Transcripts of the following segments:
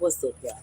What's up, y'all?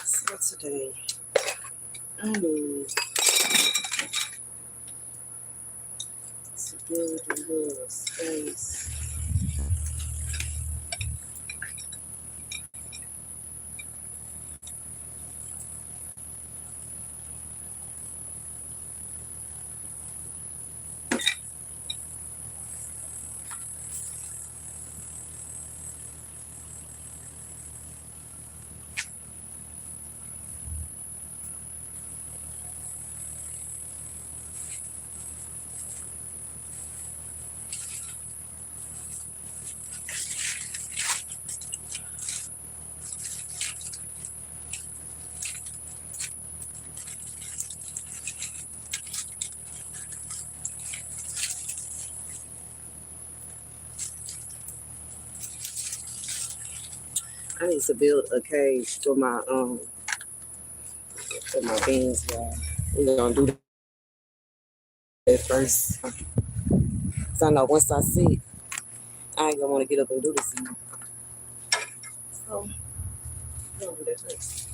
So today, I need to build a little space. I need to build a cage for my beans, y'all. We're gonna do that first. Cause I know once I see it, I ain't gonna want to get up and do this anymore. So we're gonna do that first.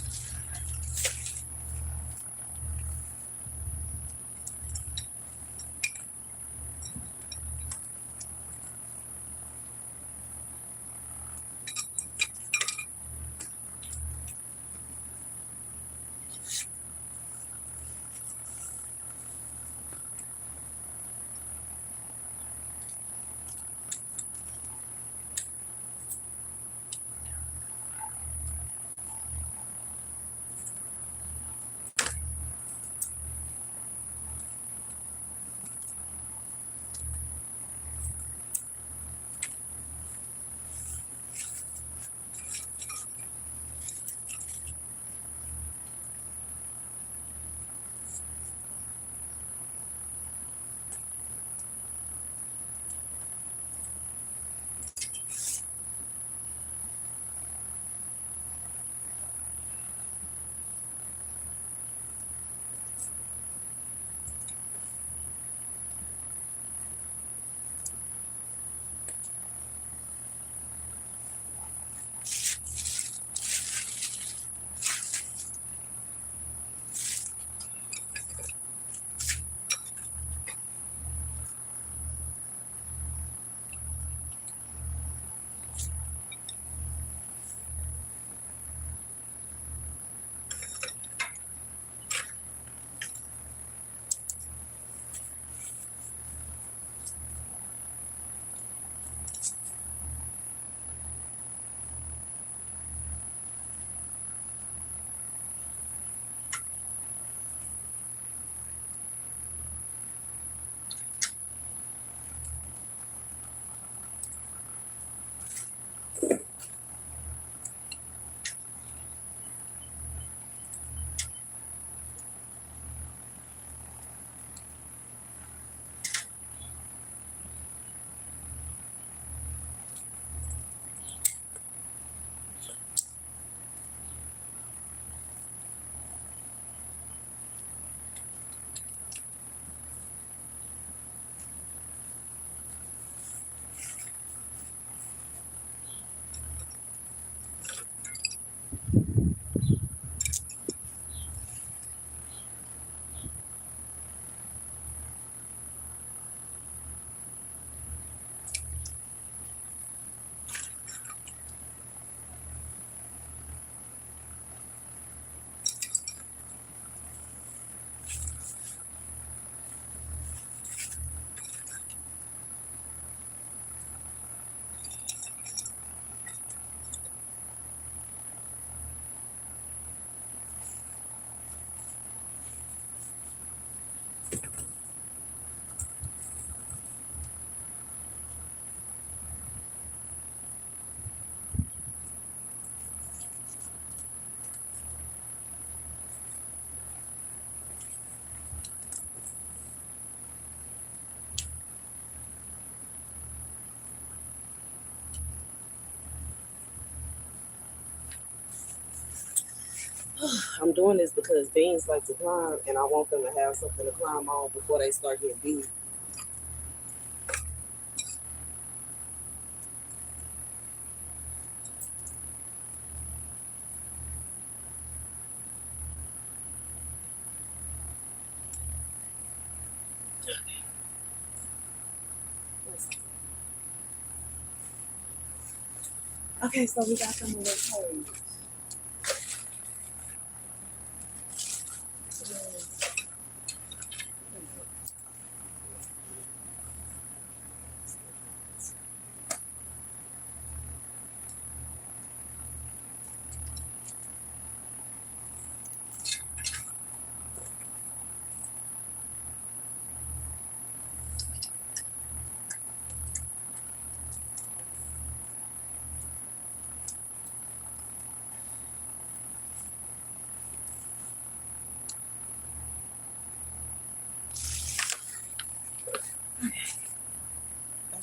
I'm doing this because beans like to climb, and I want them to have something to climb on before they start getting big. Okay, so we got some of those holes.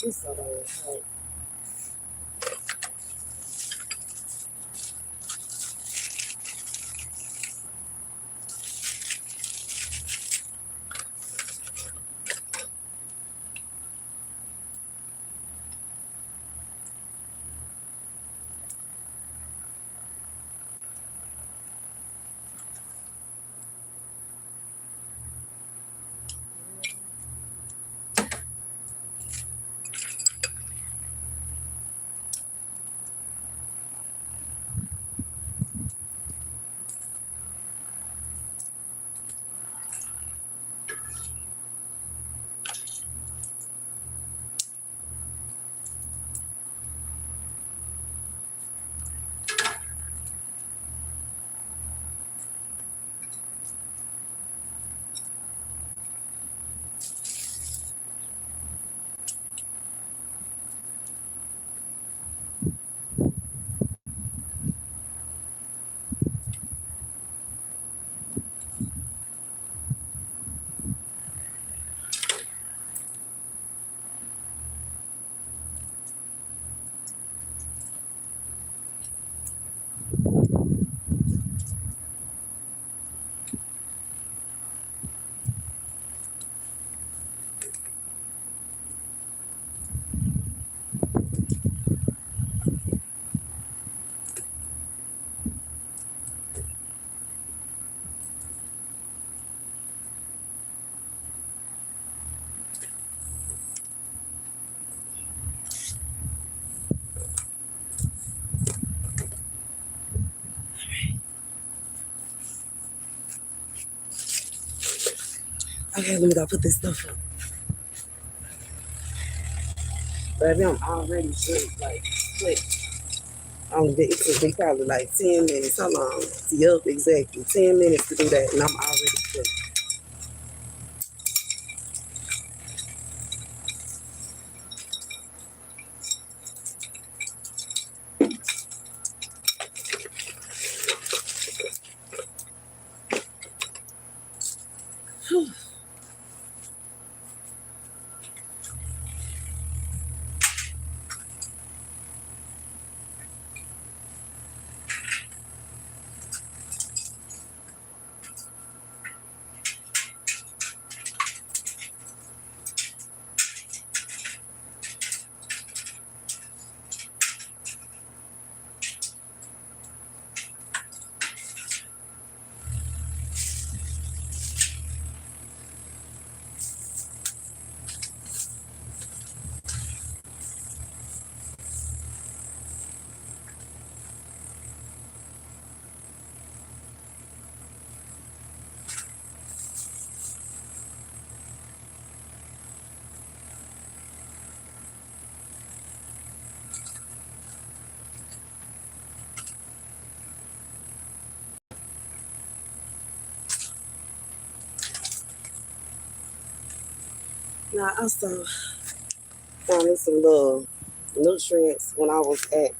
This so damn tight. Okay, let me go put this stuff up. Baby, I'm already shit, like, split. It took me probably like 10 minutes. How long? Yup, exactly. 10 minutes to do that, and I'm already split. Now, I also found me some little nutrients when I was at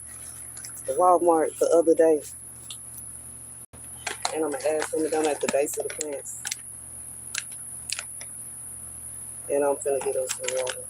the Walmart the other day, and I'm gonna add some of them at the base of the plants, and I'm finna get them some water.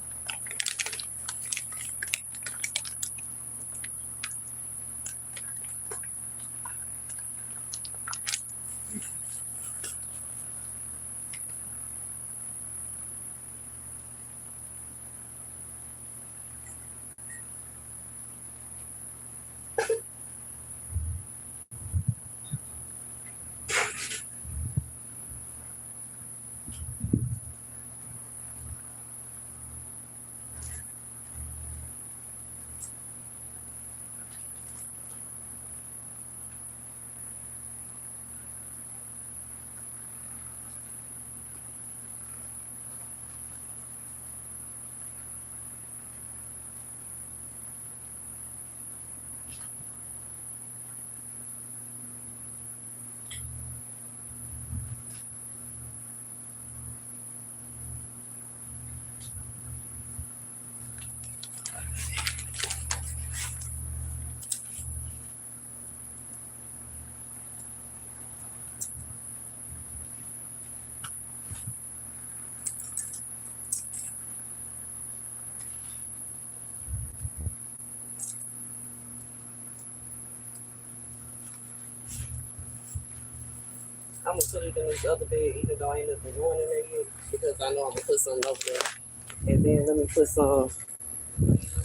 I'm gonna put it in this other bed, even though I ain't nothing going in there yet, because I know I'm gonna put something over there. And then let me put some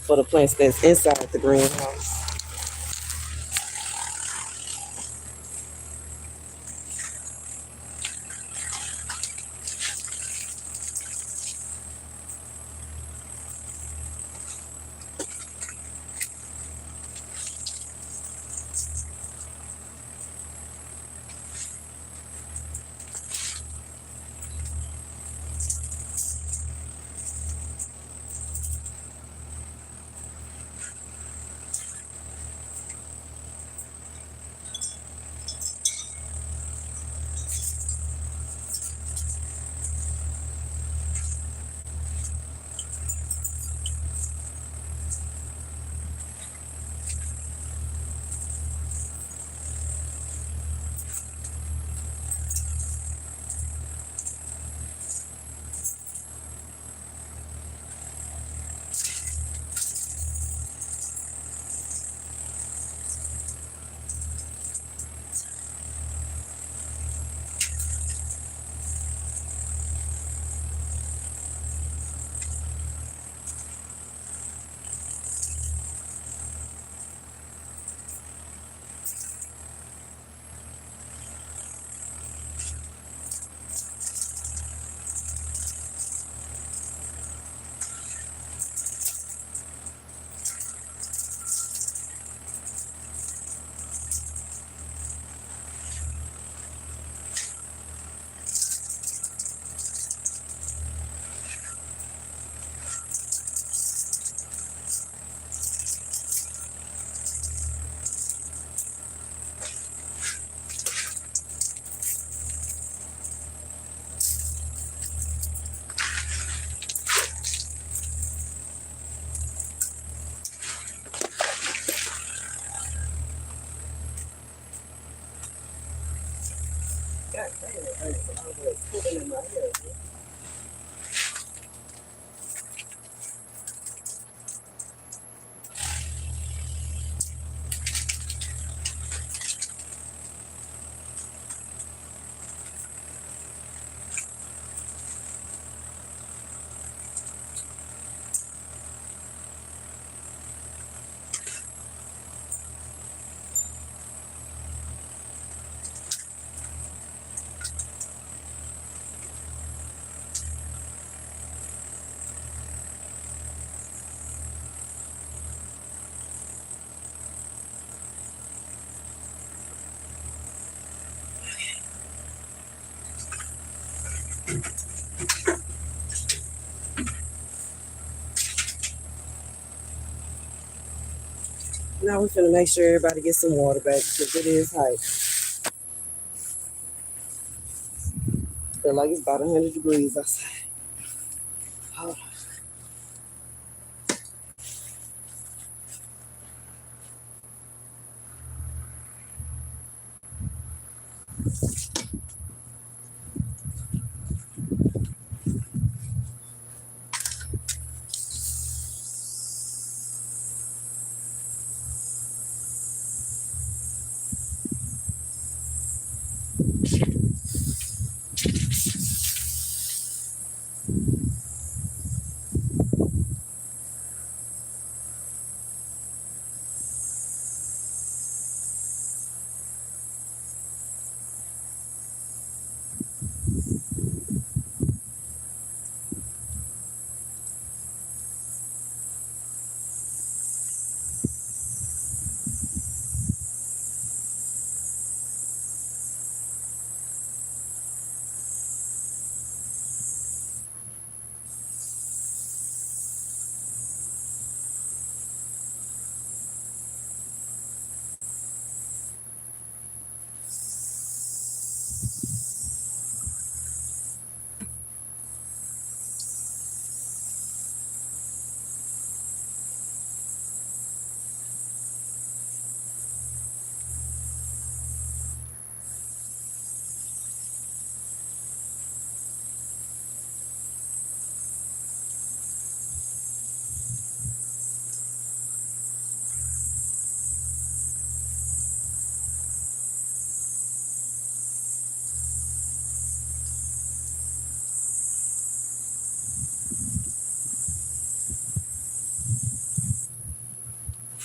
for the plants that's inside the greenhouse. God damn it, I was putting in my hair. Now we're finna make sure everybody gets some water back because it is hot. Feel like it's about 100 degrees outside. Oh.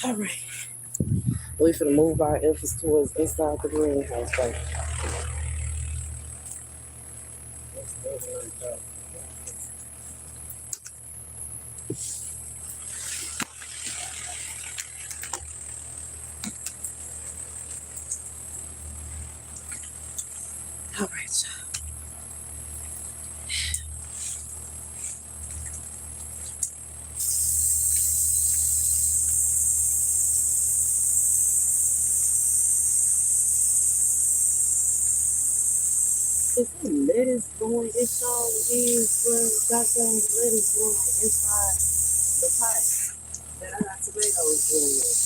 All right. We finna move our efforts towards inside the greenhouse, right? All right, y'all. Is the lettuce going inside these goddamn lettuce going inside the pot that I got tomatoes in?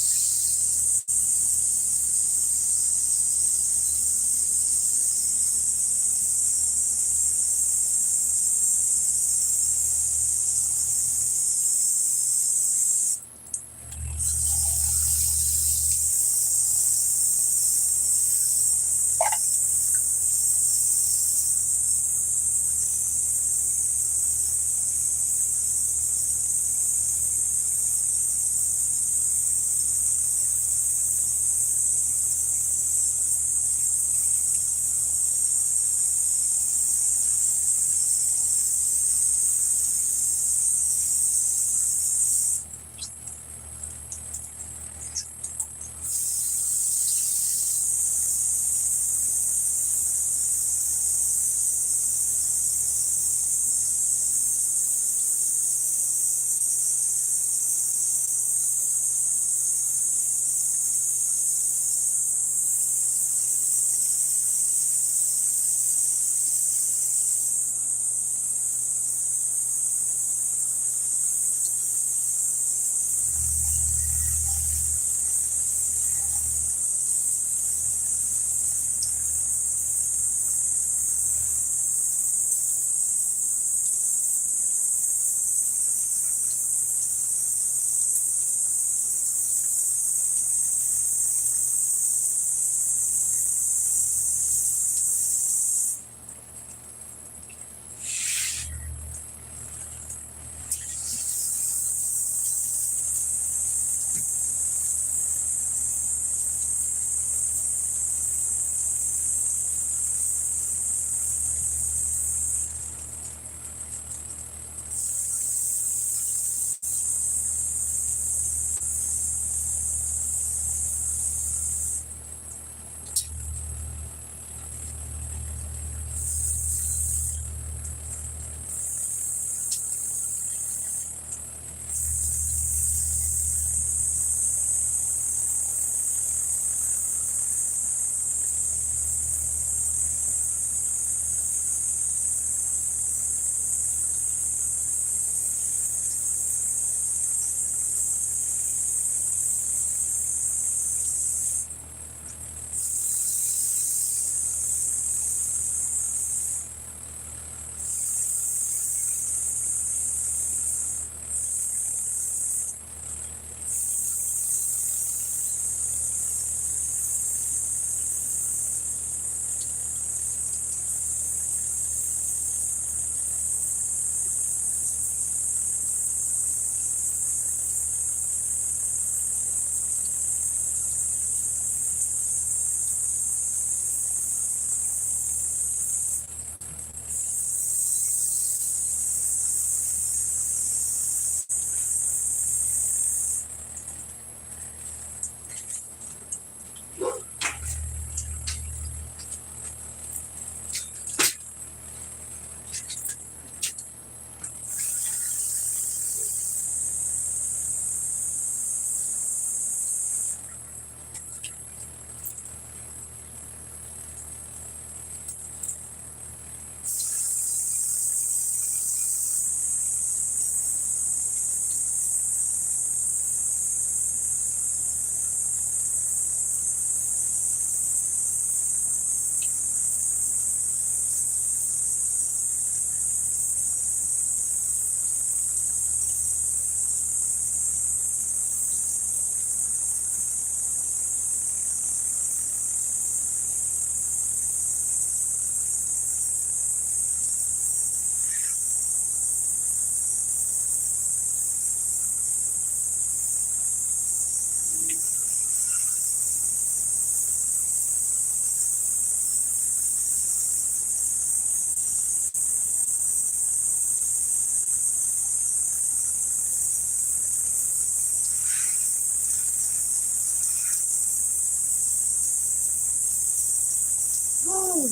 Oh,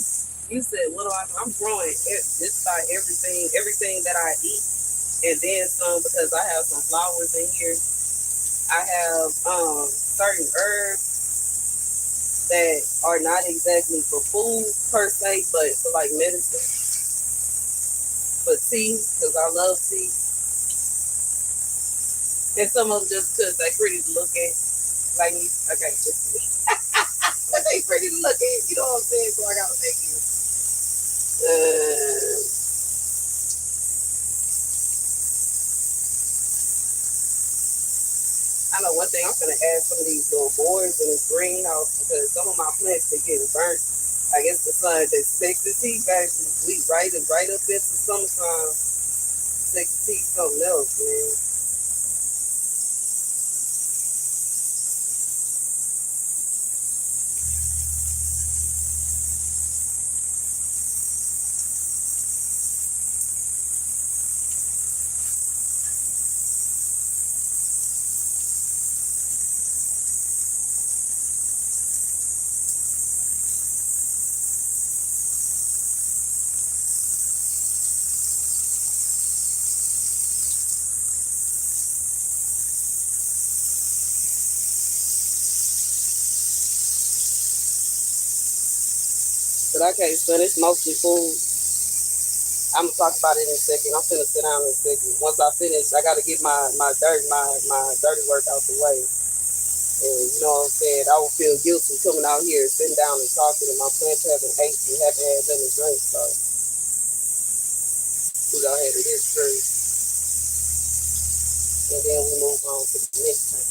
you said, what do I do? I'm growing just about everything that I eat, and then some because I have some flowers in here. I have certain herbs that are not exactly for food per se, but for like medicine, for tea, because I love tea. And some of them just because they pretty to look at. Like, okay, but they pretty to look at. You know what I'm saying? So I gotta make you. Uh, I know one thing. I'm gonna add some of these little boards in this greenhouse because some of my plants are getting burnt. I guess the sun that takes the tea back. We right up into summertime. Take the tea something else, man. But okay, so it's mostly food. I'm gonna talk about it in a second. I'm finna sit down in a second. Once I finish, I gotta get my dirty work out the way. And you know what I'm saying? I would feel guilty coming out here, sitting down and talking, and my plants haven't ate and haven't had nothing to drink. So we go ahead and get through, and then we move on to the next thing.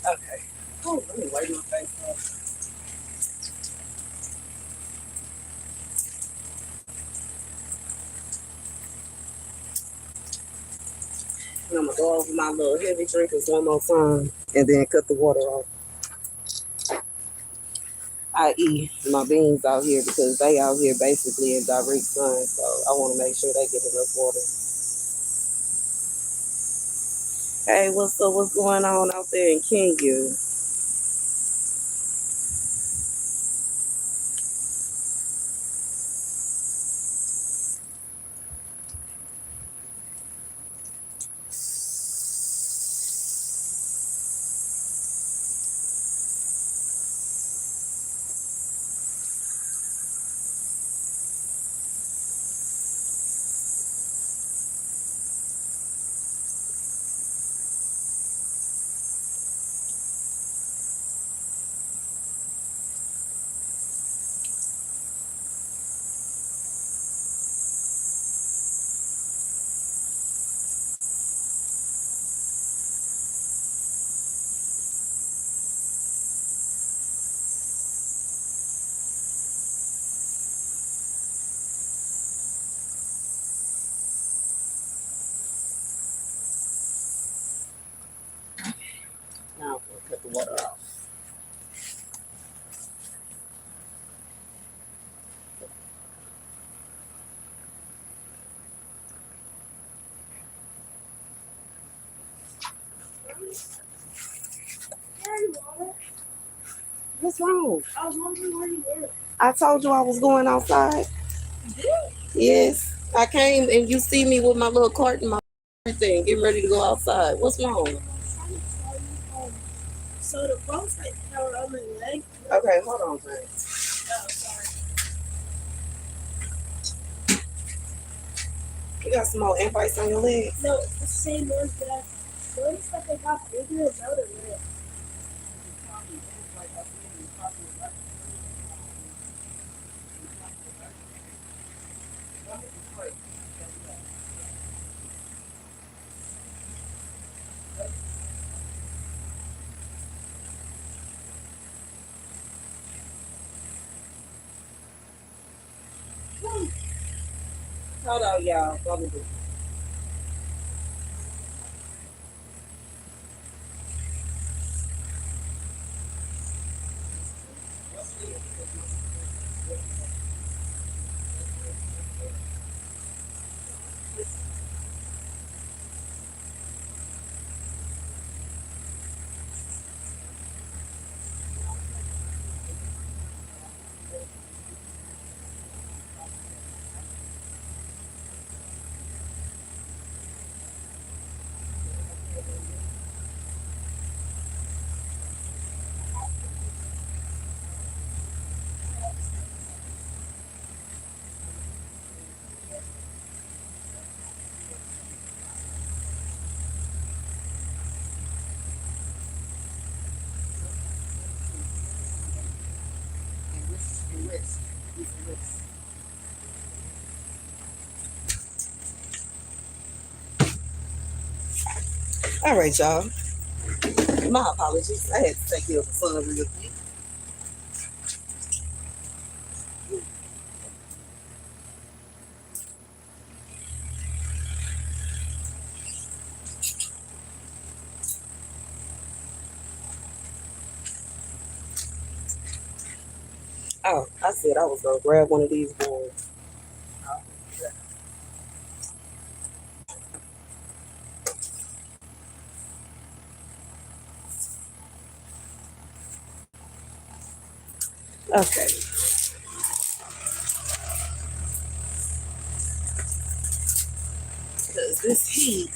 Okay. Oh, let me wipe my face off. And I'm gonna go over my little heavy drinkers one more time, and then cut the water off. I eat my beans out here because they out here basically in direct sun, so I want to make sure they get enough water. Hey, what's up? What's going on out there in Kenya? What's wrong? I was wondering where you were. I told you I was going outside. You did? Yes. I came and you see me with my little cart and my everything, getting ready to go outside. What's wrong? I was trying to tell you, so the phone's like power on my leg. Okay, hold on, Frank. Oh, sorry. You got some more invites on your legs? No, it's the same ones, but I noticed that they got bigger and now they're red. Hold on, y'all. Bubble. All right, y'all. My apologies. I had to take care of the son real quick. Oh, I said I was gonna grab one of these boards. Okay. Because this heat,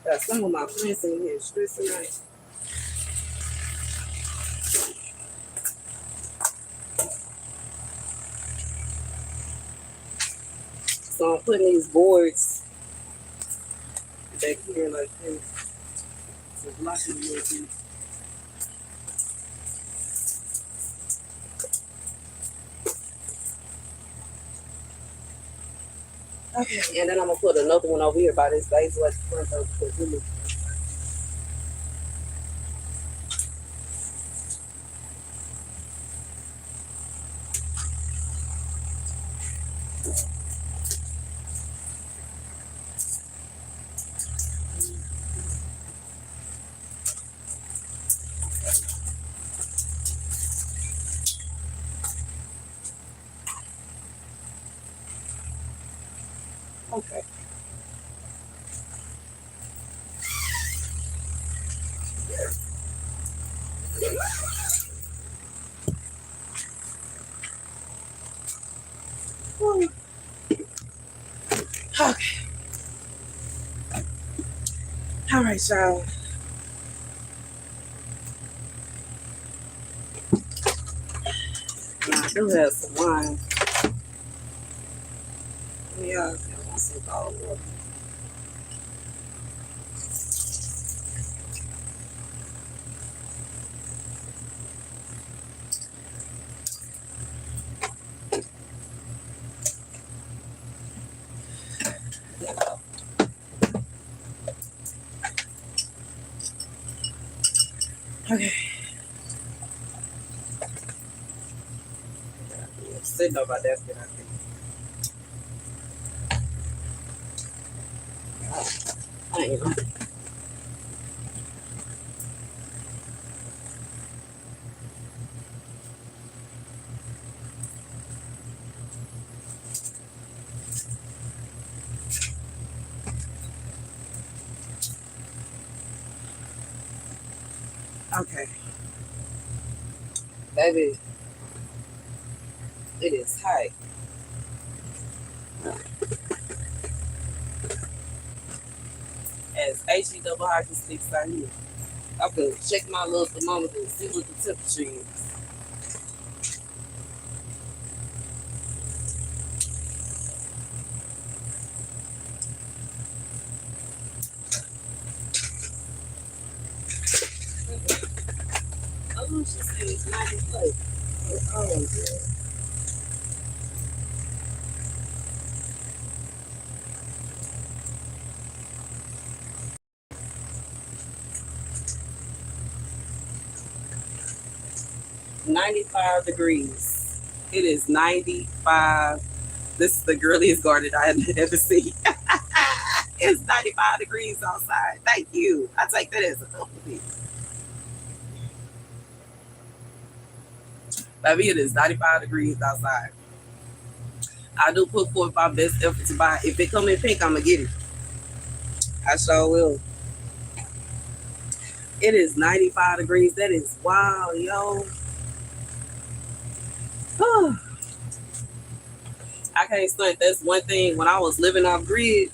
got some of my plants in here stressing out. So I'm putting these boards back here like this. So blocking a little bit. Okay, and then I'm gonna put another one over here by this basil at the front of the room. Okay. Okay. All right, y'all. Now, I do have some wine. Yeah, I want some cold water. Okay. Sitting over there, I think. I ain't know. Okay, baby, it is hot. As HE double hockey sticks out here. I'm gonna check my little thermometer and see what the temperature is. Oh, she said it's 90 Oh, yeah. 95 degrees. It is 95. This is the girliest garden I have ever seen. It's 95 degrees outside. Thank you. I take that as a compliment. Baby, it is 95 degrees outside. I do put forth my best effort to buy it. If it come in pink, I'm going to get it. I sure will. It is 95 degrees. That is wild, yo. I can't stunt. That's one thing. When I was living off grid,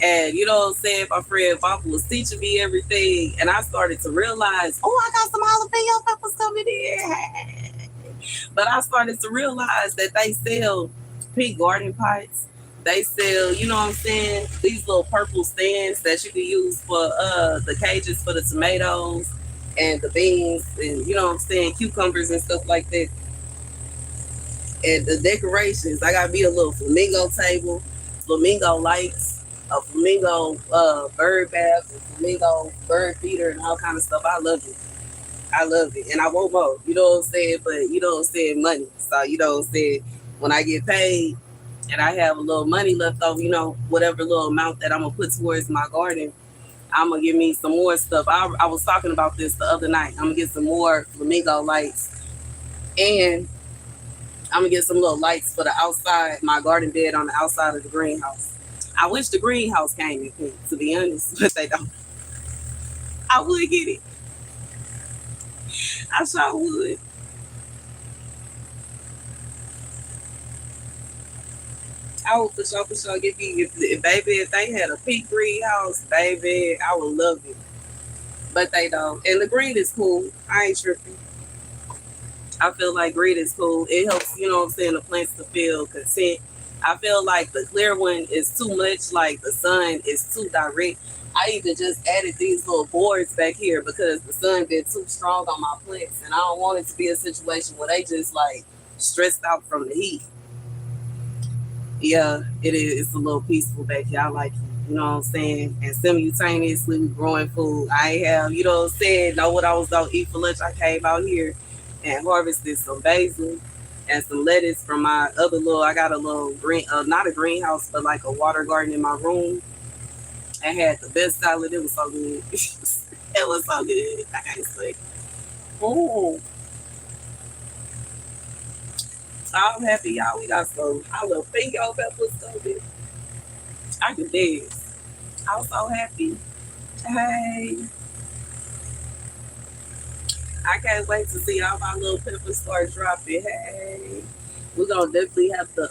and you know what I'm saying, my friend Papa was teaching me everything, and I started to realize, oh, I got some jalapeno peppers coming in. But I started to realize that they sell pink garden pots. They sell, you know what I'm saying, these little purple stands that you can use for the cages for the tomatoes and the beans and, you know what I'm saying, cucumbers and stuff like that. And the decorations, I got me a little flamingo table, flamingo lights, a flamingo bird bath, a flamingo bird feeder, and all kind of stuff. I love it. I love it. And I want more. You know what I'm saying? But you know what I'm saying? Money. So you know what I'm saying? When I get paid and I have a little money left over, you know, whatever little amount that I'm gonna put towards my garden, I'm gonna get me some more stuff. I was talking about this the other night. I'm gonna get some more flamingo lights, and I'm gonna get some little lights for the outside, my garden bed on the outside of the greenhouse. I wish the greenhouse came in pink, to be honest, but they don't. I would get it. I sure would. I would for sure get me if baby, if they had a pink greenhouse, baby, I would love it. But they don't. And the green is cool. I ain't tripping. I feel like green is cool. It helps, you know what I'm saying, the plants to feel content. I feel like the clear one is too much, like the sun is too direct. I even just added these little boards back here because the sun been too strong on my plants, and I don't want it to be a situation where they just like stressed out from the heat. Yeah, it is. It's a little peaceful back here. I like it. You know what I'm saying? And simultaneously, we growing food. I have, you know what I'm saying, know what I was going to eat for lunch. I came out here and harvested some basil and some lettuce from my other little, I got a little green, not a greenhouse, but like a water garden in my room. I had the best salad. It was so good. It was so good. I can't say. Oh, I'm happy, y'all. We got some, I love pink peppers so good. I can dance. I was so happy. Hey, I can't wait to see all my little peppers start dropping. Hey, we're gonna definitely have to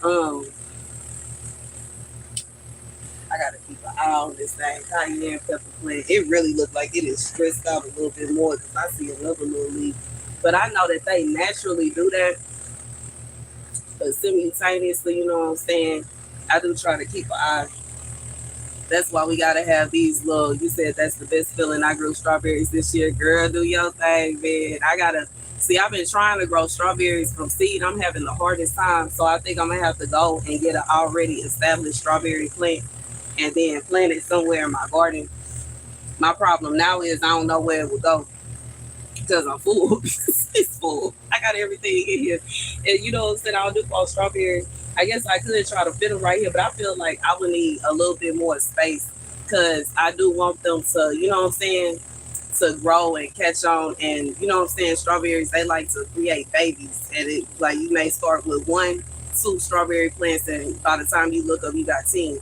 I gotta keep an eye on this thing, cayenne pepper plant. It really looks like it is stressed out a little bit more because I see another little leaf. But I know that they naturally do that. But simultaneously, you know what I'm saying? I do try to keep an eye. That's why we gotta have these little. You said that's the best feeling. I grew strawberries this year. Girl, do your thing, man. I gotta see. I've been trying to grow strawberries from seed. I'm having the hardest time, so I think I'm gonna have to go and get an already established strawberry plant and then plant it somewhere in my garden. My problem now is I don't know where it will go because I'm full. It's full. I got everything in here, and you know what I'm saying. I'll do for strawberries. I guess I could try to fit them right here, but I feel like I would need a little bit more space because I do want them to, you know what I'm saying, to grow and catch on. And you know what I'm saying, strawberries, they like to create babies, and it like you may start with one, two strawberry plants, and by the time you look up, you got 10.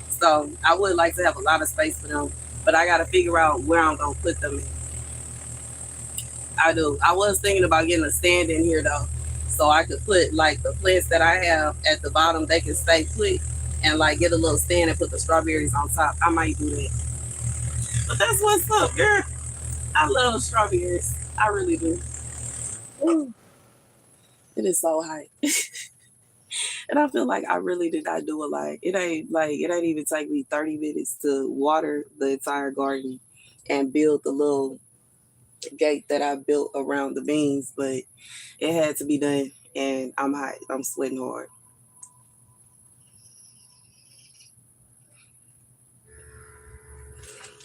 So I would like to have a lot of space for them, but I got to figure out where I'm gonna put them in. I do. I was thinking about getting a stand in here though, so I could put like the plants that I have at the bottom. They can stay put, and like get a little stand and put the strawberries on top. I might do that. But that's what's up, girl. I love strawberries. I really do. Ooh, it is so hot. And I feel like I really did not do a lot. It ain't even take me 30 minutes to water the entire garden and build the little gate that I built around the beans, but it had to be done, and I'm hot. I'm sweating hard.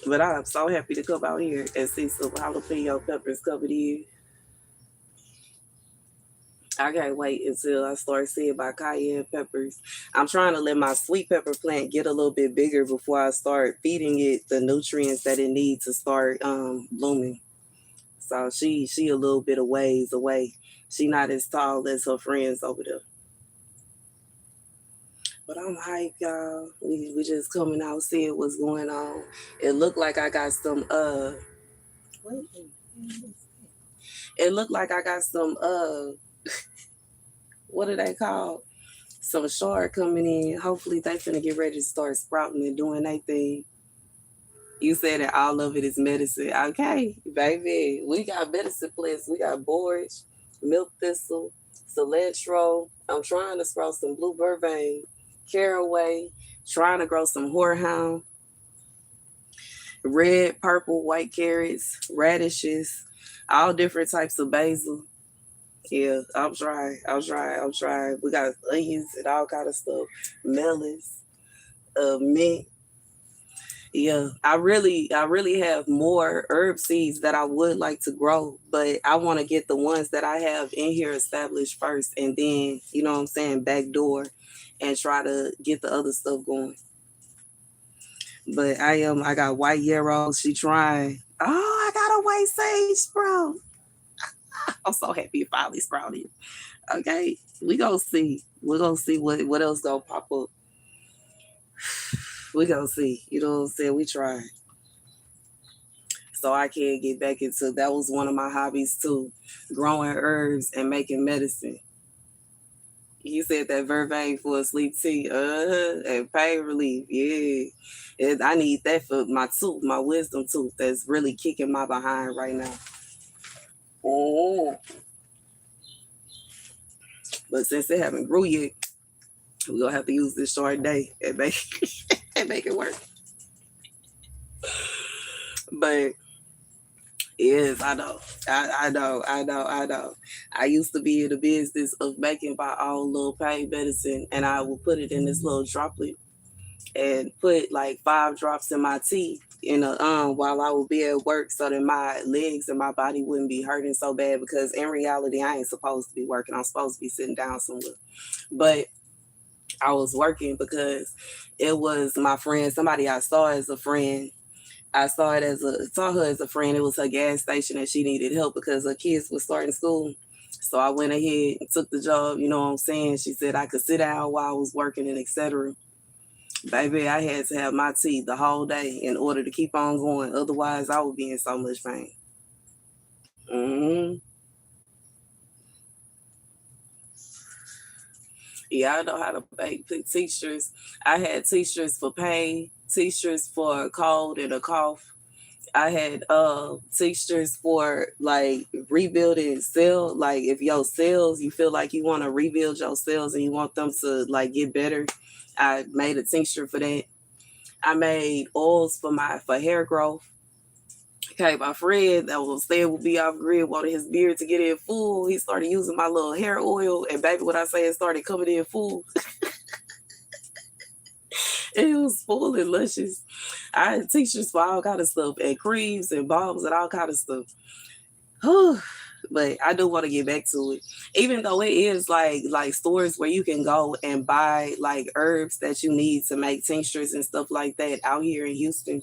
But I'm so happy to come out here and see some jalapeno peppers coming in. I can't wait until I start seeing my cayenne peppers. I'm trying to let my sweet pepper plant get a little bit bigger before I start feeding it the nutrients that it needs to start blooming. So she a little bit of ways away. She not as tall as her friends over there. But I'm hyped, y'all. We just coming out seeing what's going on. It looked like I got some what? It looked like I got some what are they called? Some shard coming in. Hopefully they finna get ready to start sprouting and doing their thing. You said that all of it is medicine. Okay, baby. We got medicine plants. We got borage, milk thistle, cilantro. I'm trying to sprout some blue vervain, caraway, trying to grow some horehound, red, purple, white carrots, radishes, all different types of basil. Yeah, I'm trying. I'm trying. I'm trying. We got onions and all kind of stuff, melons, mint. Yeah, I really have more herb seeds that I would like to grow, but I want to get the ones that I have in here established first, and then you know what I'm saying, backdoor, and try to get the other stuff going. But I got white yarrow. She trying. Oh, I got a white sage sprout. I'm so happy it finally sprouted. Okay, we gonna see. We're gonna see what else gonna pop up. We gonna see. You know what I'm saying? We try. So I can get back into that was one of my hobbies too, growing herbs and making medicine. You said that vervain for a sleep tea, and pain relief, yeah. I need that for my tooth, my wisdom tooth that's really kicking my behind right now. Oh, but since it haven't grew yet, we're gonna have to use this short day and make and make it work. But yes, I know. I know, I know, I know. I used to be in the business of making my own little pain medicine, and I would put it in this little droplet and put like 5 drops in my tea in a while I would be at work, so that my legs and my body wouldn't be hurting so bad. Because in reality, I ain't supposed to be working. I'm supposed to be sitting down somewhere, but I was working because it was my friend, somebody I saw as a friend. I saw her as a friend. It was her gas station and she needed help because her kids were starting school. So I went ahead and took the job, you know what I'm saying? She said I could sit down while I was working and etc. Baby, I had to have my tea the whole day in order to keep on going. Otherwise, I would be in so much pain. hmm Yeah, I know how to bake t-shirts. I had t-shirts for pain, t-shirts for a cold and a cough. I had textures for like rebuilding cell. Like if your cells, you feel like you want to rebuild your cells and you want them to like get better. I made a tincture for that. I made oils for hair growth. Okay, my friend that was staying with me off grid wanted his beard to get in full. He started using my little hair oil, and baby, what I say, it started coming in full. It was full and luscious. I had t-shirts for all kind of stuff and creams and balms and all kind of stuff. But I do want to get back to it. Even though it is like stores where you can go and buy like herbs that you need to make tinctures and stuff like that out here in Houston.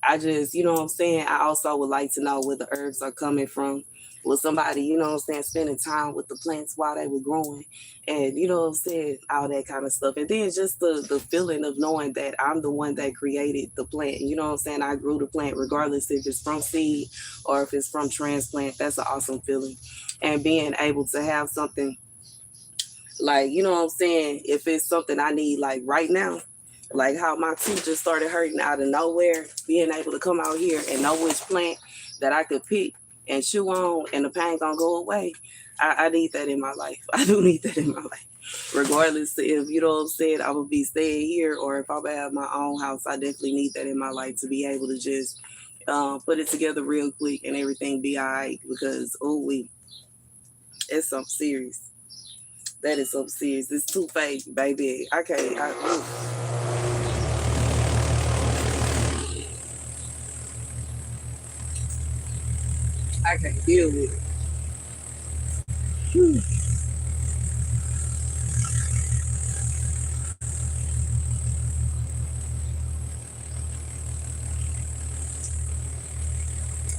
I just, you know what I'm saying? I also would like to know where the herbs are coming from. with somebody, you know what I'm saying, spending time with the plants while they were growing, and you know what I'm saying, all that kind of stuff. And then just the feeling of knowing that I'm the one that created the plant, you know what I'm saying, I grew the plant regardless if it's from seed or if it's from transplant. That's an awesome feeling. And being able to have something like, you know what I'm saying, if it's something I need like right now, like how my tooth just started hurting out of nowhere, being able to come out here and know which plant that I could pick and chew on and the pain gonna go away. I need that in my life. I do need that in my life. Regardless if, you know what I'm saying, I will be staying here or if I would have my own house, I definitely need that in my life to be able to just put it together real quick and everything be all right, because it's something serious. That is something serious. It's too fake, baby. I can't. I can't deal with it. Whew.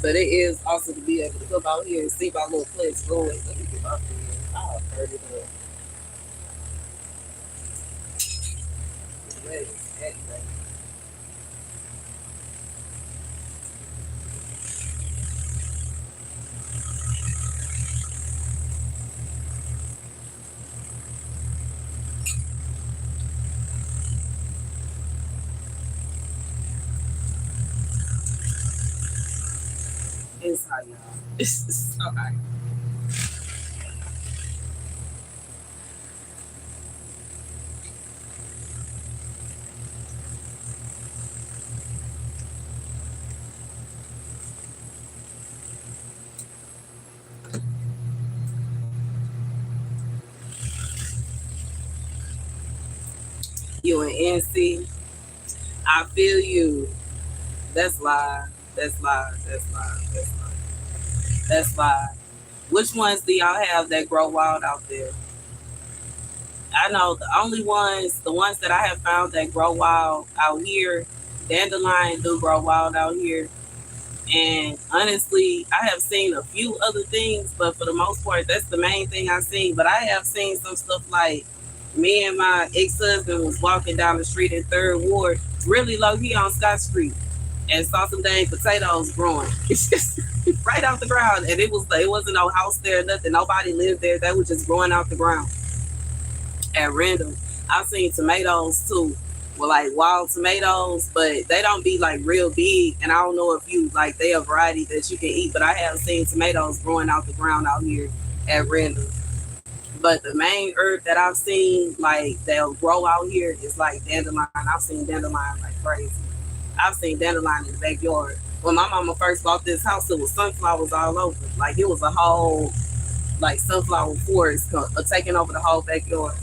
But it is awesome to be able to come out here and see my little place growing. Let me get my food. I'll turn it up. That is that. It's hot, y'all. It's so hot. You in NC? I feel you. That's live. That's live. That's live. That's live. That's live. Which ones do y'all have that grow wild out there? I know the only ones, the ones that I have found that grow wild out here, dandelion do grow wild out here. And honestly, I have seen a few other things, but for the most part, that's the main thing I've seen. But I have seen some stuff like me and my ex-husband was walking down the street in Third Ward, really low key on Scott Street, and saw some dang potatoes growing. It's just right out the ground, and it wasn't no house there, nothing. Nobody lived there. They were just growing out the ground at random. I've seen tomatoes too, with like wild tomatoes, but they don't be like real big. And I don't know if you like they a variety that you can eat, but I have seen tomatoes growing out the ground out here at random. But the main herb that I've seen like they'll grow out here is like dandelion. I've seen dandelion like crazy. I've seen dandelion in the backyard. When my mama first bought this house, it was sunflowers all over. Like it was a whole like sunflower forest taking over the whole backyard.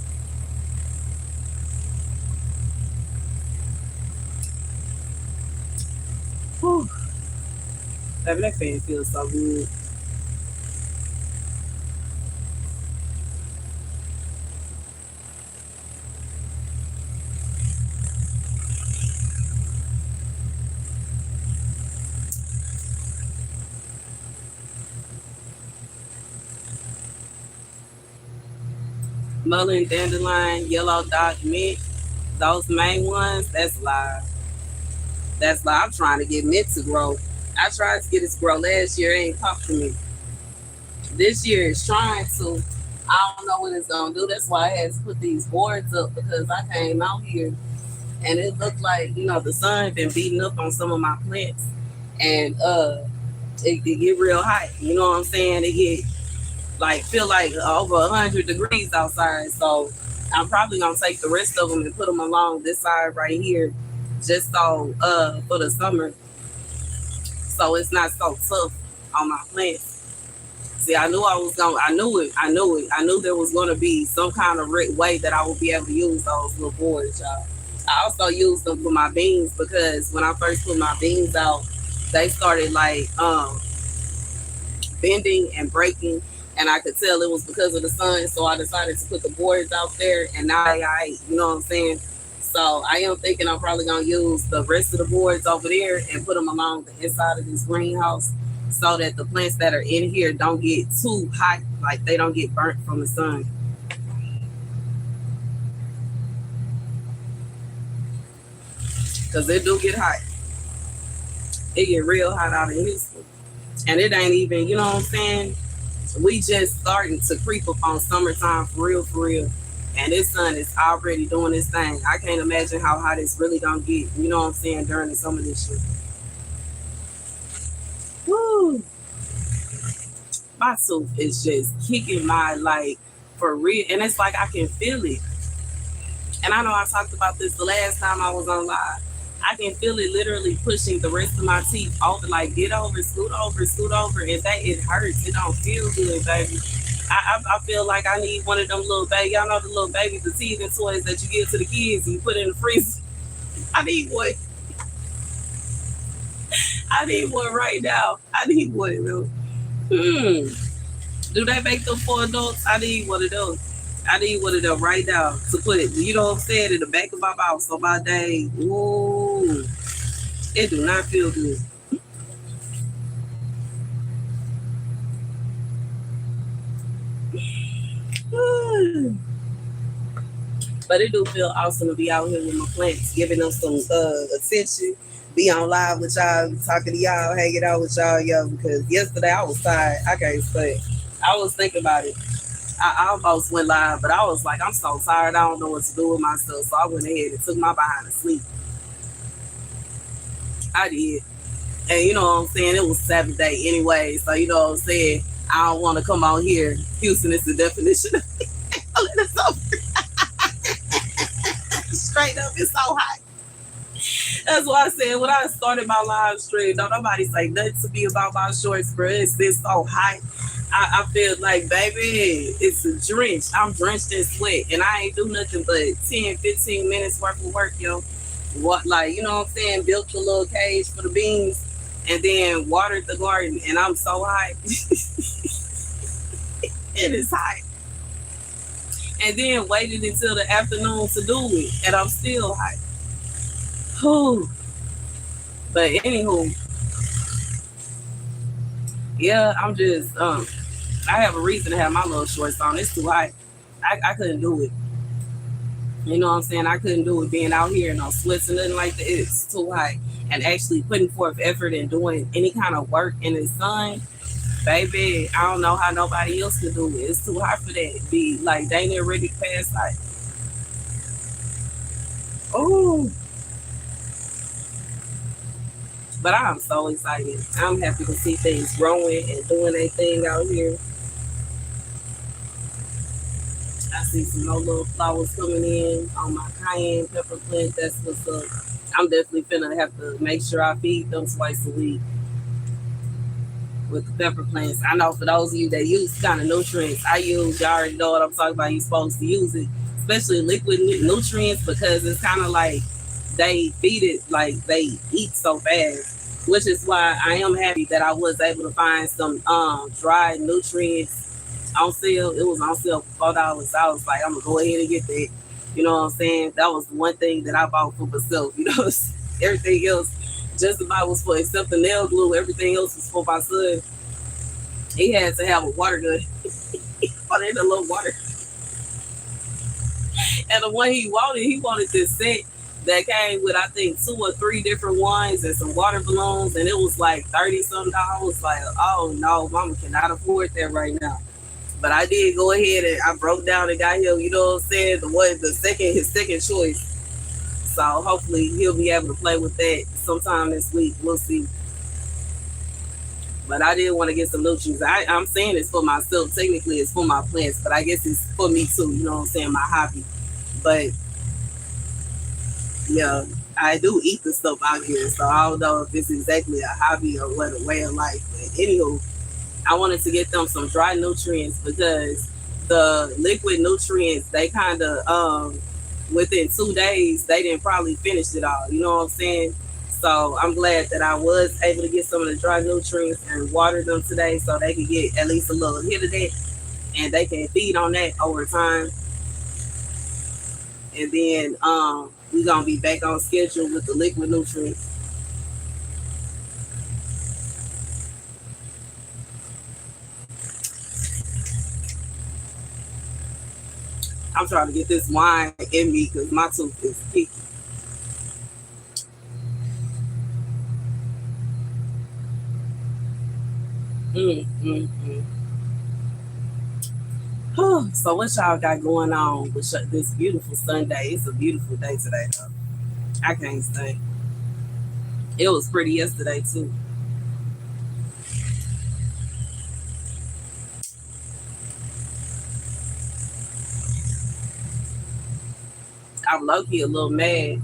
Whew. Baby, that fan feels so good. Mullein, dandelion, yellow dot, mint, those main ones, that's live. That's live. I'm trying to get mint to grow. I tried to get it to grow last year, it ain't popped for me. This year it's trying to. I don't know what it's gonna do. That's why I had to put these boards up because I came out here and it looked like, the sun been beating up on some of my plants and it get real hot. You know what I'm saying? It get like feel like over 100 degrees outside. So I'm probably gonna take the rest of them and put them along this side right here, just so for the summer, so it's not so tough on my plants. See, I knew I was going. I knew it. I knew it. I knew there was gonna be some kind of way that I would be able to use those little boards, y'all. I also used them for my beans because when I first put my beans out, they started like bending and breaking, and I could tell it was because of the sun. So I decided to put the boards out there, and now you know what I'm saying. So I am thinking I'm probably gonna use the rest of the boards over there and put them along the inside of this greenhouse, so that the plants that are in here don't get too hot, like they don't get burnt from the sun. Because it do get hot. It get real hot out in Houston. And it ain't even, you know what I'm saying? We just starting to creep up on summertime for real, for real. And this sun is already doing this thing. I can't imagine how hot it's really gonna get, you know what I'm saying, during the summer this year. Woo! My tooth is just kicking my, like, for real. And it's like I can feel it. And I know I talked about this the last time I was on live. I can feel it literally pushing the rest of my teeth over, like get over, scoot over, scoot over, and that it hurts. It don't feel good, baby. I feel like I need one of them little baby. Y'all know the little baby, the teething toys that you give to the kids and you put in the freezer. I need one. I need one right now. I need one, though. Do they make them for adults? I need one of those. I need one of them right now to put it, you know what I'm saying, in the back of my mouth so my day, ooh, it do not feel good. But it do feel awesome to be out here with my plants, giving them some attention, be on live with y'all, talking to y'all, hanging out with y'all, yo, because yesterday I was tired. I can't say. I was thinking about it. I almost went live, but I was like, I'm so tired. I don't know what to do with myself. So I went ahead and took my behind to sleep. I did. And you know what I'm saying? It was Saturday anyway. So you know what I'm saying? I don't want to come out here. Houston is the definition of it's over. Straight up, it's so hot. That's why I said when I started my live stream, don't nobody say nothing to me about my shorts, bro. It's been so hot. I feel like, baby, it's a drench. I'm drenched in sweat, and I ain't do nothing but 10, 15 minutes worth of work, yo. What, like, you know what I'm saying? Built the little cage for the beans, and then watered the garden, and I'm so hot. It is hot. And then waited until the afternoon to do it, and I'm still hot. Whew. But anywho, yeah, I'm just I have a reason to have my little shorts on. It's too hot. I couldn't do it. You know what I'm saying? I couldn't do it being out here in no sweats and nothing like that. It's too hot. And actually putting forth effort and doing any kind of work in the sun, baby, I don't know how nobody else could do it. It's too hot for that. Be like they ain't ready to pass out. Oh, but I'm so excited. I'm happy to see things growing and doing their thing out here. I see some more little flowers coming in on my cayenne pepper plant. That's what's up. I'm definitely finna have to make sure I feed them twice a week with the pepper plants. I know for those of you that use kind of nutrients, I use, you already know what I'm talking about. You're supposed to use it, especially liquid nutrients, because it's kind of like they feed it, like they eat so fast, which is why I am happy that I was able to find some dried nutrients on sale. It was on sale for $4. I was like, I'm gonna go ahead and get that. You know what I'm saying? That was the one thing that I bought for myself. You know, everything else just about was for, except the nail glue. Everything else was for my son. He had to have a water gun. But in a little water. And the one he wanted this set that came with, I think, 2 or 3 different ones and some water balloons, and it was like $30-something. Like, oh no, mama cannot afford that right now. But I did go ahead and I broke down and got him, you know what I'm saying, his second choice. So hopefully he'll be able to play with that sometime this week. We'll see. But I did want to get some nutrients. I'm saying it's for myself. Technically, it's for my plants, but I guess it's for me too. You know what I'm saying? My hobby. But yeah, I do eat the stuff out here, so I don't know if it's exactly a hobby or what, a way of life. But anywho, I wanted to get them some dry nutrients because the liquid nutrients, they kind of within 2 days they didn't probably finish it all. You know what I'm saying? So I'm glad that I was able to get some of the dry nutrients and water them today so they could get at least a little hit of that and they can feed on that over time. And then we're gonna be back on schedule with the liquid nutrients. I'm trying to get this wine in me because my tooth is sticky. Mm. So what y'all got going on with this beautiful Sunday? It's a beautiful day today, though. I can't say. It was pretty yesterday too. I'm low key a little mad.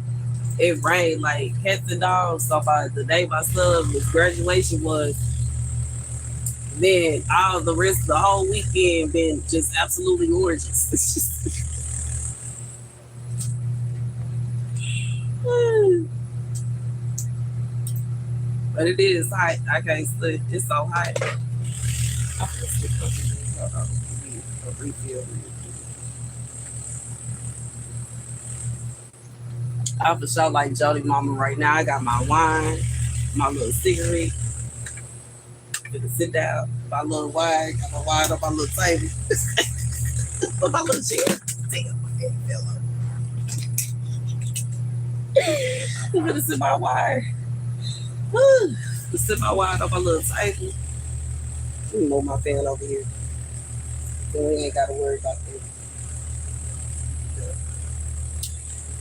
It rained like cats and dogs. So by the day my son's graduation was, then all the rest of the whole weekend been just absolutely gorgeous. But it is hot. I can't sleep. It's so hot. I feel sick over here. Hold on. A refill. I for sure like Jody Mama right now. I got my wine, my little cigarette. Gonna sit down, my little wine, got my wine on my little table. Put my little chair. Damn, my head fell off. I'm gonna sit my wine. Woo. Sit my wine on my little table. Let me move my fan over here. Then we ain't gotta worry about this.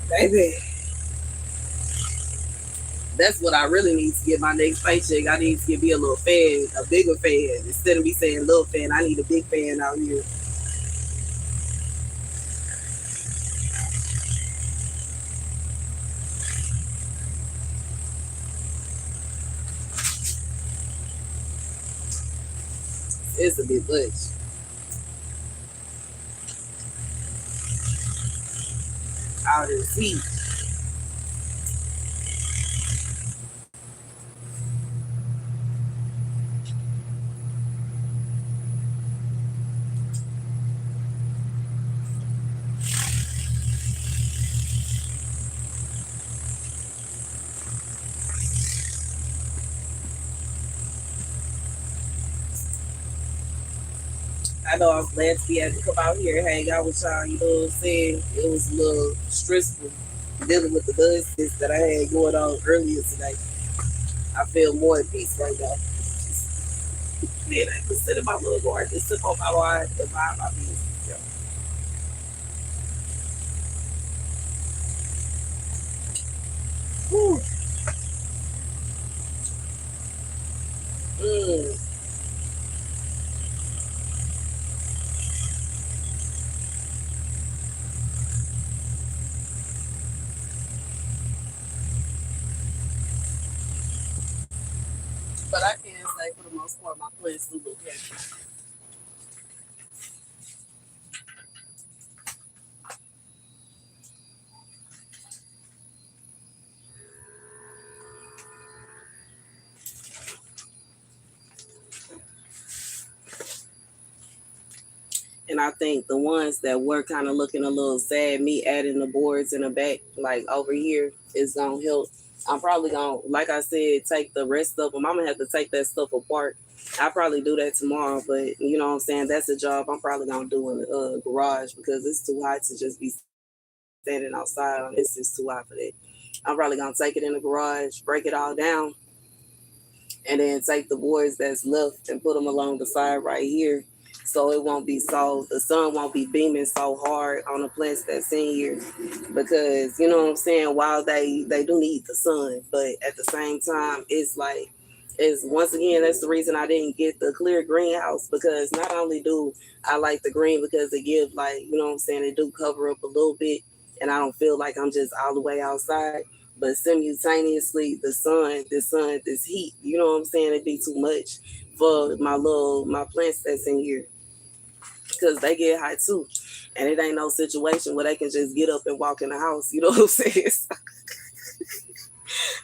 Baby, that's what I really need to get my next paycheck. I need to get me a little fan, a bigger fan. Instead of me saying little fan, I need a big fan out here. It's a bit much. Out of the heat. I know I was glad to be able to come out here and hang out with y'all. You know what I'm saying? It was a little stressful dealing with the business that I had going on earlier today. I feel more at peace right now. Being able to sit in my little garden, sip on my wine, and mind my business. Whew. Mm. But I can say for the most part, my plants do look happy. And I think the ones that were kind of looking a little sad, me adding the boards in the back, like over here, is gonna help. I'm probably gonna, like I said, take the rest of them. I'm gonna have to take that stuff apart. I'll probably do that tomorrow, but you know what I'm saying? That's a job I'm probably gonna do in the garage because it's too hot to just be standing outside. It's just too hot for that. I'm probably gonna take it in the garage, break it all down, and then take the boards that's left and put them along the side right here so it won't be so the sun won't be beaming so hard on the plants that's in here because you know what I'm saying while they do need the sun but at the same time it's like is once again that's the reason I didn't get the clear greenhouse because not only do I like the green because it give like you know what I'm saying it do cover up a little bit and I don't feel like I'm just all the way outside but simultaneously this heat you know what I'm saying it'd be too much for my plants that's in here because they get hot too and it ain't no situation where they can just get up and walk in the house you know what I'm saying so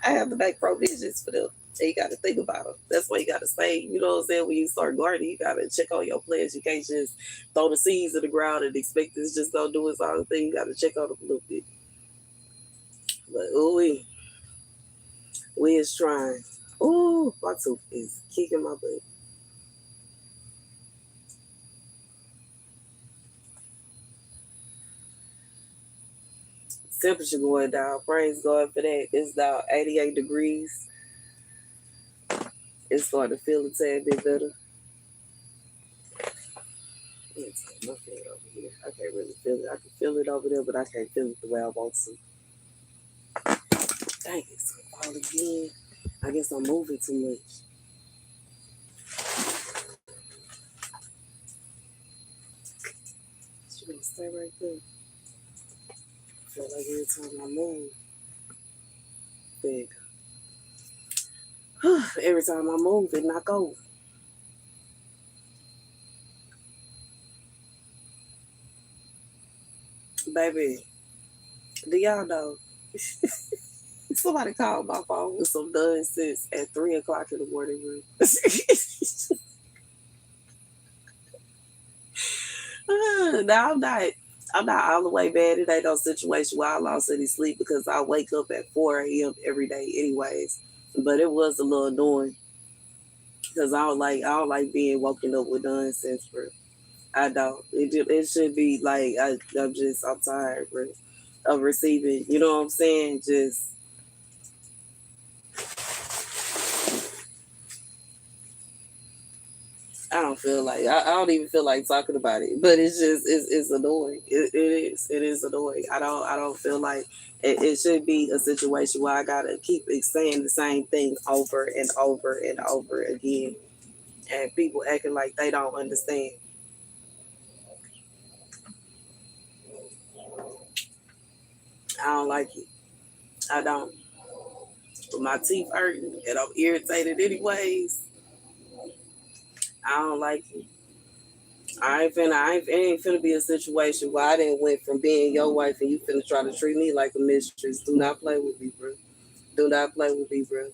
I have to make provisions for them. And you got to think about them. That's why you got to say, you know what I'm saying? When you start gardening, you got to check on your plants. You can't just throw the seeds in the ground and expect this just going to do its own thing. You got to check on them a little bit. But, ooh, we is trying. Ooh, my tooth is kicking my butt. Temperature going down. Praise God for that. It's now 88 degrees. It's starting to feel a tad bit better. It's my fan over here. I can't really feel it. I can feel it over there, but I can't feel it the way I want to. Dang, it's gonna fall again. I guess I'm moving too much. She gonna stay right there. I feel like every time I move, big. Every time I move, it knock over. Baby, do y'all know? Somebody called my phone with some nonsense at 3 o'clock in the morning. Now I'm not all the way bad. It ain't no situation where I lost any sleep because I wake up at 4 a.m. every day anyways. But it was a little annoying because I don't like being woken up with nonsense, bro. I don't. It should be like I'm tired, bro, of receiving. You know what I'm saying? Just I don't feel like I don't even feel like talking about it, but it's annoying. It is annoying. I don't feel like it should be a situation where I gotta keep saying the same thing over and over and over again, and people acting like they don't understand. I don't like it. I don't. But my teeth hurting and I'm irritated anyways. I don't like it. It ain't finna be a situation where I didn't went from being your wife and you finna try to treat me like a mistress. Do not play with me, bro. Do not play with me, bro.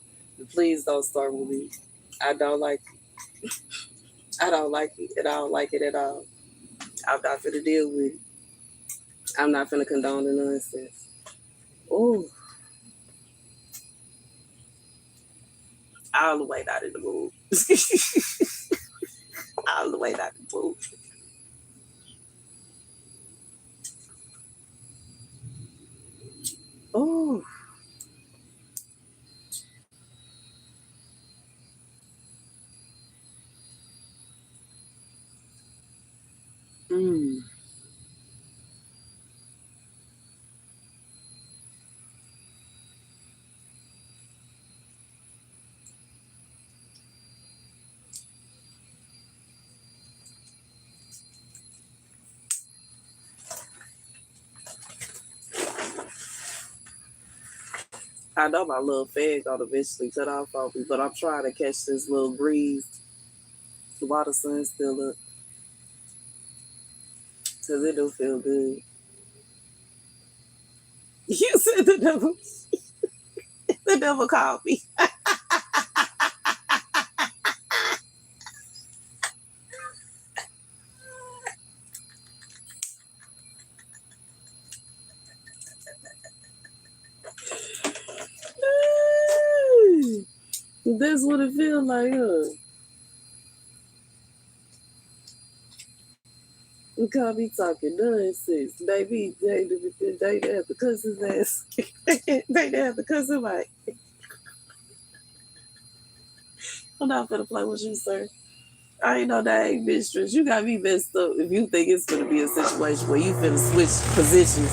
Please don't start with me. I don't like it. I don't like it, and I don't like it at all. I'm not finna deal with it. I'm not finna condone the nonsense. Ooh, all the way out of the mood. All the way out of the mood. Ooh. Mm. I know my little fan gonna eventually cut off on me, but I'm trying to catch this little breeze while the sun's still up, cause it do feel good. You said the devil called me. That's what it feels like, huh? You can't be talking nonsense, baby. They have to cuss his ass. They have to cuss him out. I'm not gonna play with you, sir. I ain't no dang mistress. You got me messed up if you think it's gonna be a situation where you finna switch positions.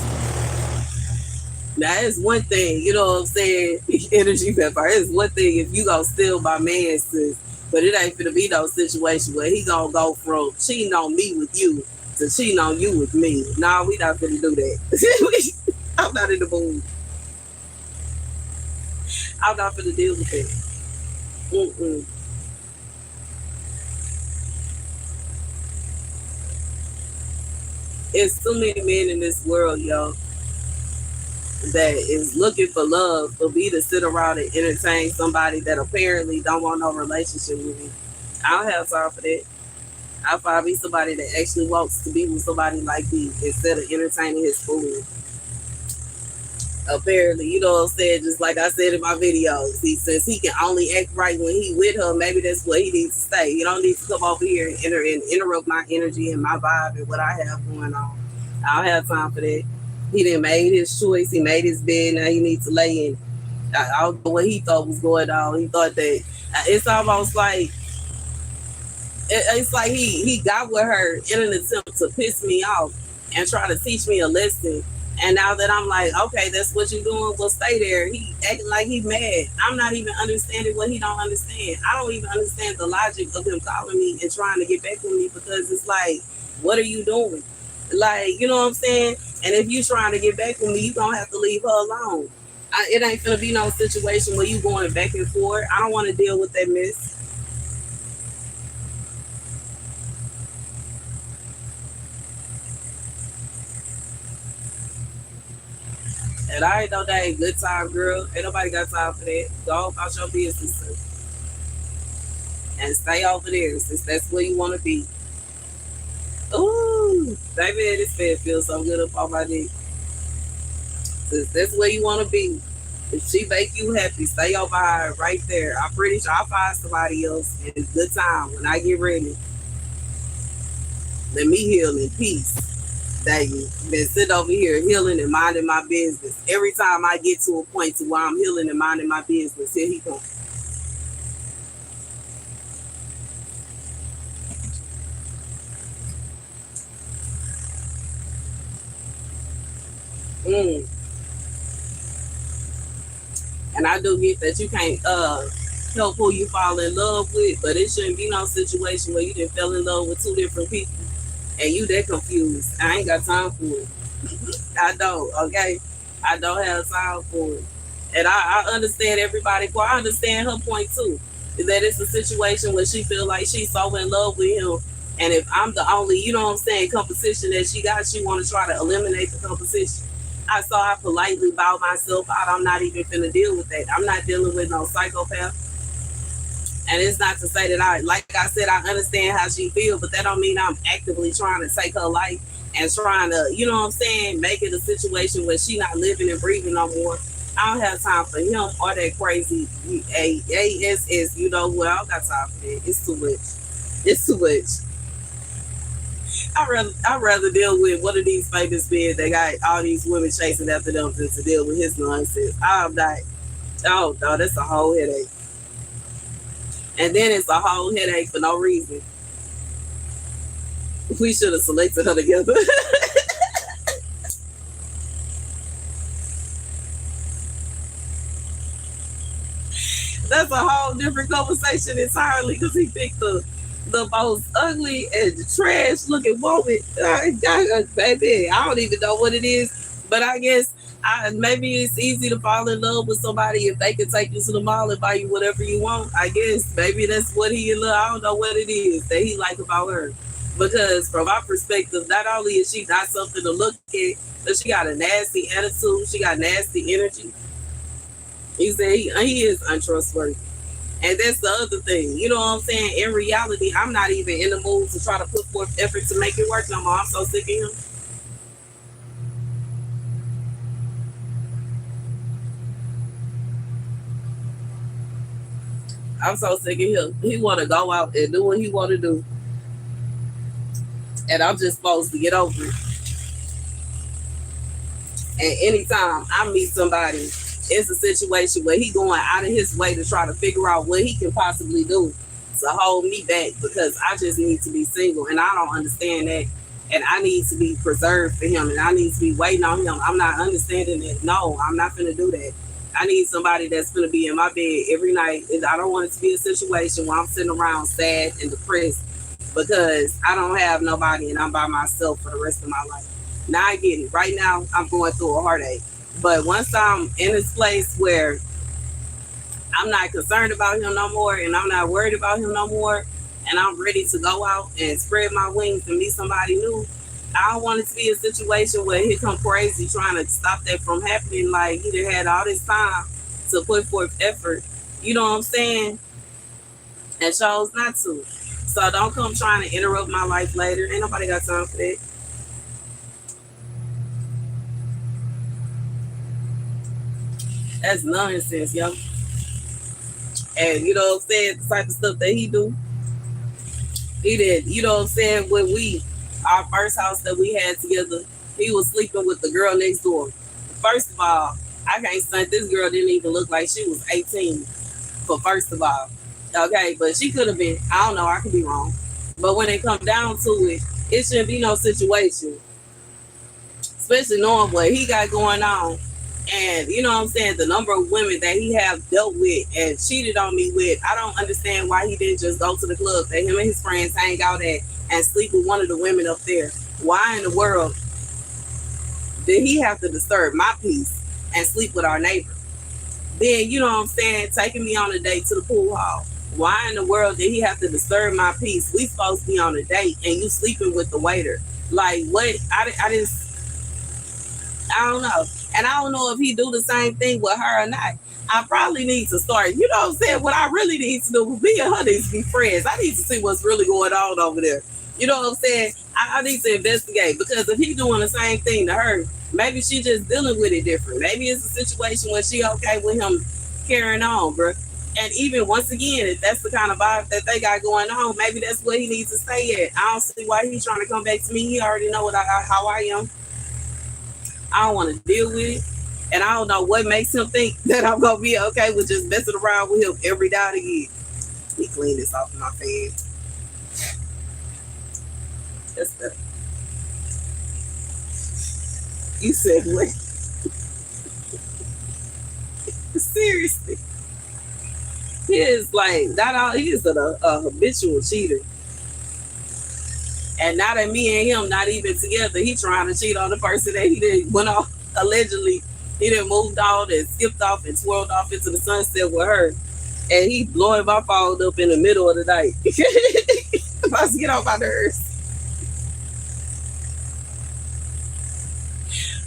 Now it's one thing, you know what I'm saying? Energy pepper. It's one thing if you gonna steal my man, sis. But it ain't gonna be no situation where he gonna go from cheating on me with you to cheating on you with me. Nah, we not gonna do that. I'm not in the mood. I'm not gonna deal with it. Mm-mm. It's too many men in this world, yo, that is looking for love for me to sit around and entertain somebody that apparently don't want no relationship with me. I don't have time for that. I find me somebody that actually wants to be with somebody like me instead of entertaining his food. Apparently, you know what I'm saying? Just like I said in my videos, he says he can only act right when he with her. Maybe that's where he needs to stay. You don't need to come over here and interrupt my energy and my vibe and what I have going on. I don't have time for that. He didn't made his choice. He made his bed. Now he needs to lay in. I don't know what he thought was going on. He thought that it's almost like it's like he got with her in an attempt to piss me off and try to teach me a lesson. And now that I'm like, okay, that's what you're doing, well, stay there. He acting like he mad. I'm not even understanding what he don't understand. I don't even understand the logic of him calling me and trying to get back with me because it's like, what are you doing? Like, you know what I'm saying? And if you trying to get back with me, you gonna have to leave her alone. It ain't gonna be no situation where you going back and forth. I don't want to deal with that mess. And I ain't know that ain't good time, girl. Ain't nobody got time for that. Go about your business and stay over there since that's where you want to be. Ooh, baby, this bed feels so good up on my neck. Since that's where you want to be. If she make you happy, stay over her right there. I'm pretty sure I'll find somebody else. And it's good time when I get ready. Let me heal in peace. Baby, been sitting over here healing and minding my business. Every time I get to a point to where I'm healing and minding my business, here he comes. Mm. And I do get that you can't help who you fall in love with, but it shouldn't be no situation where you done fell in love with two different people and you that confused. I ain't got time for it. I don't, okay? I don't have time for it. And I understand everybody, well, I understand her point too. That it's a situation where she feel like she's so in love with him. And if I'm the only, you know what I'm saying, composition that she got, she want to try to eliminate the composition. I politely bow myself out. I'm not even finna deal with that. I'm not dealing with no psychopath. And it's not to say that like I said, I understand how she feels, but that don't mean I'm actively trying to take her life and trying to, you know what I'm saying, make it a situation where she not living and breathing no more. I don't have time for him or that crazy ASS, you know what? I don't got time for that. It's too much. It's too much. I rather deal with one of these famous men that got all these women chasing after them than to deal with his nonsense. I'm not. Oh no, that's a whole headache. And then it's a whole headache for no reason. We should have selected her together. That's a whole different conversation entirely because he picked the most ugly and trash looking woman. Baby, I don't even know what it is, but I guess maybe it's easy to fall in love with somebody if they can take you to the mall and buy you whatever you want. I guess maybe that's what he in love. I don't know what it is that he like about her. Because from my perspective, not only is she not something to look at, but she got a nasty attitude. She got nasty energy. He said he is untrustworthy. And that's the other thing. You know what I'm saying? In reality, I'm not even in the mood to try to put forth effort to make it work no more. I'm so sick of him. I'm so sick of him. He want to go out and do what he want to do. And I'm just supposed to get over it. And anytime I meet somebody, it's a situation where he going out of his way to try to figure out what he can possibly do to hold me back because I just need to be single and I don't understand that. And I need to be preserved for him and I need to be waiting on him. I'm not understanding that. No, I'm not going to do that. I need somebody that's going to be in my bed every night. And I don't want it to be a situation where I'm sitting around sad and depressed because I don't have nobody and I'm by myself for the rest of my life. Now I get it. Right now, I'm going through a heartache. But once I'm in this place where I'm not concerned about him no more and I'm not worried about him no more and I'm ready to go out and spread my wings and meet somebody new, I don't want it to be a situation where he come crazy trying to stop that from happening. Like he done had all this time to put forth effort, you know what I'm saying, and chose not to. So don't come trying to interrupt my life later. Ain't nobody got time for that. That's nonsense, yo. And you know what I'm saying? The type of stuff that he do, he did. You know what I'm saying? When our first house that we had together, He was sleeping with the girl next door. First of all, I can't stunt. This girl didn't even look like she was 18. For first of all, okay, but she could have been. I don't know. I could be wrong. But when it come down to it, it shouldn't be no situation, especially knowing what he got going on. And you know what I'm saying, the number of women that he have dealt with and cheated on me with, I don't understand why he didn't just go to the club that him and his friends hang out at and sleep with one of the women up there. Why in the world did he have to disturb my peace and sleep with our neighbor? Then, you know what I'm saying, taking me on a date to the pool hall. Why in the world did he have to disturb my peace? We supposed to be on a date and you sleeping with the waiter. Like, what? I don't know. And I don't know if he do the same thing with her or not. I probably need to start, you know what I'm saying? What I really need to do, me and her needs to be friends. I need to see what's really going on over there. You know what I'm saying? I need to investigate, because if he doing the same thing to her, maybe she just dealing with it different. Maybe it's a situation where she okay with him carrying on, bro. And even once again, if that's the kind of vibe that they got going on, maybe that's where he needs to stay at. I don't see why he's trying to come back to me. He already know how I am. I don't want to deal with it. And I don't know what makes him think that I'm going to be okay with just messing around with him every now and again. Let me clean this off of my fan. That's the. You said what? Seriously. He is like, not all, he is a habitual cheater. And now that me and him not even together, he trying to cheat on the person that he did went off, allegedly. He done moved on and skipped off and twirled off into the sunset with her. And he blowing my phone up in the middle of the night. About to get on my nerves.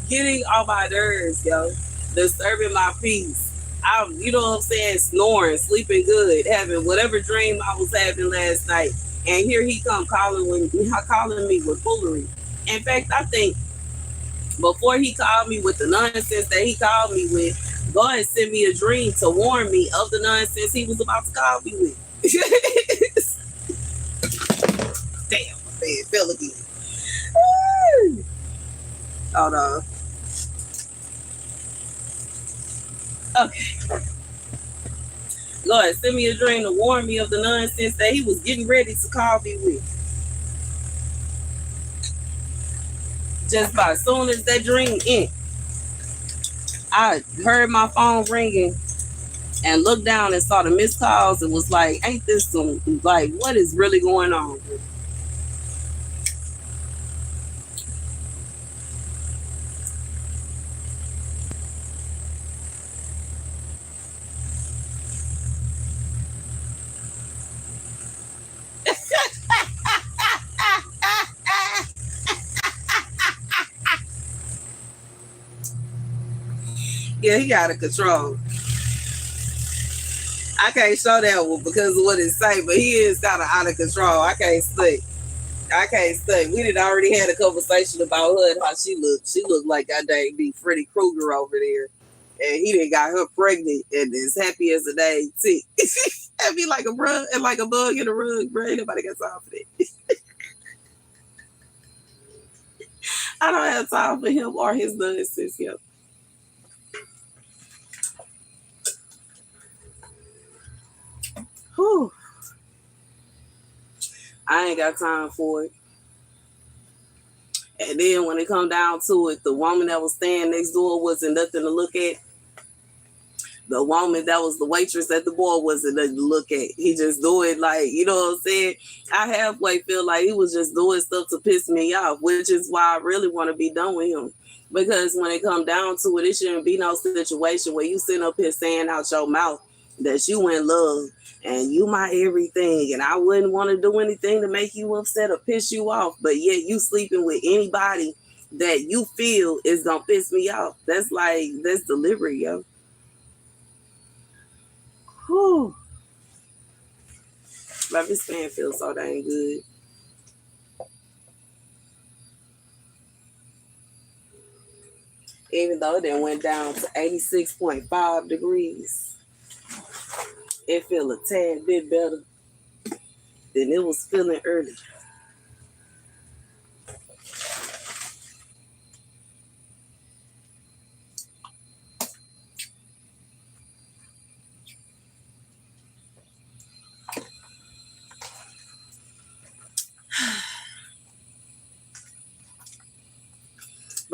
Getting on my nerves, yo. Disturbing my peace. I'm, you know what I'm saying, snoring, sleeping good, having whatever dream I was having last night. And here he come calling me with foolery. In fact, I think before he called me with the nonsense that he called me with, go and send me a dream to warn me of the nonsense he was about to call me with. Damn, my bed fell again. Hold on. Okay. Lord, send me a dream to warn me of the nonsense that he was getting ready to call me with. Just by as soon as that dream ended, I heard my phone ringing and looked down and saw the missed calls and was like, ain't this some, like, what is really going on? Yeah, he out of control. I can't show that one because of what it say, but he is kind of out of control. I can't say. I can't say. We did already had a conversation about her and how she looked. She looked like that dang be Freddy Krueger over there. And he done got her pregnant and as happy as a day tick. That'd be like a rug and like a bug in a rug, bro. Ain't nobody got time for that. I don't have time for him or his nonsense, yo. Whew. I ain't got time for it. And then when it come down to it, the woman that was staying next door wasn't nothing to look at. The woman that was the waitress at the bar wasn't nothing to look at. He just do it like, you know what I'm saying? I halfway feel like he was just doing stuff to piss me off, which is why I really want to be done with him. Because when it come down to it, it shouldn't be no situation where you sitting up here saying out your mouth that you in love and you my everything and I wouldn't want to do anything to make you upset or piss you off, but yet you sleeping with anybody that you feel is gonna piss me off. That's delivery, yo. Whew. But this fan feels so dang good. Even though it then went down to 86.5 degrees, it feel a tad bit better than it was feeling earlier.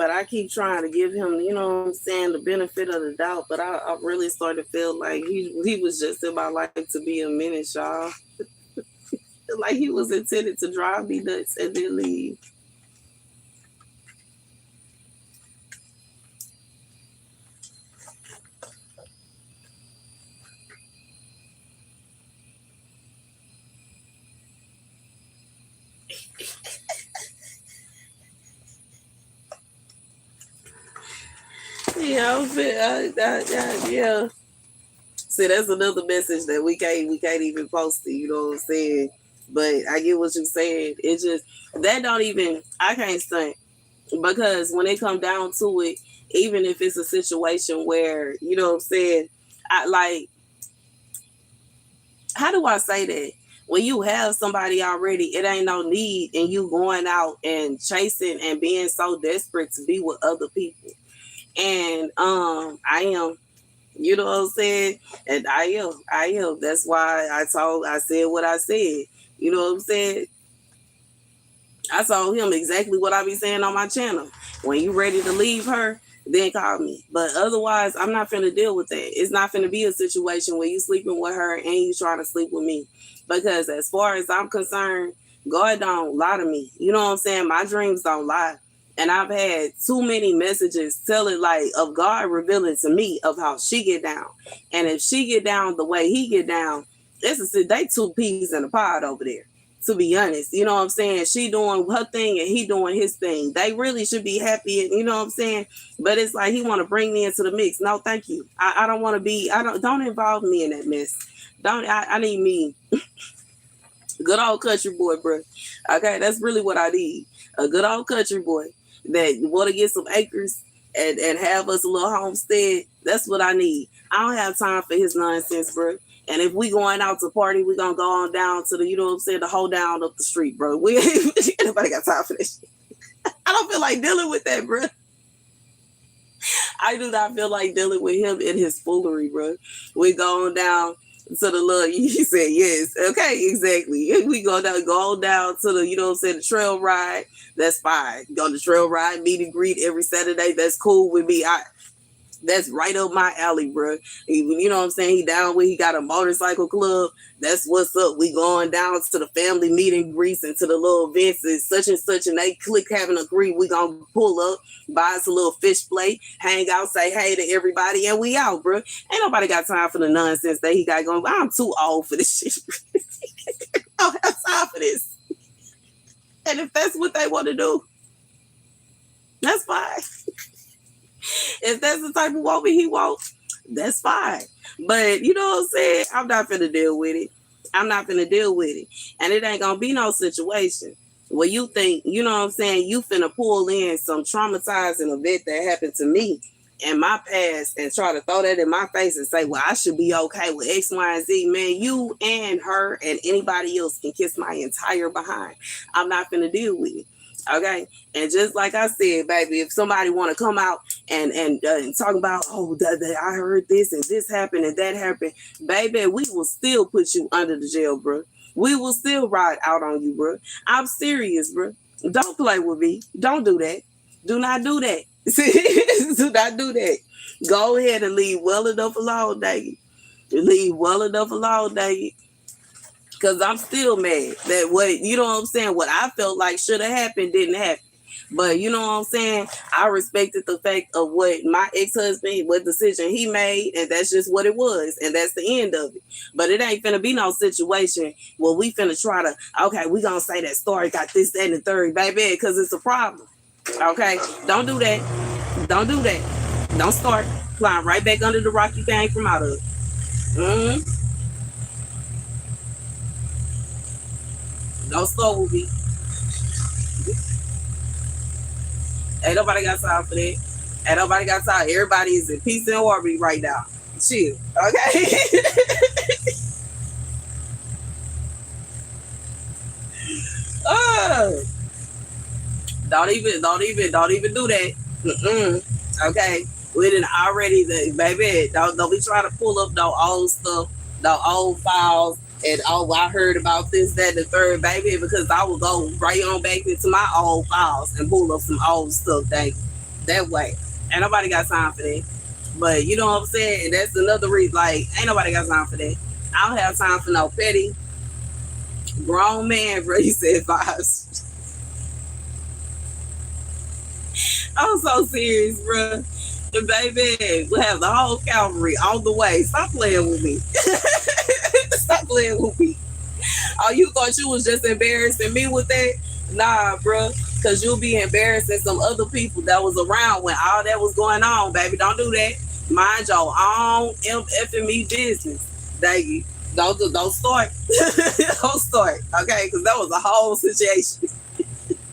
but I keep trying to give him, you know what I'm saying, the benefit of the doubt. But I really started to feel like he was just in my life to be a minute, y'all. Like he was intended to drive me nuts and then leave. Yeah, yeah. See, that's another message that we can't even post it. You know what I'm saying? But I get what you're saying. It just that don't even I can't stunt because when it come down to it, even if it's a situation where you know what I'm saying, I like how do I say that? When you have somebody already, it ain't no need in you going out and chasing and being so desperate to be with other people. And I am. You know what I'm saying? And I am. That's why I said what I said. You know what I'm saying? I told him exactly what I be saying on my channel. When you ready to leave her, then call me. But otherwise, I'm not finna deal with that. It's not finna be a situation where you sleeping with her and you trying to sleep with me. Because as far as I'm concerned, God don't lie to me. You know what I'm saying? My dreams don't lie. And I've had too many messages telling like of God revealing to me of how she get down. And if she get down the way he get down, they two peas in a pod over there, to be honest. You know what I'm saying? She doing her thing and he doing his thing. They really should be happy, and you know what I'm saying? But it's like he want to bring me into the mix. No, thank you. I don't want to be, don't involve me in that mess. I need me. Good old country boy, bro. Okay, that's really what I need. A good old country boy that want to get some acres and have us a little homestead. That's what I need. I don't have time for his nonsense, bro. And if we going out to party, we gonna go on down to the, you know what I'm saying, the whole down up the street, bro. We nobody got time for this shit. I don't feel like dealing with that, bro. I do not feel like dealing with him and his foolery, bro. We going down to the little, he said yes. Okay, exactly. We go on down to the, you know what I'm saying, the trail ride. That's fine. Go on the trail ride, meet and greet every Saturday. That's cool with me. That's right up my alley, bro. You know what I'm saying? He down with, he got a motorcycle club. That's what's up. We going down to the family meeting greets and to the little events and such, and they click having agree. We gonna pull up, buy us a little fish plate, hang out, say hey to everybody, and we out, bro. Ain't nobody got time for the nonsense that he got going. I'm too old for this shit. I don't have time for this. And if that's what they want to do, that's fine. If that's the type of woman he wants, that's fine. But you know what I'm saying? I'm not finna deal with it. I'm not finna deal with it. And it ain't gonna be no situation where you think, you know what I'm saying, you finna pull in some traumatizing event that happened to me in my past and try to throw that in my face and say, well, I should be okay with X, Y, and Z. Man, you and her and anybody else can kiss my entire behind. I'm not finna deal with it. Okay, and just like I said, baby, if somebody want to come out and talk about, oh, I heard this and this happened and that happened, baby, we will still put you under the jail, bro. We will still ride out on you, bro. I'm serious, bro. Don't play with me. Don't do that. Do not do that. Do not do that. Go ahead and leave well enough alone, David. Leave well enough alone, David. Because I'm still mad that what, you know what I'm saying, what I felt like should have happened didn't happen. But you know what I'm saying? I respected the fact of what my ex-husband, what decision he made, and that's just what it was. And that's the end of it. But it ain't finna be no situation where we finna try to, okay, we gonna say that StaR's got this, that, and the third, baby, because it's a problem. Okay? Don't do that. Don't do that. Don't start flying right back under the rock you came from out of. Mm-hmm. Don't start with me. Ain't nobody got time for that. Ain't nobody got time. Everybody is in peace and harmony right now. Chill. Okay? Oh, don't even do that. Mm-mm. Okay? We didn't already, baby, don't be trying to pull up no old stuff, no old files, and oh, I heard about this, that, and the third, baby, because I will go right on back into my old files and pull up some old stuff, baby. that way. Ain't nobody got time for that. But you know what I'm saying? That's another reason. Like, ain't nobody got time for that. I don't have time for no petty grown man, bro. He said vibes. I'm so serious, bro. The baby, we have the whole cavalry on the way. Stop playing with me. Stop playing with me. Oh, you thought you was just embarrassing me with that? Nah, bro. Because you'll be embarrassing some other people that was around when all that was going on, baby. Don't do that. Mind your own FME business. Daggy. Don't start. Don't start. Okay? Because that was a whole situation.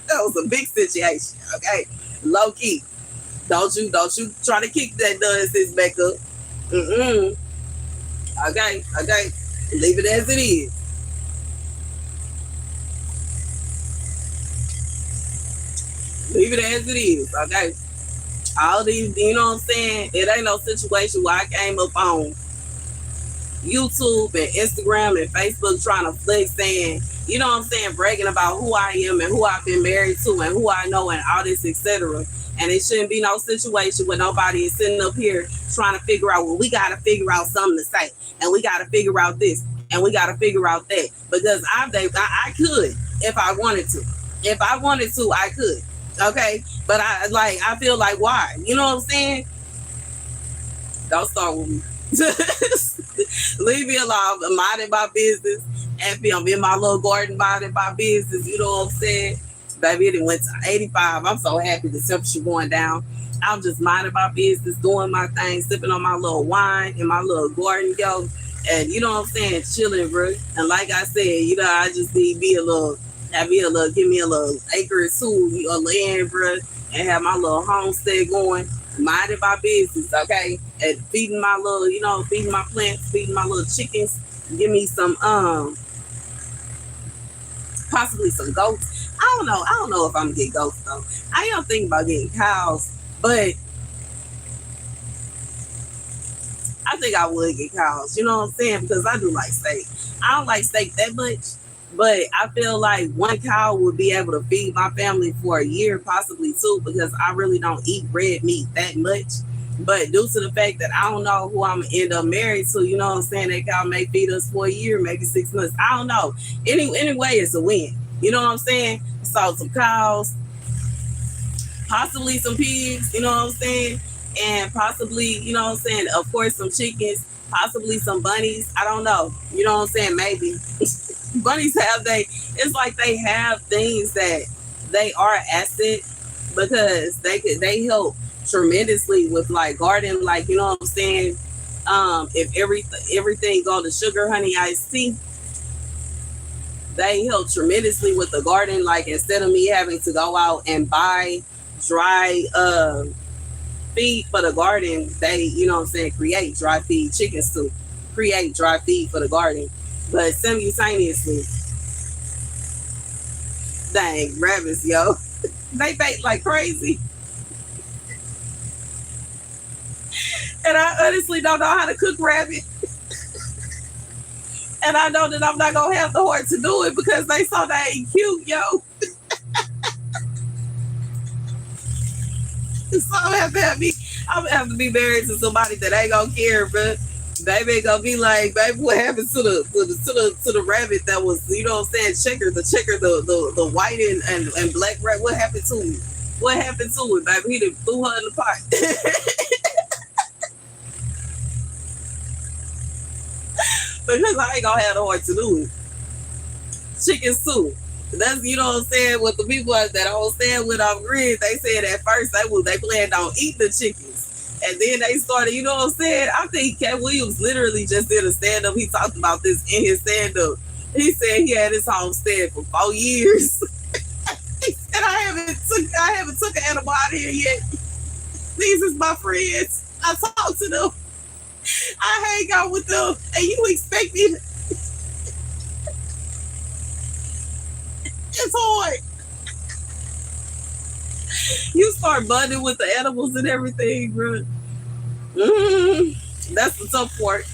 That was a big situation. Okay? Low key. Don't you try to kick that nonsense back up. Mm-mm. Okay. Leave it as it is. Leave it as it is. Okay. All these, you know what I'm saying? It ain't no situation where I came up on YouTube and Instagram and Facebook trying to flex saying, you know what I'm saying, bragging about who I am and who I've been married to and who I know and all this, etc. And it shouldn't be no situation where nobody is sitting up here trying to figure out, well, we got to figure out something to say. And we got to figure out this. And we got to figure out that. Because I could if I wanted to. If I wanted to, I could. Okay? But I feel like, why? You know what I'm saying? Don't start with me. Leave me alone. I'm minding my business. And I'm in my little garden minding my business. You know what I'm saying? Baby, it went to 85. I'm so happy the temperature going down. I'm just minding my business, doing my thing, sipping on my little wine in my little garden, yo. And you know what I'm saying? Chilling, bro. And like I said, you know, I just need me a little, give me a little acre or two of land, bro, and have my little homestead going, minding my business, okay? And feeding my little, you know, feeding my plants, feeding my little chickens. Give me some, possibly some goats. I don't know if I'm gonna get goats though. I am thinking about getting cows, but I think I would get cows. You know what I'm saying? Because I do like steak. I don't like steak that much, but I feel like one cow would be able to feed my family for a year, possibly two, because I really don't eat red meat that much. But due to the fact that I don't know who I'm gonna end up married to, you know what I'm saying? That cow may feed us for a year, maybe 6 months. I don't know. Anyway, it's a win. You know what I'm saying? So some cows, possibly some pigs, you know what I'm saying? And possibly, you know what I'm saying? Of course, some chickens, possibly some bunnies. I don't know. You know what I'm saying? Maybe. Bunnies it's like they have things that they are asset because they help tremendously with like garden, like, you know what I'm saying? If everything go to sugar, honey, iced tea, they help tremendously with the garden. Like, instead of me having to go out and buy dry feed for the garden, they, you know what I'm saying, create dry feed chickens to create dry feed for the garden. But simultaneously, dang, rabbits, yo, they bait like crazy. And I honestly don't know how to cook rabbit. And I know that I'm not going to have the heart to do it because they so dang cute, yo. So I'm gonna have to be married to somebody that ain't gonna care, but baby ain't gonna be like, baby, what happened to the rabbit that was, you know what I'm saying, the white and black rabbit? What happened to me? What happened to it, baby? He done threw her in the pot. Because I ain't gonna have the heart to do it. Chicken soup. That's, you know what I'm saying, with the people that I was staying with off grid, they said at first they planned on eating the chickens. And then they started, you know what I'm saying? I think Cat Williams literally just did a stand-up. He talked about this in his stand-up. He said he had his homestead for 4 years. He said, I haven't took an animal out of here yet. These is my friends. I talk to them. I hang out with them. And you expect me to... It's hard. You start bonding with the animals and everything, bro. That's the tough part.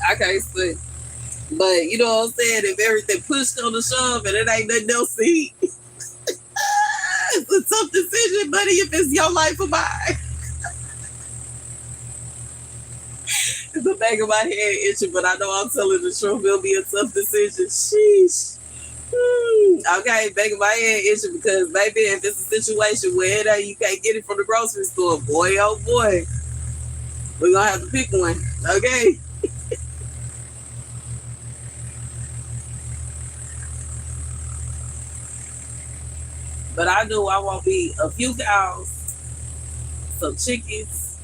I can't say. But you know what I'm saying? If everything pushed on the shove and it ain't nothing else to eat, It's a tough decision, buddy, if it's your life or mine. The back of my head itching, but I know I'm telling the truth. It'll be a tough decision. Sheesh. Okay, back of my head itching because, baby, if it's a situation where you can't get it from the grocery store, boy, oh boy, we're going to have to pick one. Okay? But I want me a few cows, some chickens,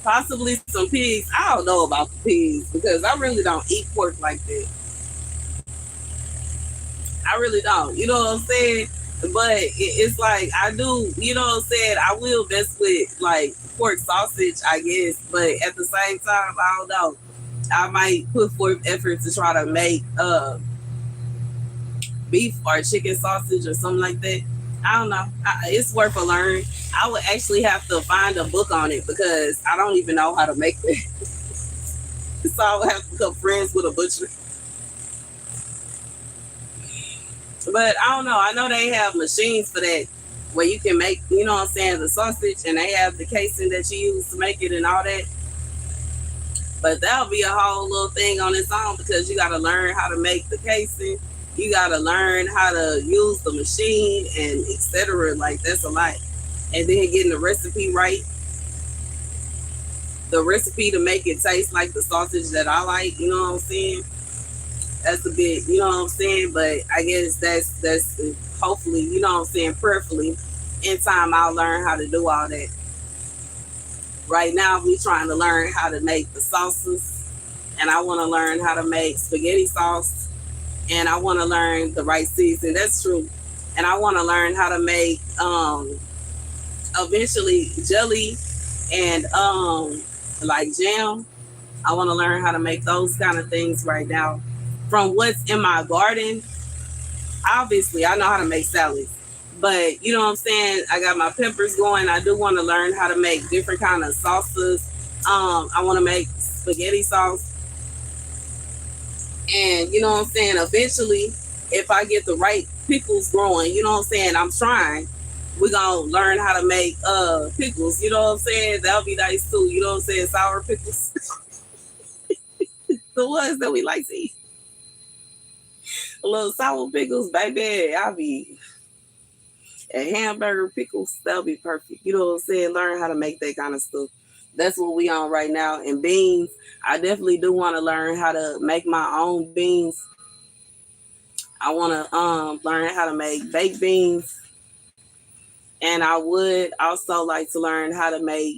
possibly some pigs. I don't know about the pigs because I really don't eat pork like that. I really don't. You know what I'm saying? But it's like I do, you know what I'm saying? I will mess with like pork sausage, I guess. But at the same time, I don't know. I might put forth effort to try to make beef or chicken sausage or something like that. I don't know. It's worth a learn. I would actually have to find a book on it because I don't even know how to make it. So I would have to become friends with a butcher. But I don't know. I know they have machines for that where you can make, you know what I'm saying, the sausage and they have the casing that you use to make it and all that. But that'll be a whole little thing on its own because you got to learn how to make the casing. You got to learn how to use the machine and etc. Like that's a lot. And then getting the recipe right. The recipe to make it taste like the sausage that I like, you know what I'm saying? That's a bit, you know what I'm saying? But I guess that's hopefully, you know what I'm saying, prayerfully, in time I'll learn how to do all that. Right now we trying to learn how to make the sauces and I want to learn how to make spaghetti sauce and I want to learn the right season. That's true. And I want to learn how to make eventually jelly and like jam. I want to learn how to make those kind of things right now. From what's in my garden, obviously I know how to make salads. But you know what I'm saying? I got my peppers going. I do want to learn how to make different kind of sauces. I want to make spaghetti sauce. And you know what I'm saying? Eventually, if I get the right pickles growing, you know what I'm saying? I'm trying. We're gonna learn how to make pickles, you know what I'm saying? That'll be nice too, you know what I'm saying? Sour pickles. The ones that we like to eat. A little sour pickles, baby. I'll be and hamburger pickles, that'll be perfect. You know what I'm saying? Learn how to make that kind of stuff. That's what we on right now. And beans, I definitely do want to learn how to make my own beans. I want to learn how to make baked beans. And I would also like to learn how to make,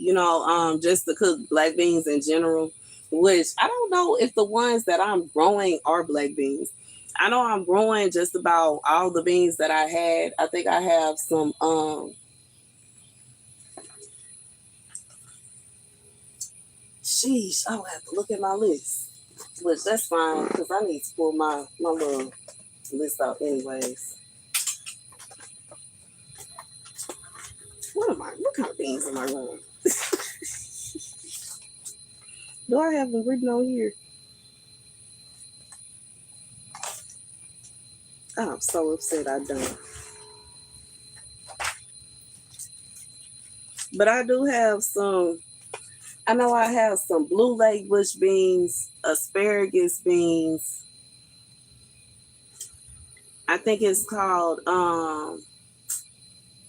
just to cook black beans in general, which I don't know if the ones that I'm growing are black beans. I know I'm growing just about all the beans that I had. I think I have some sheesh, I'll have to look at my list. Which that's fine because I need to pull my little list out anyways. What kind of beans am I growing? Do I have them written on here? I'm so upset I don't. But I do have some. I know I have some blue lake bush beans, asparagus beans. I think it's called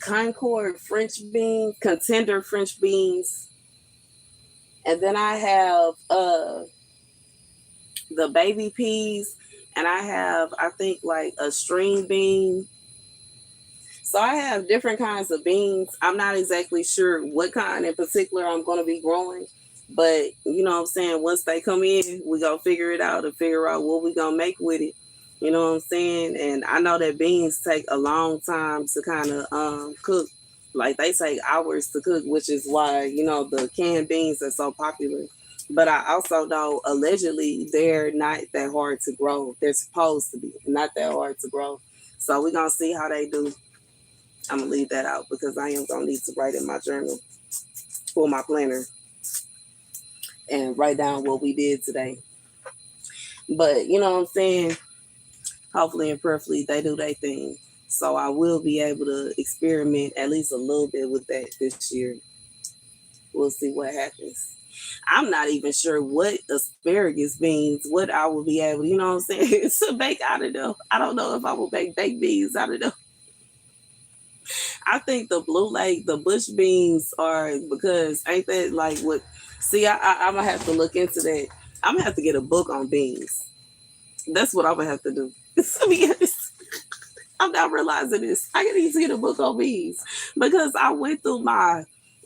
Concord French beans, Contender French beans. And then I have the baby peas, and I have, I think, like a string bean. So I have different kinds of beans. I'm not exactly sure what kind in particular I'm going to be growing, but you know what I'm saying? Once they come in, we going to figure it out and figure out what we going to make with it. You know what I'm saying? And I know that beans take a long time to kind of cook. Like they take hours to cook, which is why, the canned beans are so popular. But I also know allegedly they're not that hard to grow. They're supposed to be not that hard to grow. So we're going to see how they do. I'm going to leave that out because I am going to need to write in my journal for my planner and write down what we did today. But you know what I'm saying? Hopefully and prayerfully they do their thing. So I will be able to experiment at least a little bit with that this year. We'll see what happens. I'm not even sure what asparagus beans, what I will be able, you know what I'm saying, to bake out of them. I don't know if I will bake baked beans out of them. I think the blue, like the bush beans, are because ain't that like what? See, I'm gonna have to look into that. I'm gonna have to get a book on beans. That's what I'm gonna have to do. To be honest, I'm not realizing this. I need to get a book on beans because I went through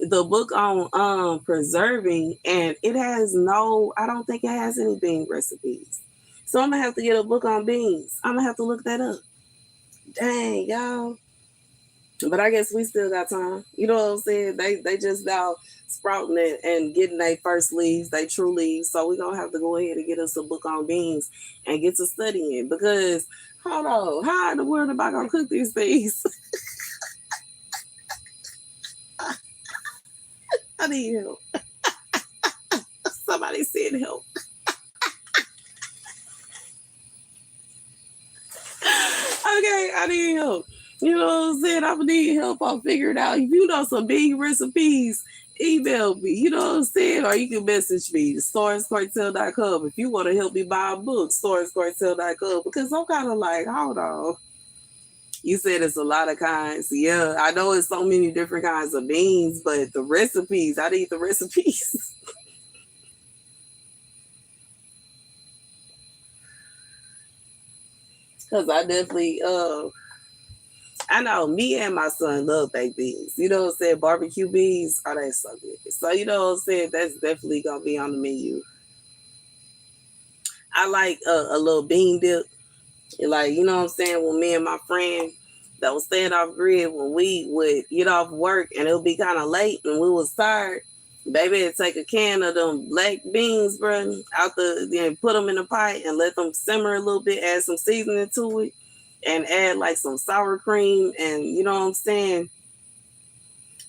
the book on preserving, and it has no. I don't think it has any bean recipes. So I'm gonna have to get a book on beans. I'm gonna have to look that up. Dang, y'all. But I guess we still got time. You know what I'm saying? They just now sprouting it and getting their first leaves, they true leaves. So we're gonna have to go ahead and get us a book on beans and get to studying because hold on, how in the world am I gonna cook these things? I need help. Somebody send help. Okay, I need help. You know what I'm saying? I'm gonna need help on figuring out. If you know some big recipes, email me. You know what I'm saying? Or you can message me, StaR'sCartel.com. If you want to help me buy a book, StaRsCartel.com. Because I'm kind of like, hold on. You said it's a lot of kinds. Yeah, I know it's so many different kinds of beans, but the recipes, I need the recipes. Because I definitely, I know me and my son love baked beans. You know what I'm saying? Barbecue beans, oh, that's so good. So, you know what I'm saying? That's definitely going to be on the menu. I like a little bean dip. Like, you know what I'm saying? When me and my friend that was staying off grid, when we would get off work and it would be kind of late and we was tired, baby, would take a can of them black beans, bro, out then put them in the pot and let them simmer a little bit, add some seasoning to it, and add like some sour cream and you know what I'm saying?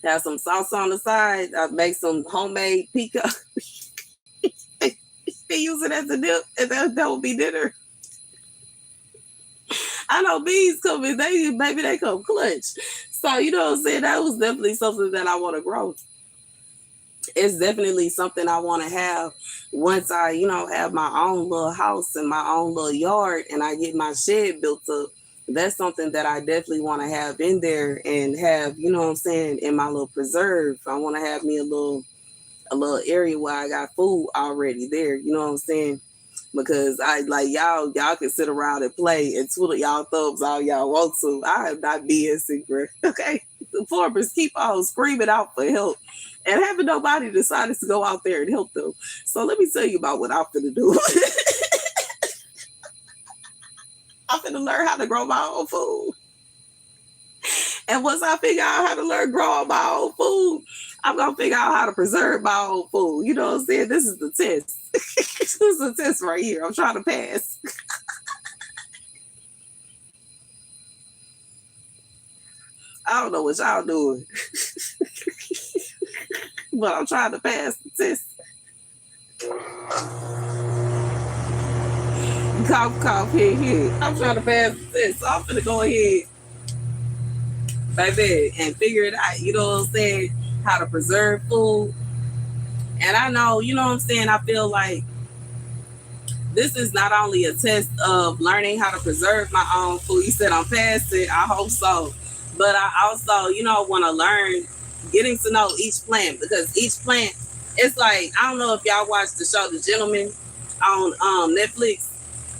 Have some sauce on the side. I make some homemade pico. They use it as a dip, and that would be dinner. I know bees come in, they come clutch. So you know what I'm saying? That was definitely something that I want to grow. It's definitely something I want to have once I, have my own little house and my own little yard and I get my shed built up. That's something that I definitely want to have in there and have, you know what I'm saying, in my little preserve. I want to have me a little area where I got food already there, you know what I'm saying? Because I like y'all can sit around and play and twiddle y'all thumbs all y'all want to. I am not being secret. Okay. The farmers keep on screaming out for help and having nobody decided to go out there and help them. So let me tell you about what I'm gonna do. I'm gonna learn how to grow my own food. And once I figure out how to learn grow my own food, I'm gonna figure out how to preserve my own food. You know what I'm saying? This is the test. This is a test right here. I'm trying to pass. I don't know what y'all doing, but I'm trying to pass the test. Cough, cough, hit, hit. I'm trying to pass the test. So I'm gonna go ahead, baby, and figure it out. You know what I'm saying? How to preserve food. And I know, you know what I'm saying? I feel like this is not only a test of learning how to preserve my own food. You said I'm past it. I hope so. But I also, want to learn getting to know each plant because each plant, it's like, I don't know if y'all watched the show The Gentleman on Netflix.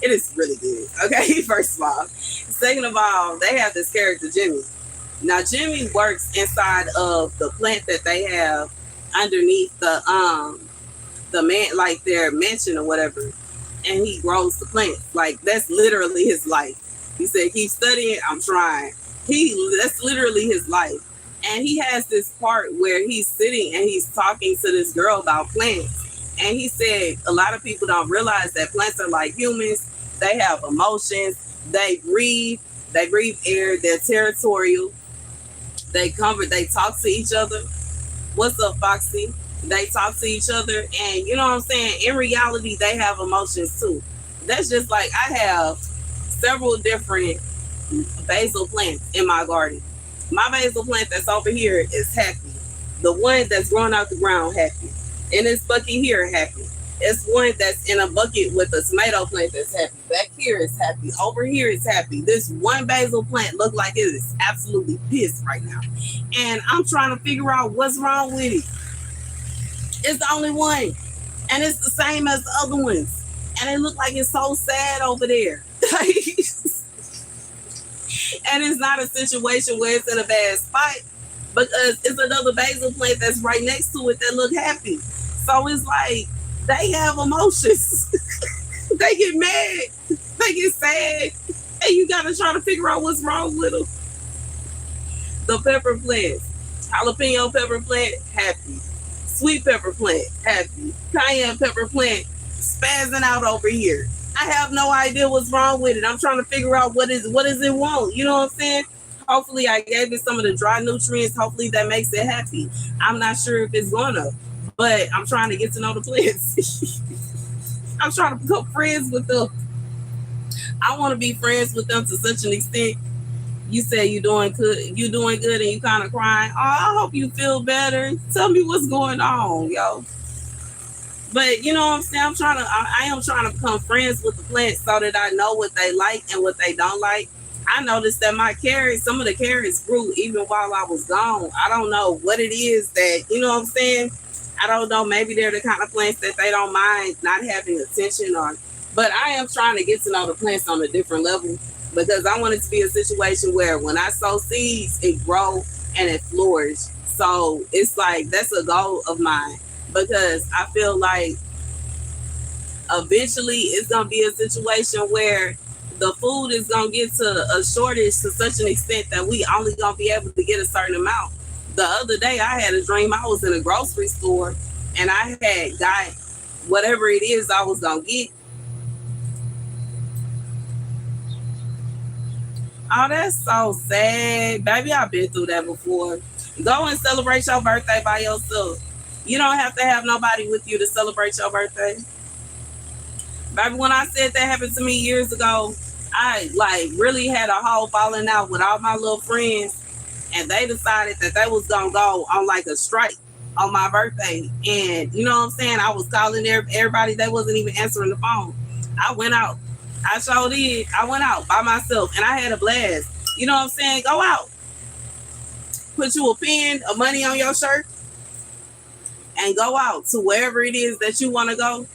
It is really good. Okay, first of all. Second of all, they have this character, Jimmy. Now, Jimmy works inside of the plant that they have underneath the man, like their mansion or whatever, and he grows the plants. Like that's literally his life. He said, "Keep studying. I'm trying." That's literally his life. And he has this part where he's sitting and he's talking to this girl about plants. And he said, a lot of people don't realize that plants are like humans. They have emotions. They breathe air. They're territorial. They talk to each other. What's up, Foxy? They talk to each other, and you know what I'm saying? In reality, they have emotions too. That's just like I have several different basil plants in my garden. My basil plant that's over here is happy. The one that's growing out the ground happy. In this bucket here happy. It's one that's in a bucket with a tomato plant that's happy. Back here is happy. Over here is happy. This one basil plant look like it is absolutely pissed right now. And I'm trying to figure out what's wrong with it. It's the only one. And it's the same as the other ones. And it look like it's so sad over there. And it's not a situation where it's in a bad spot because it's another basil plant that's right next to it that look happy. So it's like they have emotions. They get mad. They get sad. And you gotta try to figure out what's wrong with them. The pepper plants. Jalapeno pepper plant, happy. Sweet pepper plant, happy. Cayenne pepper plant, spazzing out over here. I have no idea what's wrong with it. I'm trying to figure out what does it want. You know what I'm saying? Hopefully I gave it some of the dry nutrients. Hopefully that makes it happy. I'm not sure if it's gonna, but I'm trying to get to know the plants. I'm trying to become friends with them. I want to be friends with them to such an extent. You say you're doing good, and you kind of crying. Oh, I hope you feel better. Tell me what's going on, yo. But you know what I'm saying? I am trying to become friends with the plants so that I know what they like and what they don't like. I noticed that some of the carrots grew even while I was gone. I don't know what it is that, you know what I'm saying? I don't know. Maybe they're the kind of plants that they don't mind not having attention on. But I am trying to get to know the plants on a different level because I want it to be a situation where when I sow seeds, it grow and it flourish. So it's like that's a goal of mine. Because I feel like eventually it's going to be a situation where the food is going to get to a shortage to such an extent that we only going to be able to get a certain amount. The other day I had a dream. I was in a grocery store and I had got whatever it is I was going to get. Oh, that's so sad. Baby, I've been through that before. Go and celebrate your birthday by yourself. You don't have to have nobody with you to celebrate your birthday. Baby, when I said that happened to me years ago, I really had a whole falling out with all my little friends, and they decided that they was gonna go on like a strike on my birthday. And you know what I'm saying? I was calling everybody, they wasn't even answering the phone. I went out. I sure did. I went out by myself and I had a blast. You know what I'm saying? Go out. Put you a pen of money on your shirt and go out to wherever it is that you want to go.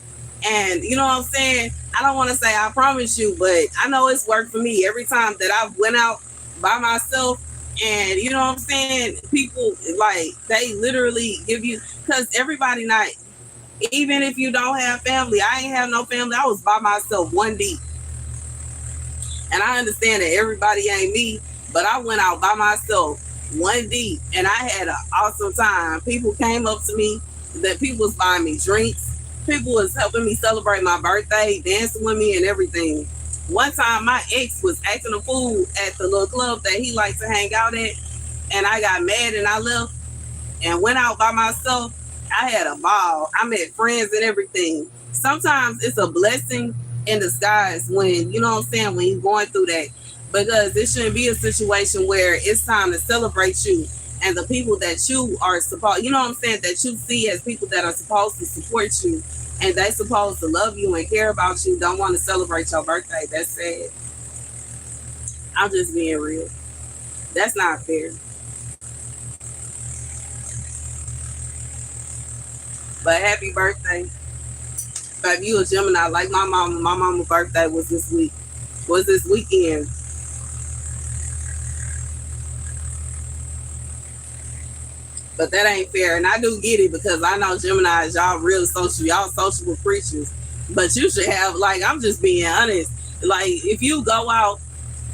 And you know what I'm saying? I don't want to say I promise you, but I know it's worked for me every time that I went out by myself. And you know what I'm saying? People they literally give you, because everybody not, even if you don't have family, I ain't have no family. I was by myself one deep. And I understand that everybody ain't me, but I went out by myself one deep and I had an awesome time. People came up to me, that people was buying me drinks. People was helping me celebrate my birthday, dancing with me and everything. One time my ex was acting a fool at the little club that he liked to hang out at, and I got mad and I left and went out by myself. I had a ball. I met friends and everything. Sometimes it's a blessing in disguise when, you know what I'm saying, when you're going through that. Because it shouldn't be a situation where it's time to celebrate you and the people that you are supposed, you know what I'm saying, that you see as people that are supposed to support you and they supposed to love you and care about you, don't want to celebrate your birthday. That's sad. I'm just being real. That's not fair. But happy birthday. Baby, you a Gemini like my mama. My mama's birthday was this weekend. But that ain't fair. And I do get it because I know Geminis, y'all sociable creatures. But you should have, I'm just being honest. If you go out,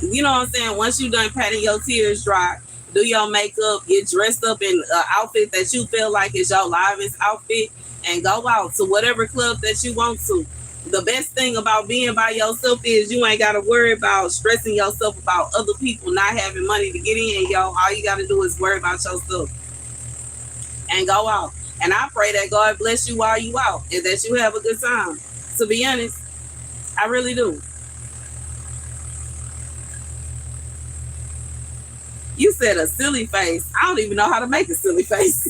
you know what I'm saying, once you done patting your tears dry, do your makeup, get dressed up in an outfit that you feel like is your livest outfit, and go out to whatever club that you want to. The best thing about being by yourself is you ain't got to worry about stressing yourself about other people not having money to get in, yo. All you got to do is worry about yourself and go out. And I pray that God bless you while you out and that you have a good time. To be honest, I really do. You said a silly face. I don't even know how to make a silly face.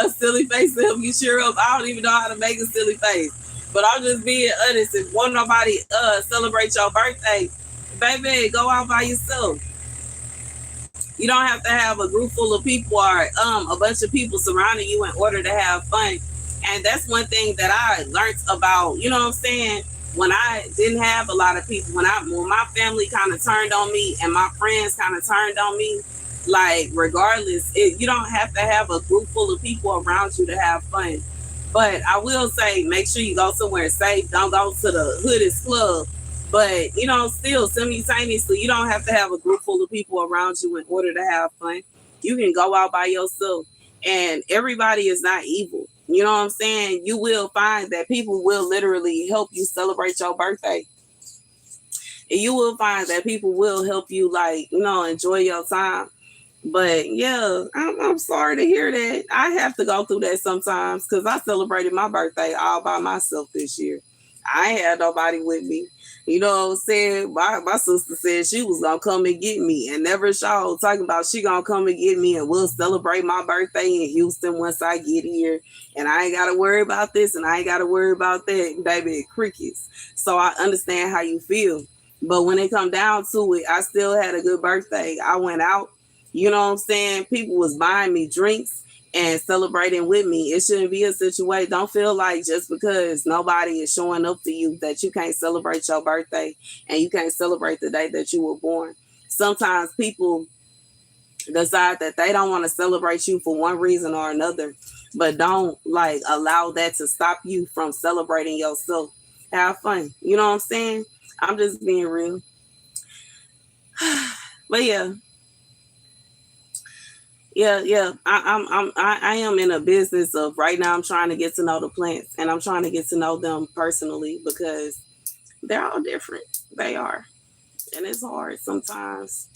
A silly face to help you cheer up. I don't even know how to make a silly face. But I'm just being honest. If want nobody celebrate your birthday, baby, go out by yourself. You don't have to have a group full of people or a bunch of people surrounding you in order to have fun. And that's one thing that I learned about, you know what I'm saying? When I didn't have a lot of people, when my family kind of turned on me and my friends kind of turned on me, like regardless, you don't have to have a group full of people around you to have fun. But I will say, make sure you go somewhere safe. Don't go to the hoodest club. But still simultaneously, you don't have to have a group full of people around you in order to have fun. You can go out by yourself, and everybody is not evil. You know what I'm saying? You will find that people will literally help you celebrate your birthday. And you will find that people will help you, like, enjoy your time. But yeah, I'm sorry to hear that. I have to go through that sometimes because I celebrated my birthday all by myself this year. I ain't had nobody with me. You know what I'm saying? My sister said she was gonna come and get me and never showed, talking about she gonna come and get me and we'll celebrate my birthday in Houston once I get here. And I ain't gotta worry about this and I ain't gotta worry about that, baby, crickets. So I understand how you feel. But when it come down to it, I still had a good birthday. I went out, you know what I'm saying? People was buying me drinks and celebrating with me. It shouldn't be a situation. Don't feel like just because nobody is showing up for you that you can't celebrate your birthday and you can't celebrate the day that you were born. Sometimes people decide that they don't want to celebrate you for one reason or another, but don't like allow that to stop you from celebrating yourself. Have fun. You know what I'm saying? I'm just being real. But yeah, yeah. I am in a business of right now. I'm trying to get to know the plants, and I'm trying to get to know them personally because they're all different. They are, and it's hard sometimes,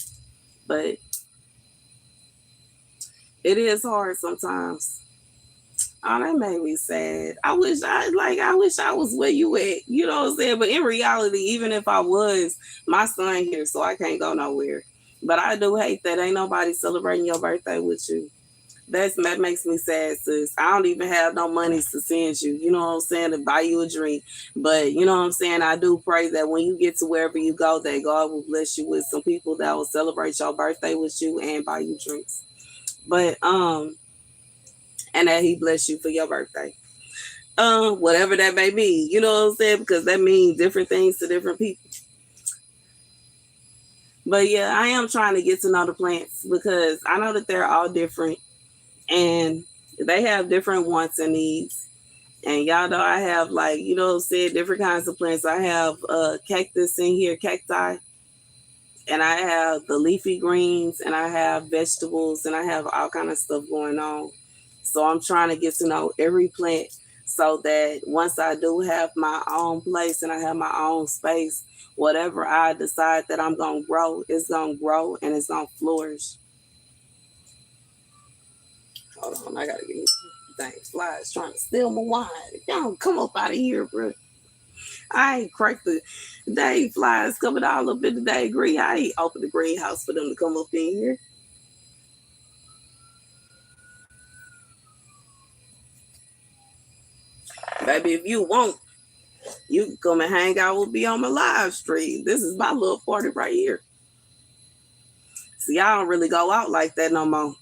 but it is hard sometimes. Oh, that made me sad. I wish I was where you at. You know what I'm saying? But in reality, even if I was, my son here, so I can't go nowhere. But I do hate that ain't nobody celebrating your birthday with you. That makes me sad, sis. I don't even have no money to send you. You know what I'm saying? To buy you a drink. But you know what I'm saying? I do pray that when you get to wherever you go, that God will bless you with some people that will celebrate your birthday with you and buy you drinks. But and that He bless you for your birthday. Whatever that may be. You know what I'm saying? Because that means different things to different people. But yeah, I am trying to get to know the plants because I know that they're all different and they have different wants and needs. And y'all know I have like, you know what I'm saying, different kinds of plants. I have cactus in here, cacti, and I have the leafy greens and I have vegetables and I have all kind of stuff going on. So I'm trying to get to know every plant so that once I do have my own place and I have my own space, whatever I decide that I'm going to grow, it's going to grow and it's going to flourish. Hold on, I got to get these dang flies trying to steal my wine. Y'all come up out of here, bro. I ain't cracked the dang flies coming all up in the dang green. I ain't opened the greenhouse for them to come up in here. Baby, if you want, you can come and hang out with me on my live stream. This is my little party right here. See, I don't really go out like that no more.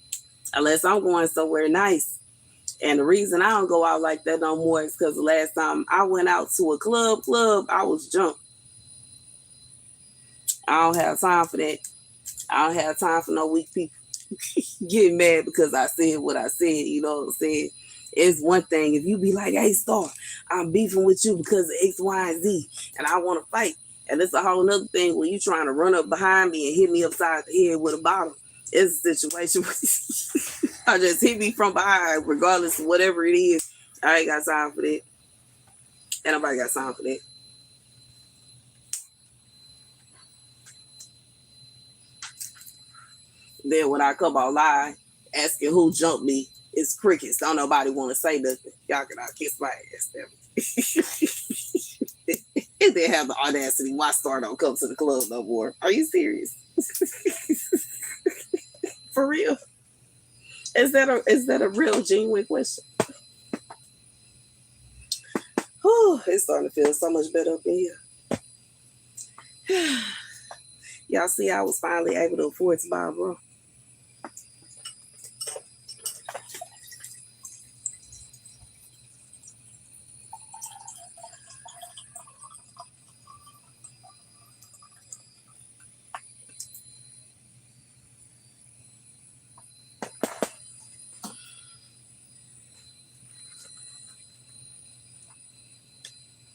Unless I'm going somewhere nice. And the reason I don't go out like that no more is because the last time I went out to a club, I was drunk. I don't have time for that. I don't have time for no weak people getting mad because I said what I said. You know what I'm saying? It's one thing if you be like, hey, Star, I'm beefing with you because of X, Y, and Z, and I want to fight. And it's a whole nother thing when you trying to run up behind me and hit me upside the head with a bottle. It's a situation where I just hit me from behind, regardless of whatever it is. I ain't got time for that. And nobody got time for that. Then when I come on live asking who jumped me, it's crickets. Don't nobody want to say nothing. Y'all can all kiss my ass. It's didn't have the audacity. Why Star don't come to the club no more? Are you serious? For real? Is that a real genuine question? Whew, it's starting to feel so much better up in here. Y'all see, I was finally able to afford to buy a bra.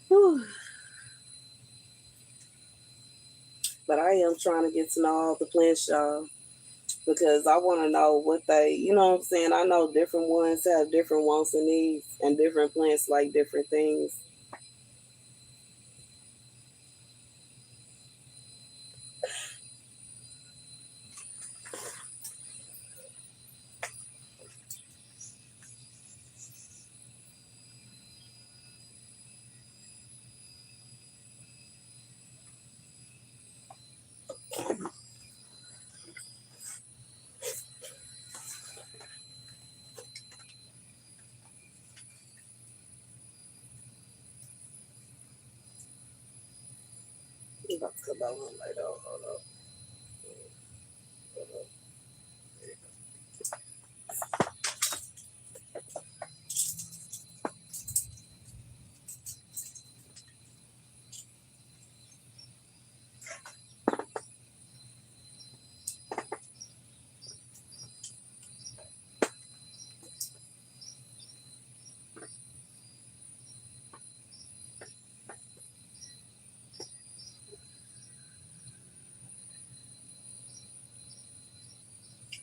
Whew. But I am trying to get to know all the plants, y'all, because I want to know what they, you know what I'm saying? I know different ones have different wants and needs, and different plants like different things. I'm about to come out one later. Hold up. Hold up.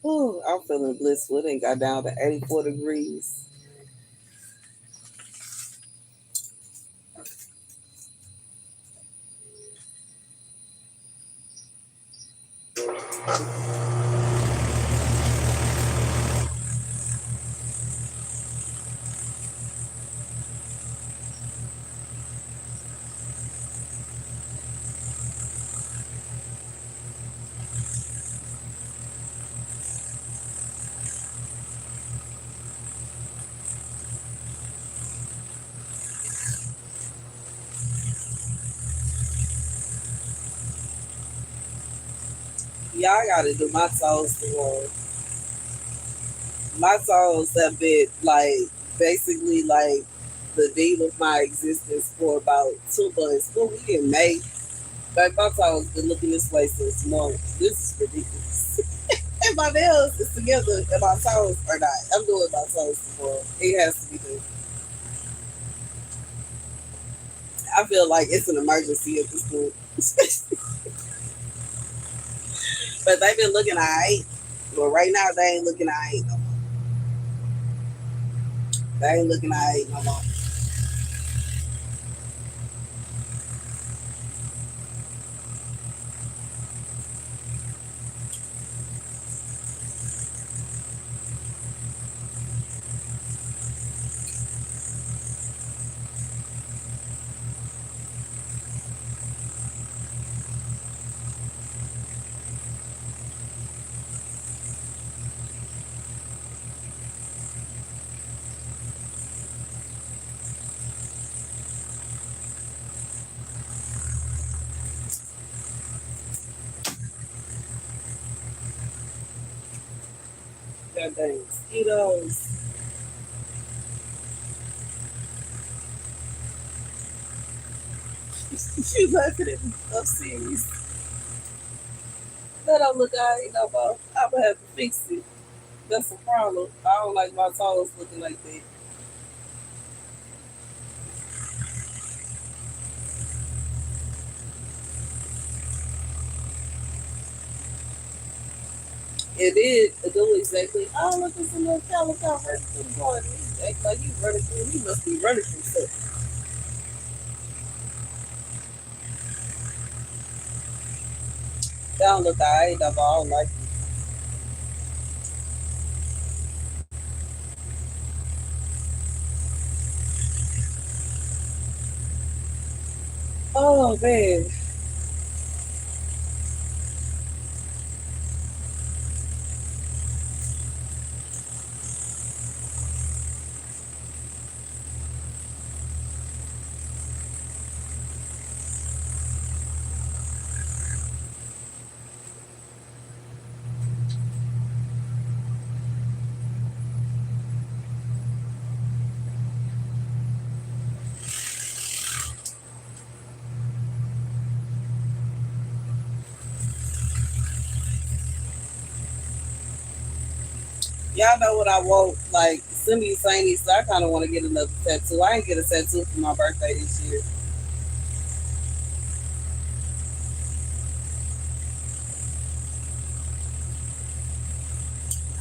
Ooh, I'm feeling blissful. It ain't got down to 84 degrees. Y'all gotta do my toes tomorrow. My toes have been like basically like the dean of my existence for about 2 months. Well, we in May. Like my toes been looking this way since March. This is ridiculous. And my nails is together and my toes are not. I'm doing my toes tomorrow. It has to be done. I feel like it's an emergency at this point. But they've been looking alright. But right now they ain't looking alright no more. They ain't looking alright no more. God dang mosquitoes. You laughing at me. I'm serious. That don't look alright no more. I'm gonna have to fix it. That's the problem. I don't like my toes looking like that. It did do exactly. Oh, look at some little calico running through the garden. He act like he running through. He must be running from something. That don't look alright no more. I don't like it. Oh man. Y'all know what I want. Like Cindy saying so I kind of want to get another tattoo. I didn't get a tattoo for my birthday this year.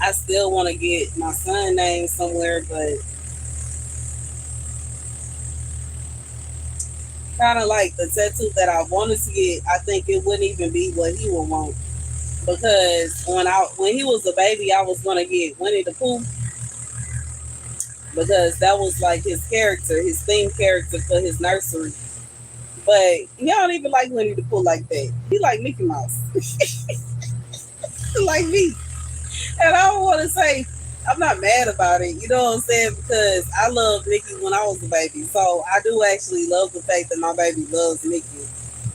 I still want to get my son name somewhere, but kind of like the tattoo that I wanted to get, I think it wouldn't even be what he would want because when he was a baby, I was gonna get Winnie the Pooh because that was like his character, his theme character for his nursery. But he don't even like Winnie the Pooh like that. He like Mickey Mouse, like me. And I don't want to say I'm not mad about it. You know what I'm saying? Because I loved Mickey when I was a baby, so I do actually love the fact that my baby loves Mickey.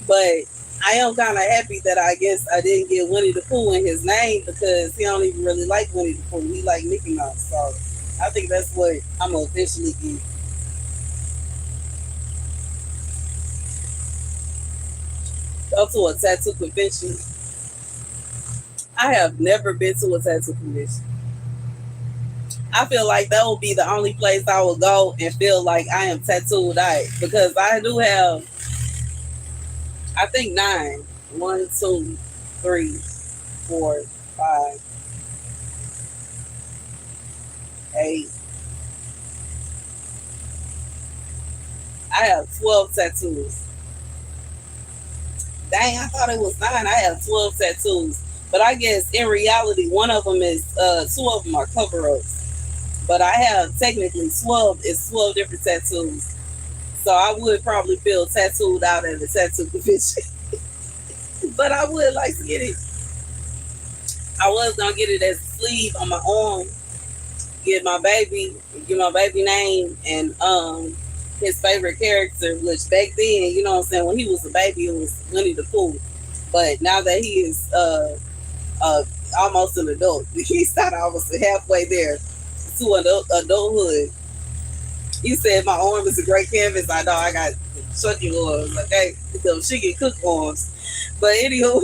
But I am kind of happy that I guess I didn't get Winnie the Pooh in his name because he don't even really like Winnie the Pooh. He like Mickey Mouse. So I think that's what I'm gonna officially get. Go to a tattoo convention. I have never been to a tattoo convention. I feel like that would be the only place I would go and feel like I am tattooed out because I do have, I think nine. One, two, three, four, five, eight. I have 12 tattoos. Dang, I thought it was nine. I have 12 tattoos. But I guess in reality, one of them is, two of them are cover ups. But I have technically 12, it's 12 different tattoos. So I would probably feel tattooed out at a tattoo convention. But I would like to get it. I was going to get it as a sleeve on my arm, get my baby name, and his favorite character, which back then, you know what I'm saying, when he was a baby, it was Winnie the Pooh. But now that he is uh, almost an adult. He's not almost halfway there to adulthood. You said my arm is a great canvas. I know I got chucky arms, okay? Them chicken cook arms. But anywho,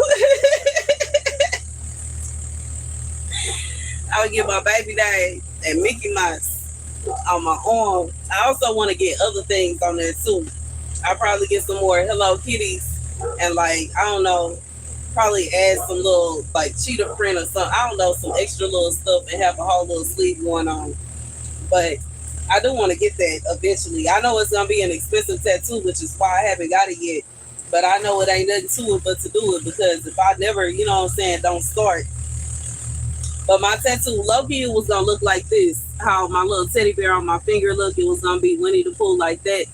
I'll get my baby name and Mickey Mouse on my arm. I also want to get other things on there too. I'll probably get some more Hello Kitties and like, I don't know, probably add some little like cheetah print or something. I don't know, some extra little stuff and have a whole little sleeve going on. But I do want to get that eventually. I know it's gonna be an expensive tattoo, which is why I haven't got it yet. But I know it ain't nothing to it but to do it because if I never, you know what I'm saying, don't start. But my tattoo, low key, was gonna look like this. How my little teddy bear on my finger look, it was gonna be Winnie the Pooh like that,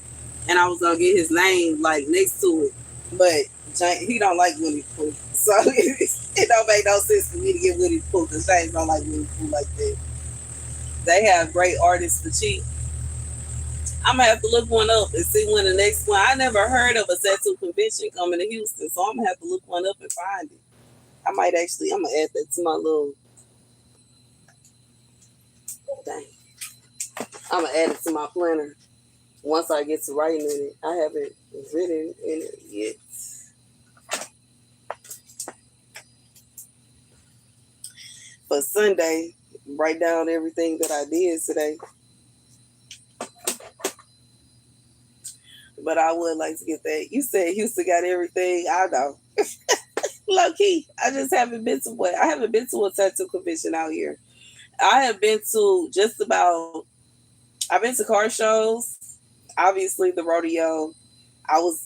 and I was gonna get his name like next to it. But he don't like Winnie the Pooh, so it don't make no sense for me to get Winnie the Pooh because James don't like Winnie the Pooh like that. They have great artists for cheap. I'm gonna have to look one up and see when the next one. I never heard of a tattoo convention coming to Houston, so I'm gonna have to look one up and find it. I might actually. I'm gonna add that to my little. Dang. I'm gonna add it to my planner once I get to writing in it. I haven't written in it yet. For Sunday, write down everything that I did today. But I would like to get that. You said Houston got everything. I know. Low key. I just haven't been to what I haven't been to a tattoo convention out here. I have been to just about I've been to car shows, obviously the rodeo. I was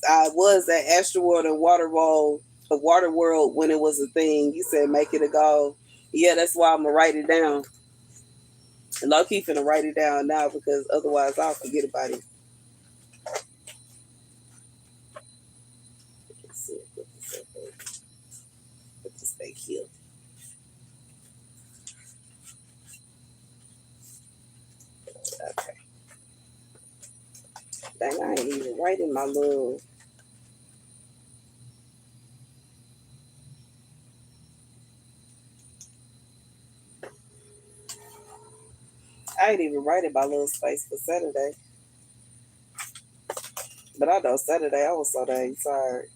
at Astroworld and Water World when it was a thing. You said make it a goal. Yeah, that's why I'm gonna write it down. And low key finna write it down now because otherwise I'll forget about it. writing, my love. I ain't even writing my little space for Saturday. But I know Saturday I was so dang tired.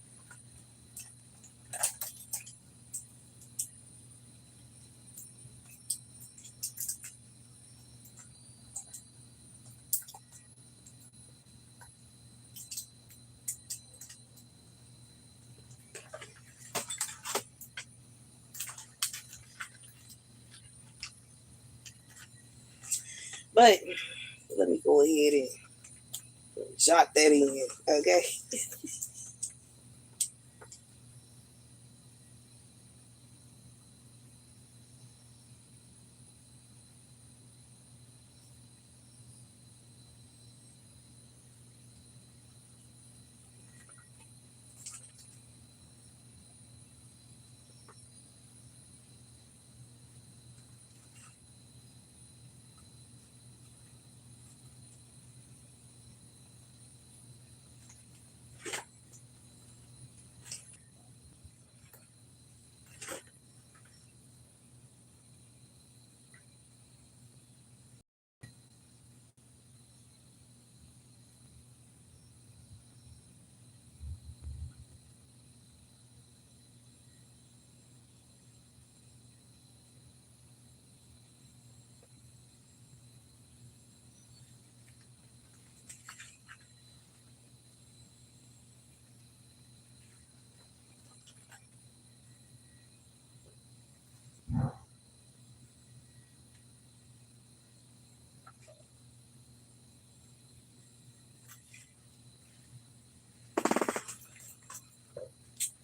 But let me go ahead and jot that in, okay?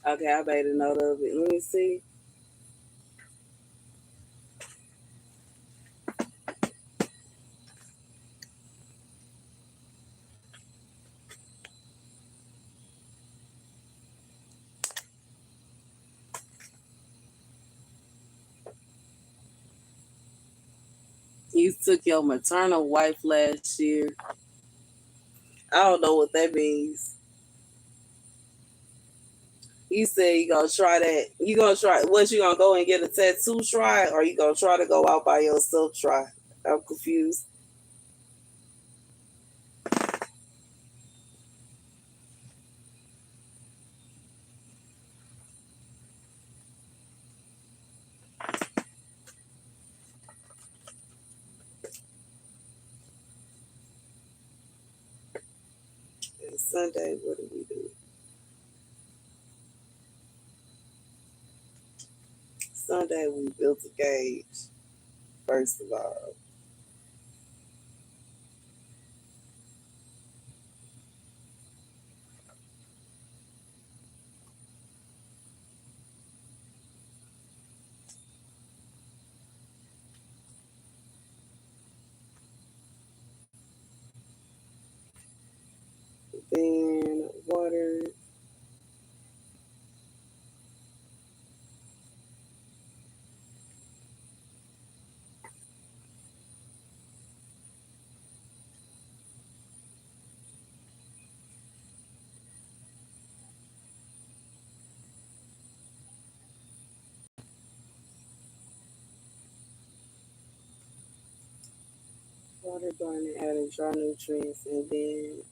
Okay, I made a note of it. Let me see. You took your maternal wife last year. I don't know what that means. You say you gonna try that. You gonna try what, you gonna go and get a tattoo try, or you gonna try to go out by yourself try? I'm confused. And Sunday, what do we do? Sunday we built a gauge, first of all. Then water burning, adding dry nutrients, and then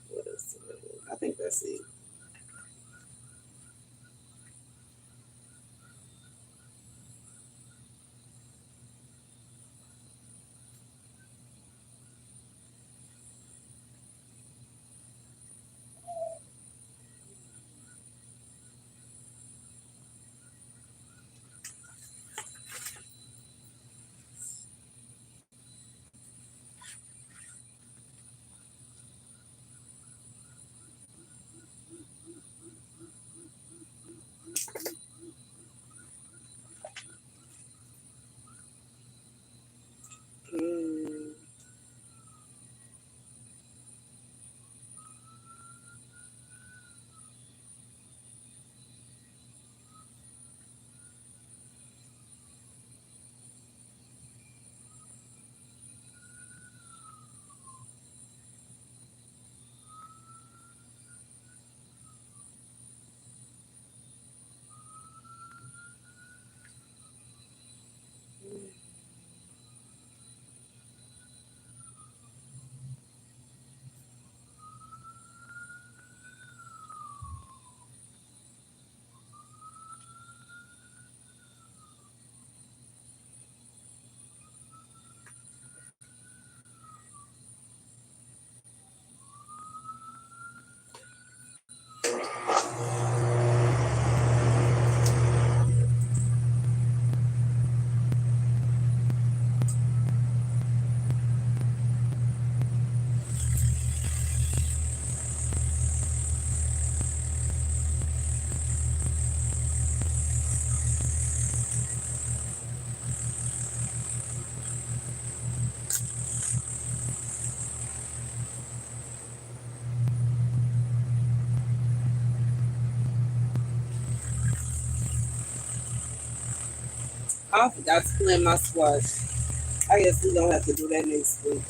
what else? I think that's it. I forgot to clean my squash. I guess we don't have to do that next week.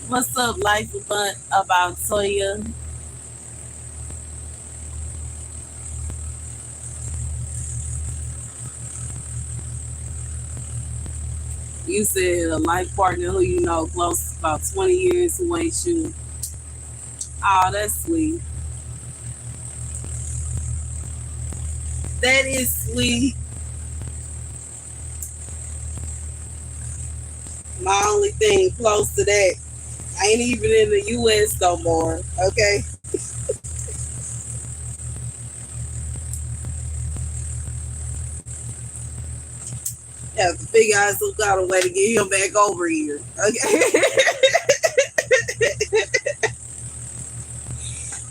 What's up, life about Toya? You said a life partner who you know close about 20 years who ain't you. Oh, that's sweet. That is sweet. My only thing close to that, I ain't even in the US no more. Okay. Have to figure out some kind of way to get him back over here. Okay.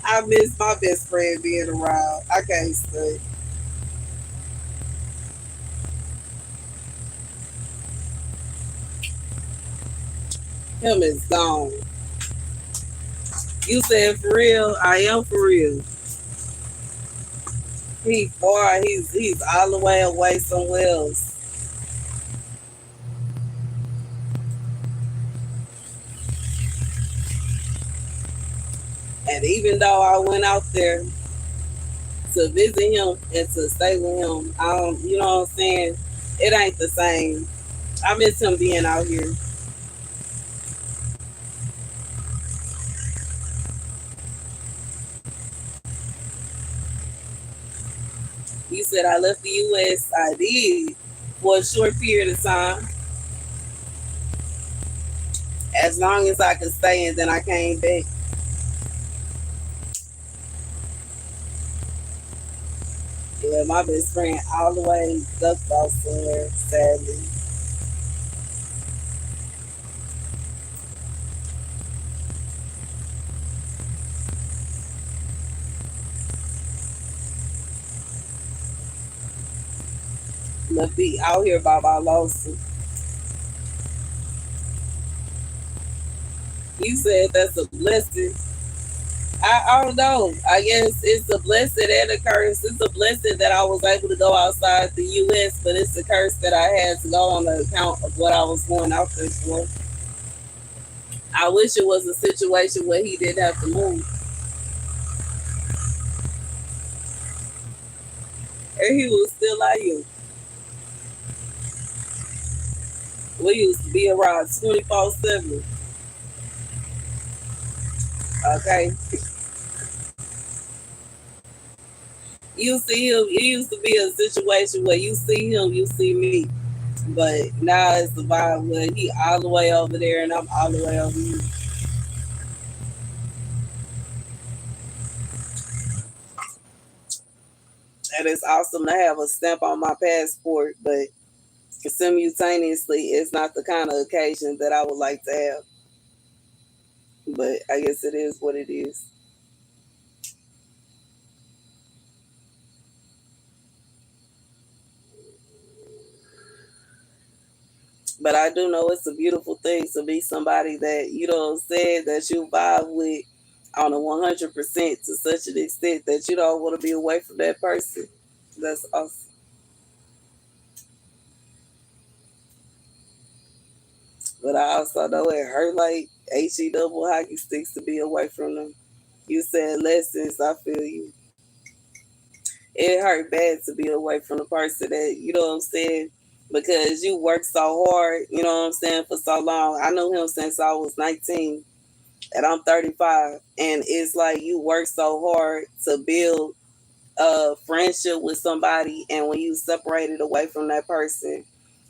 I miss my best friend being around. I can't say. Him is gone. You said for real? I am for real. He far. He's all the way away somewhere else. And even though I went out there to visit him and to stay with him, I don't. You know what I'm saying? It ain't the same. I miss him being out here. You said I left the U.S. I did for a short period of time, as long as I could stay, and then I came back. Yeah, my best friend all the way ducked off somewhere, sadly. to be out here by my lawsuit. You said that's a blessing. I don't know. I guess it's a blessing and a curse. It's a blessing that I was able to go outside the U.S., but it's a curse that I had to go on the account of what I was going out there for. I wish it was a situation where he didn't have to move. And he was still like you. We used to be around 24/7. Okay. You see him, it used to be a situation where you see him, you see me. But now it's the vibe where he all the way over there and I'm all the way over here. And it's awesome to have a stamp on my passport, but simultaneously, it's not the kind of occasion that I would like to have. But I guess it is what it is. But I do know it's a beautiful thing to be somebody that you don't say that you vibe with on a 100% to such an extent that you don't want to be away from that person. That's awesome. But I also know it hurt like HE double hockey sticks to be away from them. You said lessons, I feel you. It hurt bad to be away from the person that, you know what I'm saying, because you worked so hard, you know what I'm saying, for so long. I knew him since I was 19 and I'm 35. And it's like you work so hard to build a friendship with somebody, and when you separated away from that person,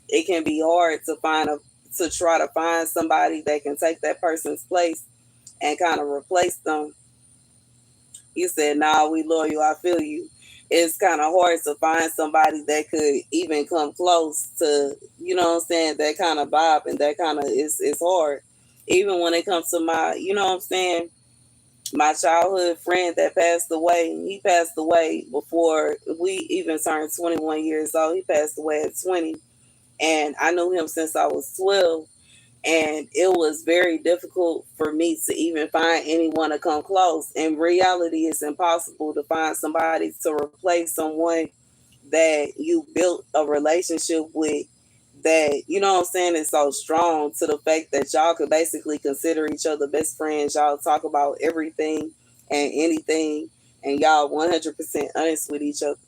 it can be hard to to try to find somebody that can take that person's place and kind of replace them. You said, "Nah, we loyal." I feel you. It's kind of hard to find somebody that could even come close to, you know what I'm saying, that kind of vibe and that kind of it's hard. Even when it comes to my, you know what I'm saying, my childhood friend that passed away. He passed away before we even turned 21 years old. He passed away at 20, and I knew him since I was 12, and it was very difficult for me to even find anyone to come close. In reality, it's impossible to find somebody to replace someone that you built a relationship with, that, you know what I'm saying, is so strong to the fact that y'all could basically consider each other best friends. Y'all talk about everything and anything, and y'all 100% honest with each other.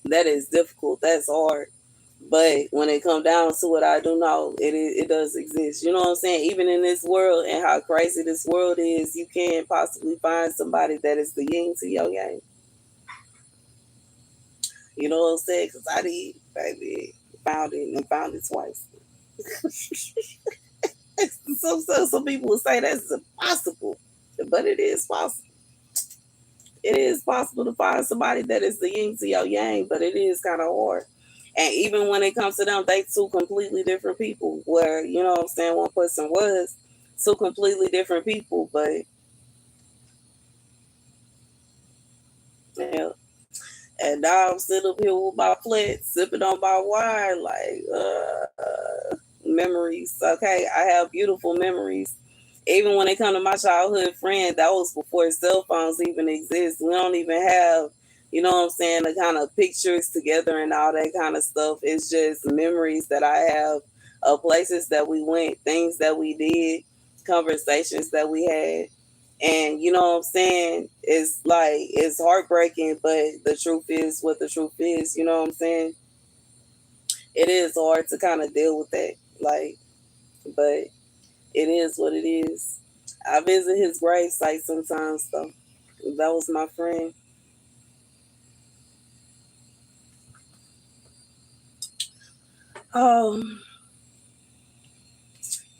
That is difficult. That's hard. But when it comes down to it, I do know it does exist. You know what I'm saying? Even in this world and how crazy this world is, you can possibly find somebody that is the yin to your yang. You know what I'm saying? Because I did, baby, found it and found it twice. Some people will say that's impossible, but it is possible. It is possible to find somebody that is the yin to your yang, but it is kind of hard. And even when it comes to them, they two completely different people. Where, you know what I'm saying, one person was two completely different people, but yeah. And now I'm sitting up here with my plate, sipping on my wine, like memories. Okay, I have beautiful memories. Even when it comes to my childhood friend, that was before cell phones even exist. We don't even have, you know what I'm saying, the kind of pictures together and all that kind of stuff. It's just memories that I have of places that we went, things that we did, conversations that we had. And you know what I'm saying? It's like it's heartbreaking, but the truth is what the truth is. You know what I'm saying? It is hard to kind of deal with that, like, but it is what it is. I visit his grave site sometimes, though. That was my friend. Um,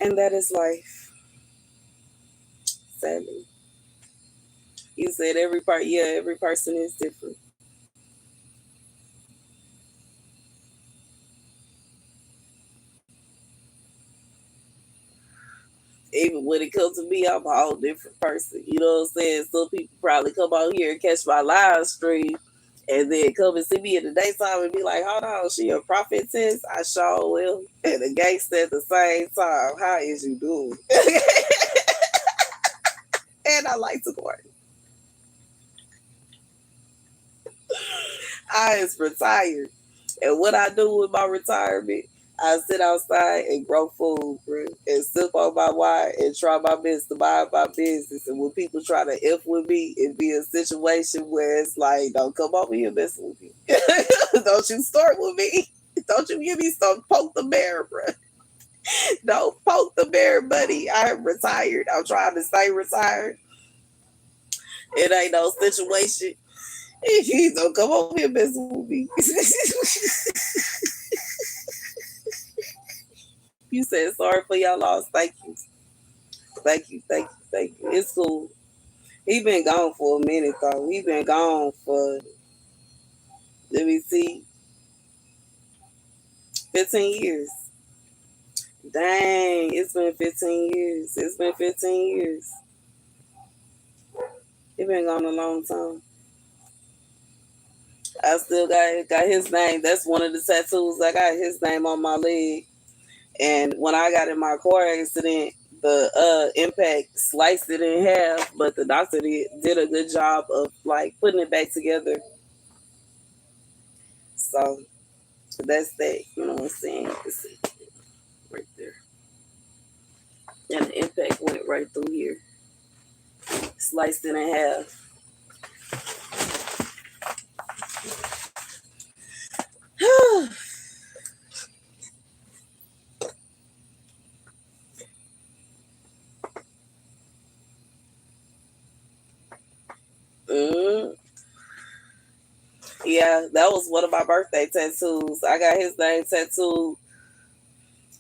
and that is life. Sadly, you said every part. Yeah, every person is different. Even when it comes to me, I'm a whole different person. You know what I'm saying? Some people probably come out here and catch my live stream And then come and see me in the daytime and be like, hold on, she a prophetess? I sure will. And a gangster at the same time. How is you doing? And I like to party. I is retired. And what I do with my retirement, I sit outside and grow food, bro, and sip on my wine and try my best to mind my business. And when people try to F with me, it be a situation where it's like, don't come over here messing with me. Don't you start with me. Don't you give me some poke the bear, bro. Don't poke the bear, buddy. I am retired. I'm trying to stay retired. It ain't no situation. You don't come over here messing with me. You said sorry for your loss. Thank you. Thank you. Thank you. Thank you. It's cool. He been gone for a minute though. He been gone for, let me see, 15 years. Dang, it's been 15 years. It's been 15 years. He been gone a long time. I still got his name. That's one of the tattoos. I got his name on my leg. And when I got in my car accident, the impact sliced it in half, but the doctor did a good job of like putting it back together. So that's that. You know what I'm saying? It's right there. And the impact went right through here. Sliced it in half. Mm, yeah, that was one of my birthday tattoos. I got his name tattooed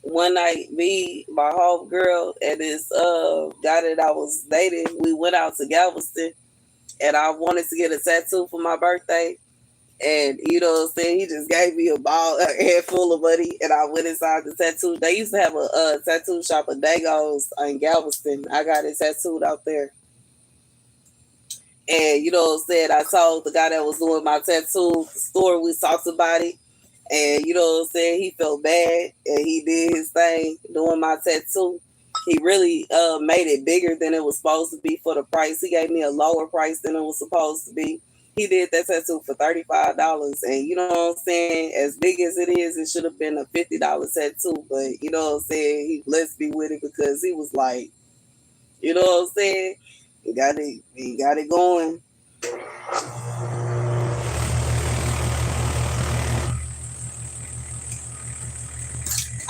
one night. Me, my home girl, and this guy that I was dating, we went out to Galveston, and I wanted to get a tattoo for my birthday. And you know what I'm saying? He just gave me a head full of money, and I went inside the tattoo. They used to have a tattoo shop at Dago's in Galveston. I got it tattooed out there. And you know what I'm saying? I told the guy that was doing my tattoo store, we talked about it. And you know what I'm saying? He felt bad and he did his thing doing my tattoo. He really made it bigger than it was supposed to be for the price. He gave me a lower price than it was supposed to be. He did that tattoo for $35. And you know what I'm saying? As big as it is, it should have been a $50 tattoo. But you know what I'm saying? He blessed me with it because he was like, you know what I'm saying? He got it going.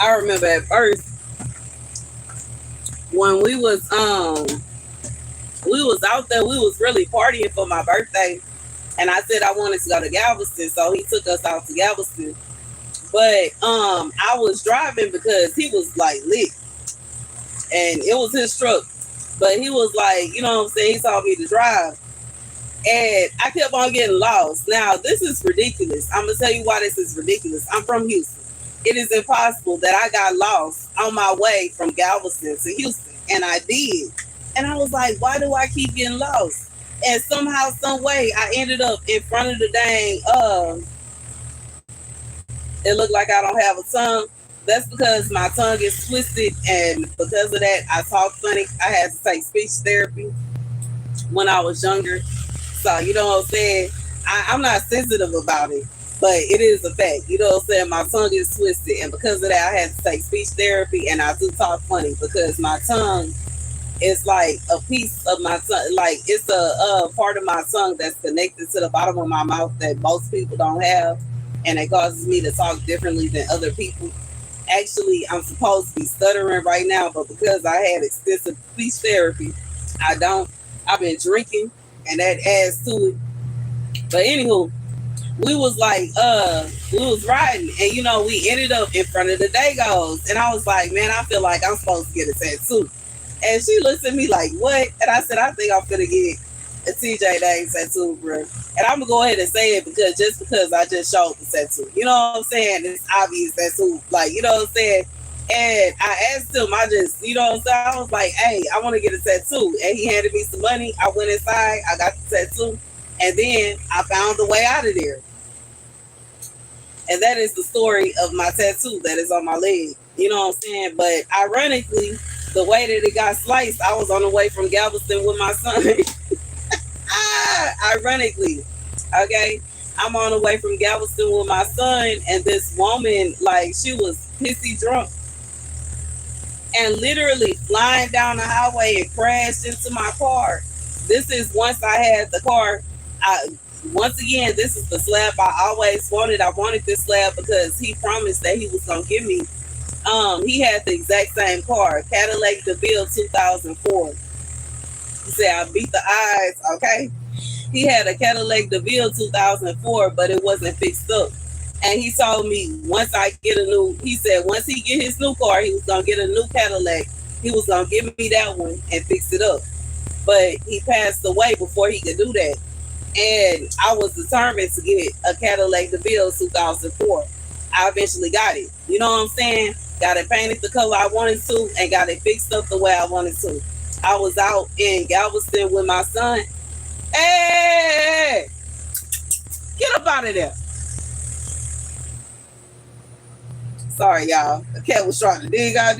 I remember at first when we was out there, we was really partying for my birthday. And I said I wanted to go to Galveston, so he took us out to Galveston. But I was driving because he was like lit and it was his truck. But he was like, you know what I'm saying, he told me to drive. And I kept on getting lost. Now, this is ridiculous. I'm going to tell you why this is ridiculous. I'm from Houston. It is impossible that I got lost on my way from Galveston to Houston. And I did. And I was like, why do I keep getting lost? And somehow, some way, I ended up in front of the dang, it looked like I don't have a tongue. That's because my tongue is twisted. And because of that, I talk funny. I had to take speech therapy when I was younger. So, you know what I'm saying? I'm not sensitive about it, but it is a fact. You know what I'm saying? My tongue is twisted. And because of that, I had to take speech therapy and I do talk funny because my tongue is like a piece of my tongue. Like it's a part of my tongue that's connected to the bottom of my mouth that most people don't have. And it causes me to talk differently than other people. Actually, I'm supposed to be stuttering right now, but because I had extensive speech therapy, I don't. I've been drinking and that adds to it. But anywho, we was like, we was riding and you know, we ended up in front of the Dagos. And I was like, man, I feel like I'm supposed to get a tattoo. And she looked at me like, what? And I said, I think I'm gonna get a TJ Dang tattoo, bro. And I'm gonna go ahead and say it because just because I just showed the tattoo. You know what I'm saying? It's obvious tattoo. Like, you know what I'm saying? And I asked him, I just, you know what I'm saying? I was like, hey, I want to get a tattoo. And he handed me some money. I went inside, I got the tattoo. And then I found a way out of there. And that is the story of my tattoo that is on my leg. You know what I'm saying? But ironically, the way that it got sliced, I was on the way from Galveston with my son. Ironically, okay, I'm on the way from Galveston with my son, and this woman, like, she was pissy drunk and literally flying down the highway and crashed into my car. This is once I had the car. I, Once again, this is the slab I always wanted. I wanted this slab because he promised that he was gonna give me. He had the exact same car, Cadillac DeVille 2004. He said I beat the eyes. Okay, he had a Cadillac DeVille 2004, but it wasn't fixed up. And he told me once I get a new, he said once he get his new car, he was gonna get a new Cadillac. He was gonna give me that one and fix it up. But he passed away before he could do that. And I was determined to get a Cadillac DeVille 2004. I eventually got it. You know what I'm saying? Got it painted the color I wanted to and got it fixed up the way I wanted to. I was out in Galveston with my son. Hey, get up out of there. Sorry, y'all. The cat was trying to dig out.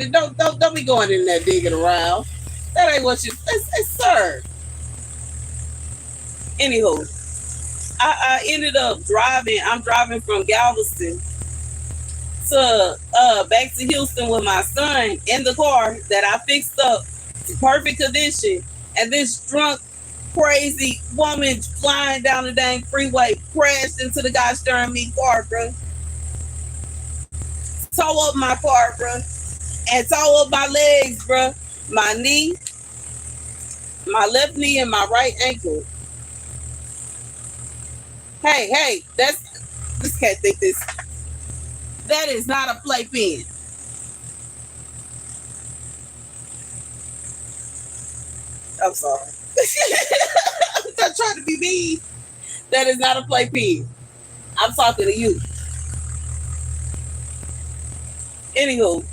Don't be going in there digging around. That ain't what you. It's sir. Anywho, I ended up driving. I'm driving from Galveston to back to Houston with my son in the car that I fixed up to perfect condition, and this drunk, crazy woman flying down the dang freeway crashed into the gosh darn me car, bro. Tore up my car, bro, and tore up my legs, bro. My knee, my left knee, and my right ankle. Hey, this cat think this. That is not a playpen. I'm sorry. I'm not trying to be mean. That is not a playpen. I'm talking to you. Anywho,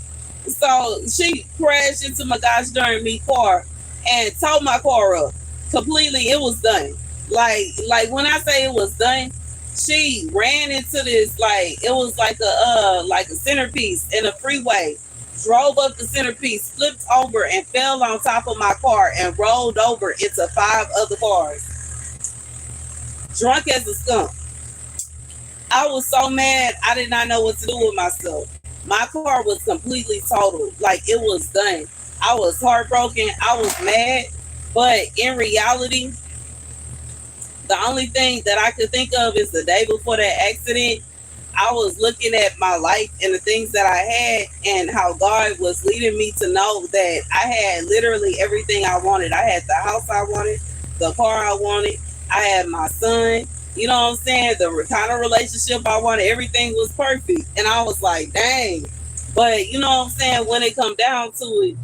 so she crashed into my gosh darn me car and tore my car up completely. It was done. Like when I say it was done, she ran into this, like it was like a centerpiece in a freeway. Drove up the centerpiece, flipped over, and fell on top of my car and rolled over into five other cars. Drunk as a skunk. I was so mad. I did not know what to do with myself. My car was completely totaled. Like it was done. I was heartbroken. I was mad. But in reality, the only thing that I could think of is the day before that accident, I was looking at my life and the things that I had and how God was leading me to know that I had literally everything I wanted. I had the house I wanted, the car I wanted, I had my son, you know what I'm saying? The kind of relationship I wanted, everything was perfect. And I was like, dang. But you know what I'm saying? When it come down to it,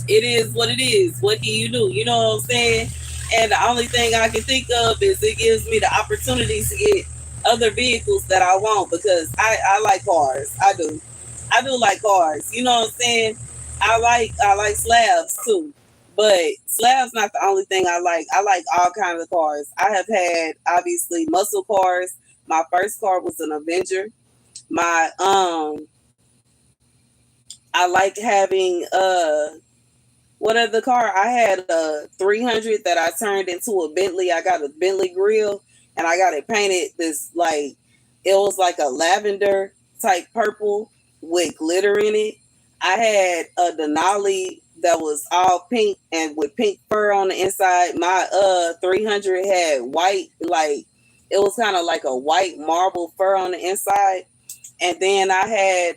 it is what it is. What can you do? You know what I'm saying? And the only thing I can think of is it gives me the opportunity to get other vehicles that I want because I like cars. I do. I do like cars. You know what I'm saying? I like slabs too. But slabs not the only thing I like. I like all kinds of cars. I have had obviously muscle cars. My first car was an Avenger. My I like having what other car? I had a 300 that I turned into a Bentley. I got a Bentley grill and I got it painted this like it was like a lavender type purple with glitter in it. I had a Denali that was all pink and with pink fur on the inside. My 300 had white, like it was kind of like a white marble fur on the inside. And then I had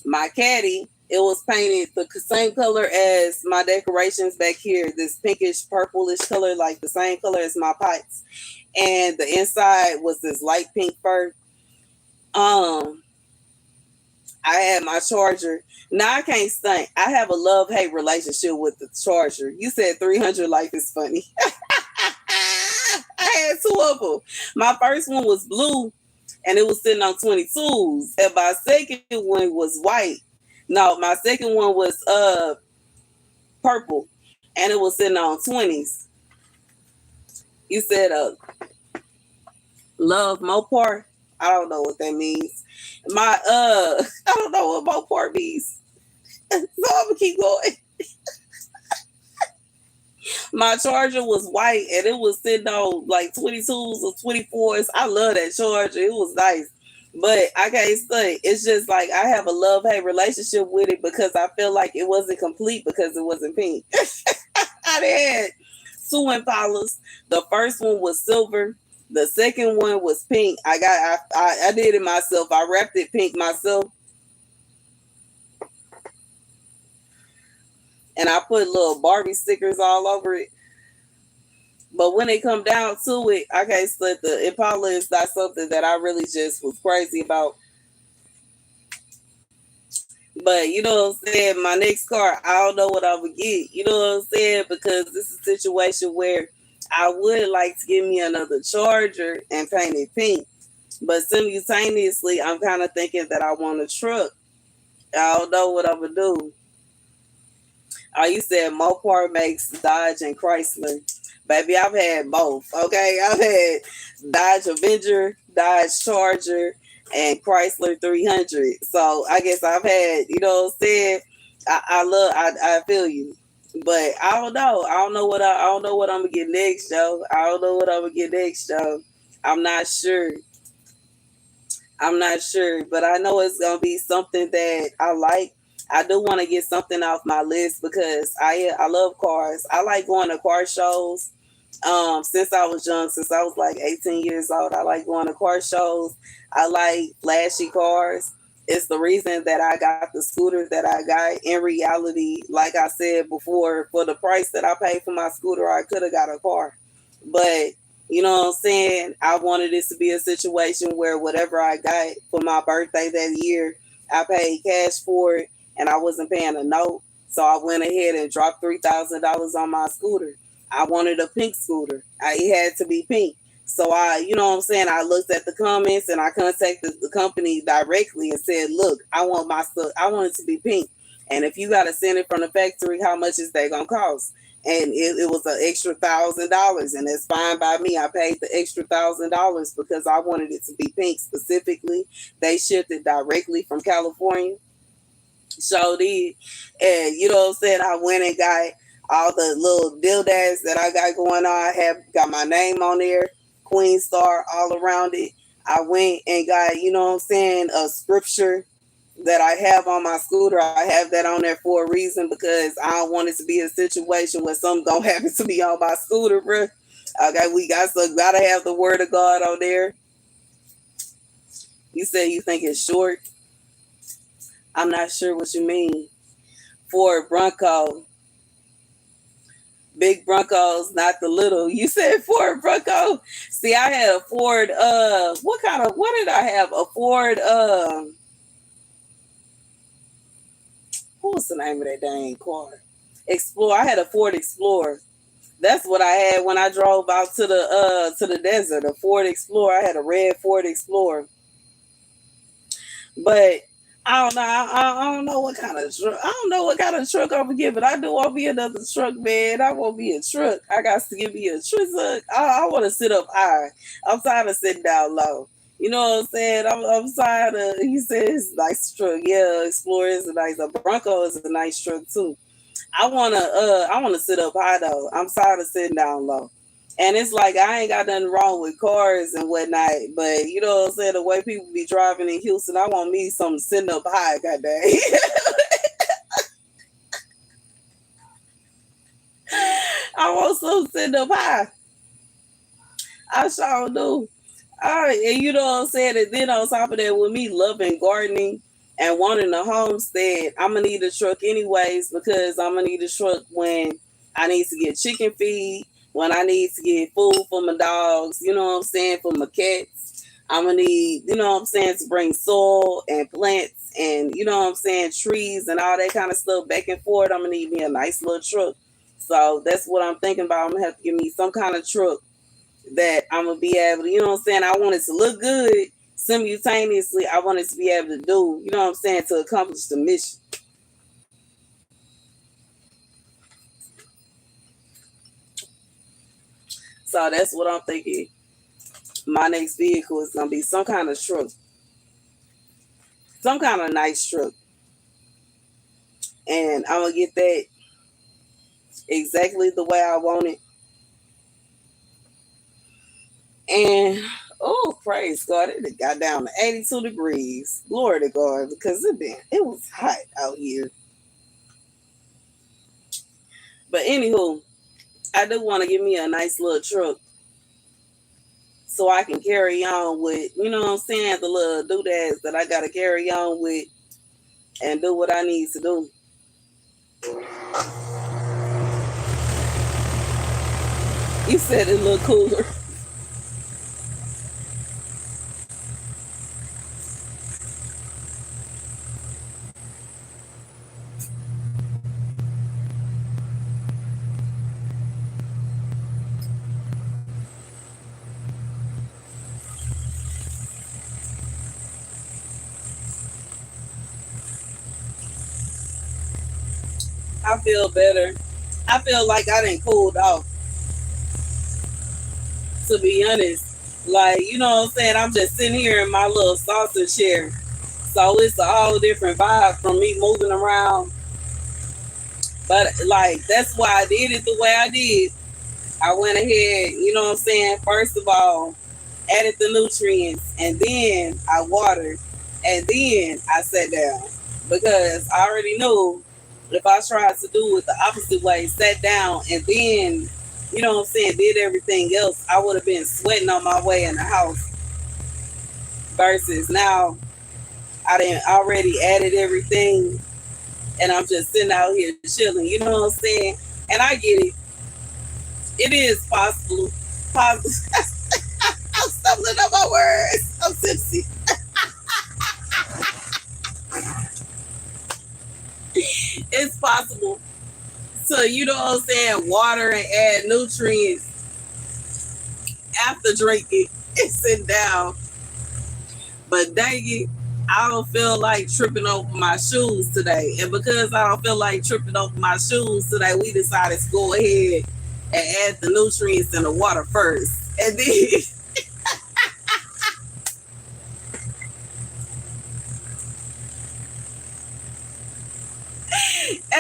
my caddy, it was painted the same color as my decorations back here, this pinkish purplish color, like the same color as my pipes. And the inside was this light pink fur. Um, I had my charger. Now I can't stunt. I have a love-hate relationship with the charger. You said 300 life is funny. I had two of them. My first one was blue and it was sitting on 22s. And my second one was white. No, my second one was purple and it was sitting on 20s. You said love Mopar. I don't know what that means. My I don't know what Mopar means. So I'm gonna keep going. My charger was white and it was sitting on like 22s or 24s. I love that charger. It was nice. But I can't say it's just like I have a love hate relationship with it because I feel like it wasn't complete because it wasn't pink. I had two Impalas. The first one was silver. The second one was pink. I did it myself. I wrapped it pink myself, and I put little Barbie stickers all over it. But when it come down to it, I can't split the Impala is not something that I really just was crazy about. But you know what I'm saying? My next car, I don't know what I would get. You know what I'm saying? Because this is a situation where I would like to give me another charger and paint it pink. But simultaneously, I'm kind of thinking that I want a truck. I don't know what I'm gonna do. You said Mopar makes Dodge and Chrysler. Baby, I've had both. Okay, I've had Dodge Avenger, Dodge Charger, and Chrysler 300. So I guess I've had, you know what I'm saying? I feel you. But I don't know. I don't know what I'm gonna get next, Joe. I don't know what I'm gonna get next, Joe. I'm not sure. I'm not sure, but I know it's gonna be something that I like. I do want to get something off my list because I love cars. I like going to car shows. Since I was young, since I was like 18 years old, I like going to car shows. I like flashy cars. It's the reason that I got the scooter that I got. In reality, like I said before, for the price that I paid for my scooter, I could have got a car. But you know what I'm saying? I wanted this to be a situation where whatever I got for my birthday that year, I paid cash for it and I wasn't paying a note. So I went ahead and dropped $3,000 on my scooter. I wanted a pink scooter. It had to be pink. So you know what I'm saying? I looked at the comments and I contacted the company directly and said, look, I want my stuff. I want it to be pink. And if you got to send it from the factory, how much is that going to cost? And it was an extra $1,000, and it's fine by me. I paid the extra $1,000 because I wanted it to be pink specifically. They shipped it directly from California. So did, and you know what I'm saying. I went and got all the little dildads that I got going on. I have got my name on there, Queen Star, all around it. I went and got, you know what I'm saying, a scripture that I have on my scooter. I have that on there for a reason because I don't want it to be a situation where something gonna happen to me on my scooter, bro. Okay, gotta have the word of God on there. You say you think it's short. I'm not sure what you mean. Ford Bronco. Big Broncos, not the little. You said Ford Bronco. See, I had a Ford, what did I have? A Ford, what was the name of that dang car? Explorer. I had a Ford Explorer. That's what I had when I drove out to the desert. A Ford Explorer. I had a red Ford Explorer. But I don't know. I don't know what kind of truck. I don't know what kind of truck I'm gonna get, but I do want me another truck, man. I want me a truck. I got to give me a truck. I want to sit up high. I'm tired of sitting down low. You know what I'm saying? I'm tired of. He said it's a nice truck. Yeah, Explorer is a nice. A Bronco is a nice truck too. I wanna sit up high though. I'm tired of sitting down low. And it's like I ain't got nothing wrong with cars and whatnot, but you know what I'm saying, the way people be driving in Houston, I want me something sitting up high, goddamn. I want something sitting up high. I sure do. All right, and you know what I'm saying? And then on top of that, with me loving gardening and wanting a homestead, I'm gonna need a truck anyways because I'm gonna need a truck when I need to get chicken feed, when I need to get food for my dogs, you know what I'm saying, for my cats. I'm gonna need, you know what I'm saying, to bring soil and plants and you know what I'm saying, trees and all that kind of stuff back and forth. I'm gonna need me a nice little truck. So that's what I'm thinking about. I'm gonna have to give me some kind of truck that I'm gonna be able to, you know what I'm saying? I want it to look good. Simultaneously, I want it to be able to do, you know what I'm saying, to accomplish the mission. So that's what I'm thinking. My next vehicle is gonna be some kind of truck, some kind of nice truck, and I'm gonna get that exactly the way I want it. And oh, praise God, it got down to 82 degrees. Glory to God, because it was hot out here. But anywho, I do want to give me a nice little truck so I can carry on with, you know what I'm saying, the little doodads that I gotta carry on with and do what I need to do. You said it look cooler. I feel better. I feel like I didn't cooled off, to be honest. Like, you know what I'm saying? I'm just sitting here in my little salsa chair. So it's a whole different vibe from me moving around. But like that's why I did it the way I did. I went ahead, you know what I'm saying? First of all, added the nutrients and then I watered and then I sat down because I already knew if I tried to do it the opposite way, sat down and then, you know what I'm saying, did everything else, I would have been sweating on my way in the house versus now I didn't already added everything and I'm just sitting out here chilling, you know what I'm saying? And I get it. It is possible. I'm stumbling on my words. I'm tipsy. It's possible. So you know what I'm saying? Water and add nutrients after drinking and sit down. But dang it, I don't feel like tripping over my shoes today. And because I don't feel like tripping over my shoes today, we decided to go ahead and add the nutrients in the water first. And then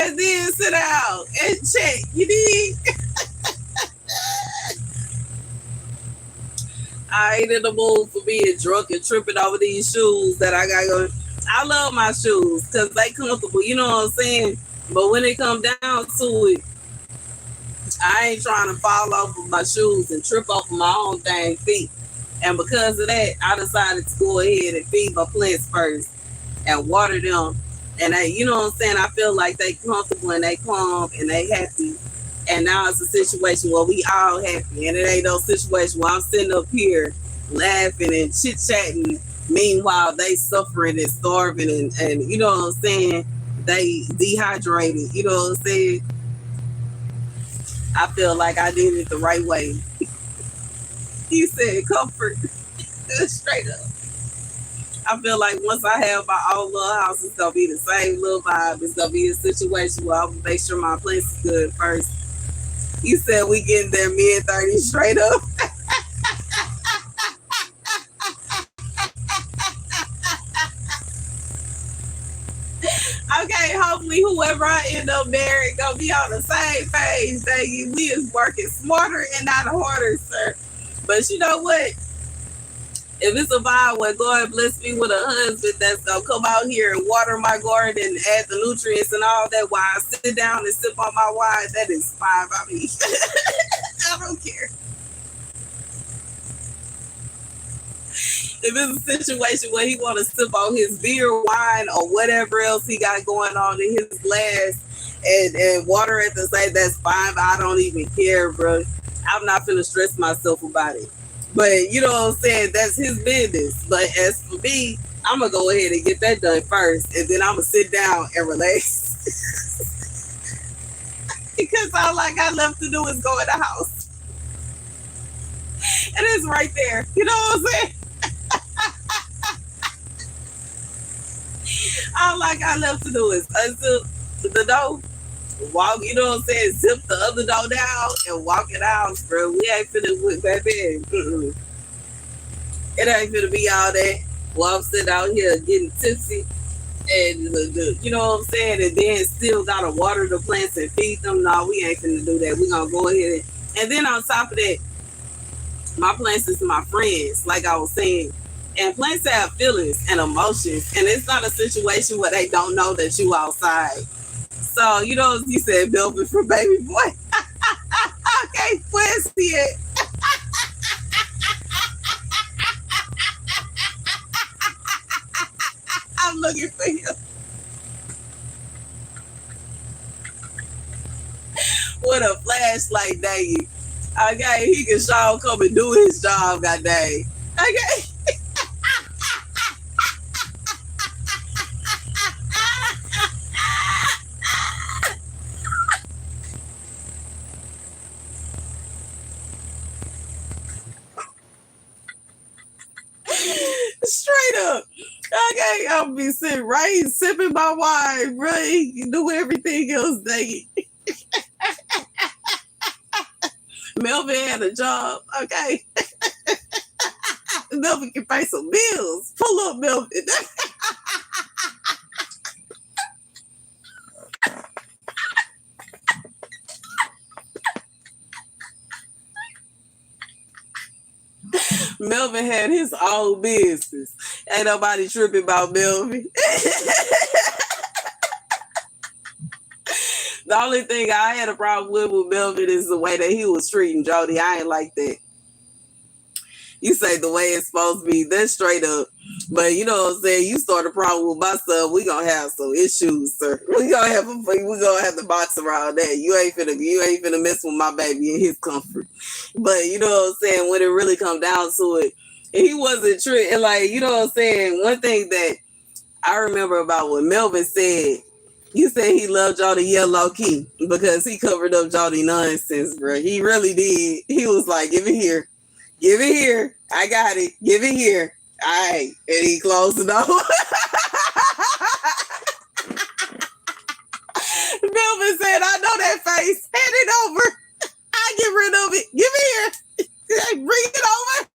and then sit down and check. You need. I ain't in the mood for being drunk and tripping over these shoes that I got going. I love my shoes because they comfortable. You know what I'm saying? But when it come down to it, I ain't trying to fall off of my shoes and trip off of my own dang feet. And because of that, I decided to go ahead and feed my plants first and water them. And they, you know what I'm saying? I feel like they comfortable and they calm and they happy. And now it's a situation where we all happy. And it ain't no situation where I'm sitting up here laughing and chit-chatting. Meanwhile, they suffering and starving and you know what I'm saying? They dehydrated. You know what I'm saying? I feel like I did it the right way. He said comfort. Straight up. I feel like once I have my own little house, it's gonna be the same little vibe. It's gonna be a situation where I'm gonna make sure my place is good first. You said we getting there mid-30s straight up. Okay, hopefully whoever I end up marrying gonna be on the same page. We is working smarter and not harder, sir. But you know what? If it's a vibe where God bless me with a husband that's gonna come out here and water my garden and add the nutrients and all that while I sit down and sip on my wine, that is fine by me. I don't care. If it's a situation where he want to sip on his beer, wine, or whatever else he got going on in his glass and water at the same, that's fine. I don't even care, bro. I'm not finna stress myself about it. But you know what I'm saying? That's his business. But as for me, I'm gonna go ahead and get that done first, and then I'm gonna sit down and relax. Because all I got left to do is go in the house. And it's right there. You know what I'm saying? All I got left to do is unzip the door walk, you know what I'm saying, zip the other door down and walk it out, bro. We ain't finna put baby. It ain't finna be all that. Well, I'm sitting out here getting tipsy and you know what I'm saying, and then still gotta water the plants and feed them. No, we ain't finna do that. We gonna go ahead and then on top of that, my plants is my friends, like I was saying. And plants have feelings and emotions, and it's not a situation where they don't know that you outside. So, you know, you said Melvin for baby boy. Okay, where's he at? I'm looking for him with a flashlight, dang it. Okay, he can sure come and do his job, god dang. Okay. Straight up. Okay, I'll be sitting right sipping my wine, bro. He can do everything else, dang it. Melvin had a job, okay? Melvin can pay some bills. Pull up, Melvin. Melvin had his own business. Ain't nobody tripping about Melvin. The only thing I had a problem with Melvin is the way that he was treating Jody. I ain't like that. You say the way it's supposed to be, that's straight up. But you know what I'm saying? You start a problem with my son, we gonna have some issues, sir. We gonna have to box around that. You ain't finna mess with my baby and his comfort. But you know what I'm saying? When it really come down to it, he wasn't and like, you know what I'm saying? One thing that I remember about what Melvin said, you said he loved Jody yellow key because he covered up Jody nonsense, bro. He really did. He was like, give it here. Give it here. I got it. Give it here. All right. And he closed the door. Melvin said, I know that face. Hand it over. I get rid of it. Give it here. Bring it over.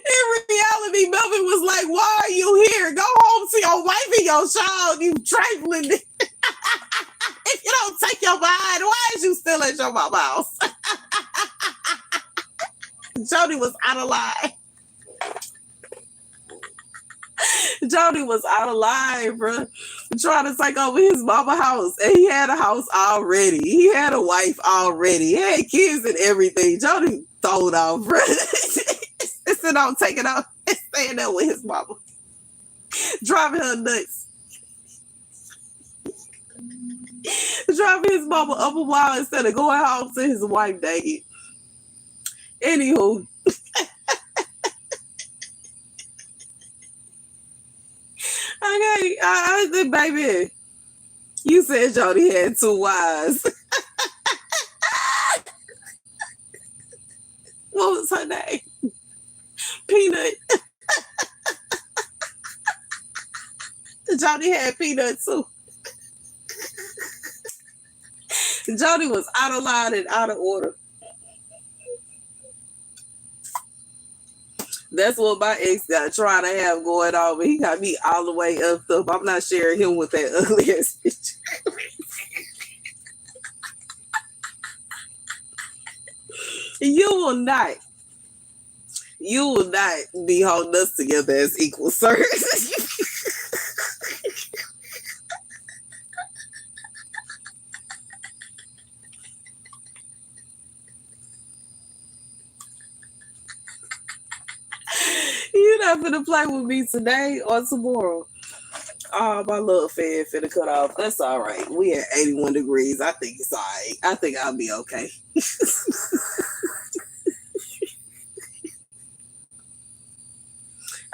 In reality, Melvin was like, why are you here? Go home to your wife and your child, you trifling. If you don't take your mind, why is you still at your mama's house? Jody was out of line. Jody was out of line, bro. Trying to take over his mama house. And he had a house already. He had a wife already. He had kids and everything. Jody throwed off, bro. Instead of taking out and staying there with his mama. Driving her nuts. Driving his mama up a while instead of going home to his wife, dang it. Anywho. Okay, I said, baby, you said Jody had 2 wives. What was her name? Peanut. Jody had Peanut too. Jody was out of line and out of order. That's what my ex got trying to have going on, but he got me all the way up. I'm not sharing him with that ugly ass bitch. You will not be holding us together as equals, sir. You're not gonna play with me today or tomorrow. Oh, my little fan finna cut off. That's all right. We at 81 degrees. I think it's all right. I think I'll be okay.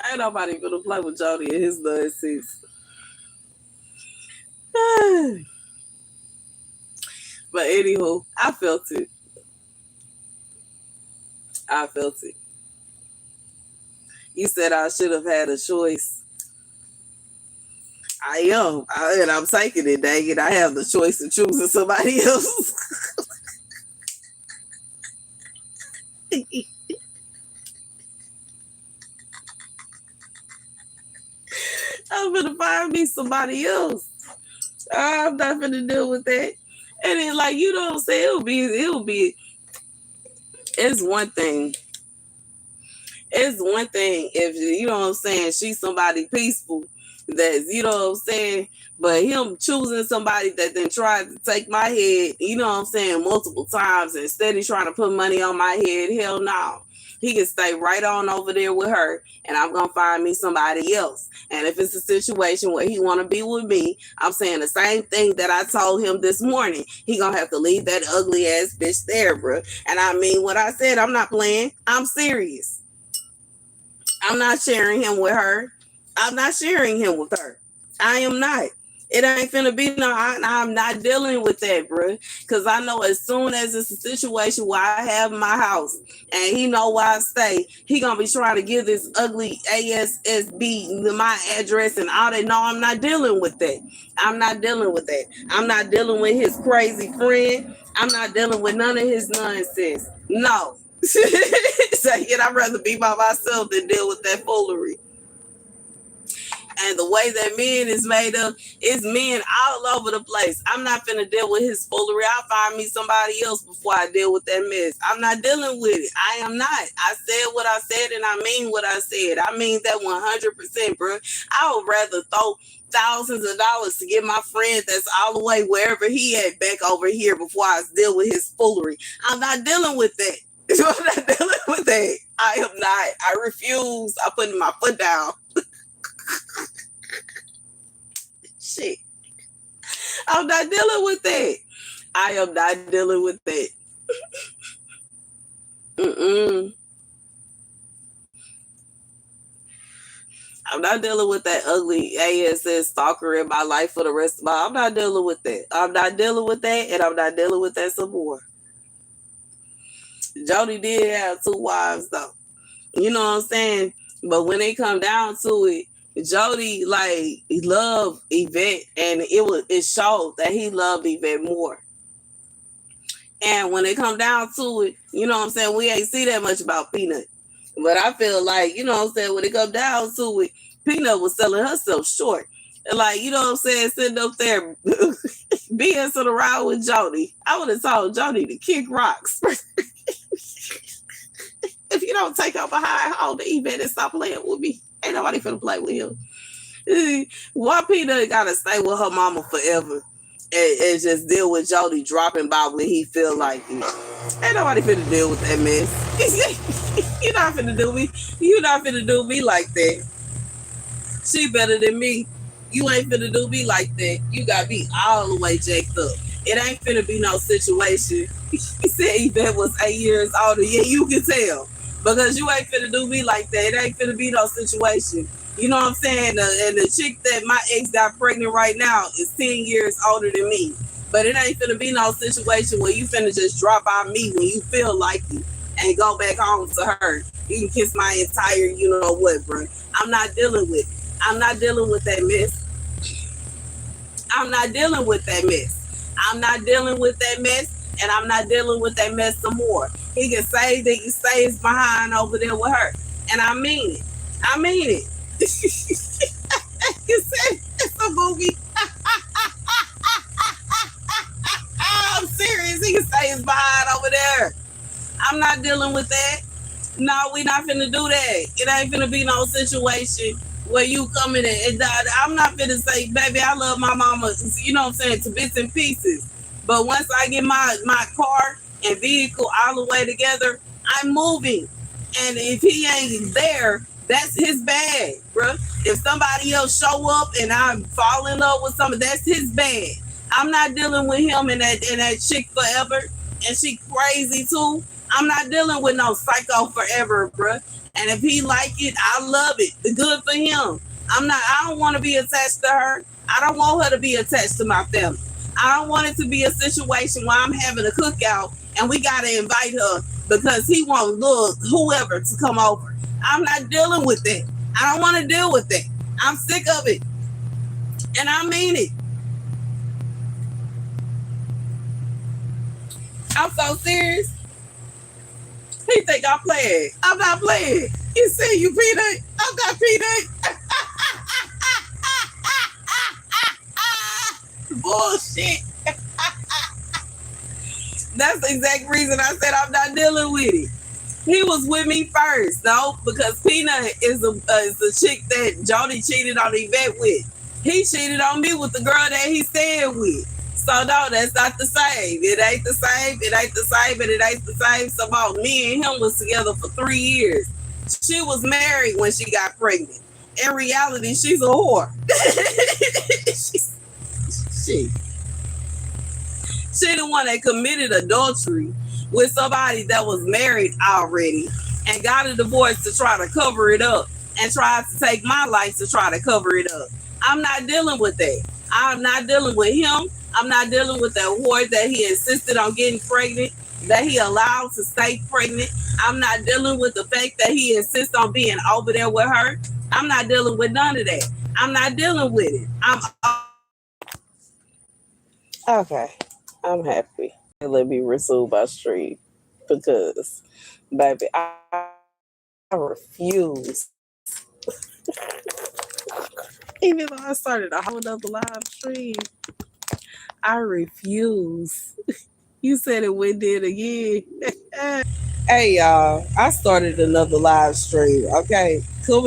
Ain't nobody gonna play with Jody and his nonsense. But anywho, I felt it. You said I should have had a choice. I am. And I'm taking it, dang it. I have the choice of choosing somebody else. I'm gonna find me somebody else. I'm not gonna deal with that. And then, like, you know what I'm saying? It's one thing. It's one thing if, you know what I'm saying, she's somebody peaceful that's, you know what I'm saying, but him choosing somebody that then tried to take my head, you know what I'm saying, multiple times and steady trying to put money on my head, hell no. He can stay right on over there with her, and I'm gonna find me somebody else. And if it's a situation where he wanna be with me, I'm saying the same thing that I told him this morning. He gonna have to leave that ugly ass bitch there, bro. And I mean what I said. I'm not playing. I'm serious. I'm not sharing him with her. I'm not sharing him with her. I am not. It ain't finna be no. I'm not dealing with that, bro. Cause I know as soon as it's a situation where I have my house and he know where I stay, he gonna be trying to give this ugly ASSB my address and all that. No, I'm not dealing with that. I'm not dealing with that. I'm not dealing with his crazy friend. I'm not dealing with none of his nonsense. No. So yet I'd rather be by myself than deal with that foolery. And the way that men is made up is men all over the place. I'm not finna deal with his foolery. I'll find me somebody else before I deal with that mess. I'm not dealing with it. I am not. I said what I said and I mean what I said. I mean that 100%, bro. I would rather throw thousands of dollars to get my friend that's all the way wherever he at back over here before I deal with his foolery. I'm not dealing with that. I'm not dealing with that. I am not. I refuse. I'm putting my foot down. Shit. I'm not dealing with that. I am not dealing with that. Mm-mm. I'm not dealing with that ugly ASS stalker in my life for the rest of my life. I'm not dealing with that. I'm not dealing with that, and I'm not dealing with that some more. Jody did have 2 wives, though. You know what I'm saying? But when it come down to it, Jody, like, he loved Yvette, and it showed that he loved Yvette more. And when it come down to it, you know what I'm saying, we ain't see that much about Peanut. But I feel like, you know what I'm saying, when it come down to it, Peanut was selling herself short. And like, you know what I'm saying, sitting up there being sort of around with Jody. I would have told Jody to kick rocks. If you don't take her behind hold the Yvette and stop playing with me, ain't nobody finna play with him. Why Peanut gotta stay with her mama forever and just deal with Jody dropping by when he feel like it? Ain't nobody finna deal with that mess. You're not finna do me. You're not finna do me like that. She better than me. You ain't finna do me like that. You got me all the way jacked up. It ain't finna be no situation. He said Yvette was 8 years older. Yeah, you can tell. Because you ain't finna do me like that. It ain't finna be no situation. You know what I'm saying? And the chick that my ex got pregnant right now is 10 years older than me. But it ain't finna be no situation where you finna just drop on me when you feel like it and go back home to her. You can kiss my entire, you know what, bro. I'm not dealing with it. I'm not dealing with that mess. I'm not dealing with that mess. I'm not dealing with that mess, and I'm not dealing with that mess some more. He can say that he stays behind over there with her, and I mean it. I mean it. You said it's a movie. I'm serious. He can say he's behind over there. I'm not dealing with that. No, we not finna do that. It ain't finna be no situation where you come in and I'm not finna say, baby, I love my mama, you know what I'm saying, to bits and pieces. But once I get my car and vehicle all the way together, I'm moving. And if he ain't there, that's his bad, bro. If somebody else show up and I fall in love with somebody, that's his bad. I'm not dealing with him and that chick forever. And she crazy too. I'm not dealing with no psycho forever, bruh. And if he like it, I love it. The good for him. I don't want to be attached to her. I don't want her to be attached to my family. I don't want it to be a situation where I'm having a cookout and we got to invite her because he want whoever to come over. I'm not dealing with that. I don't want to deal with that. I'm sick of it. And I mean it. I'm so serious. He think I'm playing. I'm not playing. You see, you peanut. I'm not peanut. Bullshit. That's the exact reason I said I'm not dealing with it. He was with me first, no, because Peanut is a chick that Jody cheated on Yvette with. He cheated on me with the girl that he stayed with. So no, that's not the same. It ain't the same. It ain't the same, and it ain't the same. So about me and him was together for 3 years. She was married when she got pregnant. In reality, she's a whore. she She the one that committed adultery with somebody that was married already and got a divorce to try to cover it up and tried to take my life to try to cover it up. I'm not dealing with that. I'm not dealing with him. I'm not dealing with that whore that he insisted on getting pregnant, that he allowed to stay pregnant. I'm not dealing with the fact that he insists on being over there with her. I'm not dealing with none of that. I'm not dealing with it. I'm okay. I'm happy. Let me resume my stream because, baby, I refuse. Even though I started a whole other live stream, I refuse. You said it went dead again. Hey, y'all, I started another live stream. Okay, come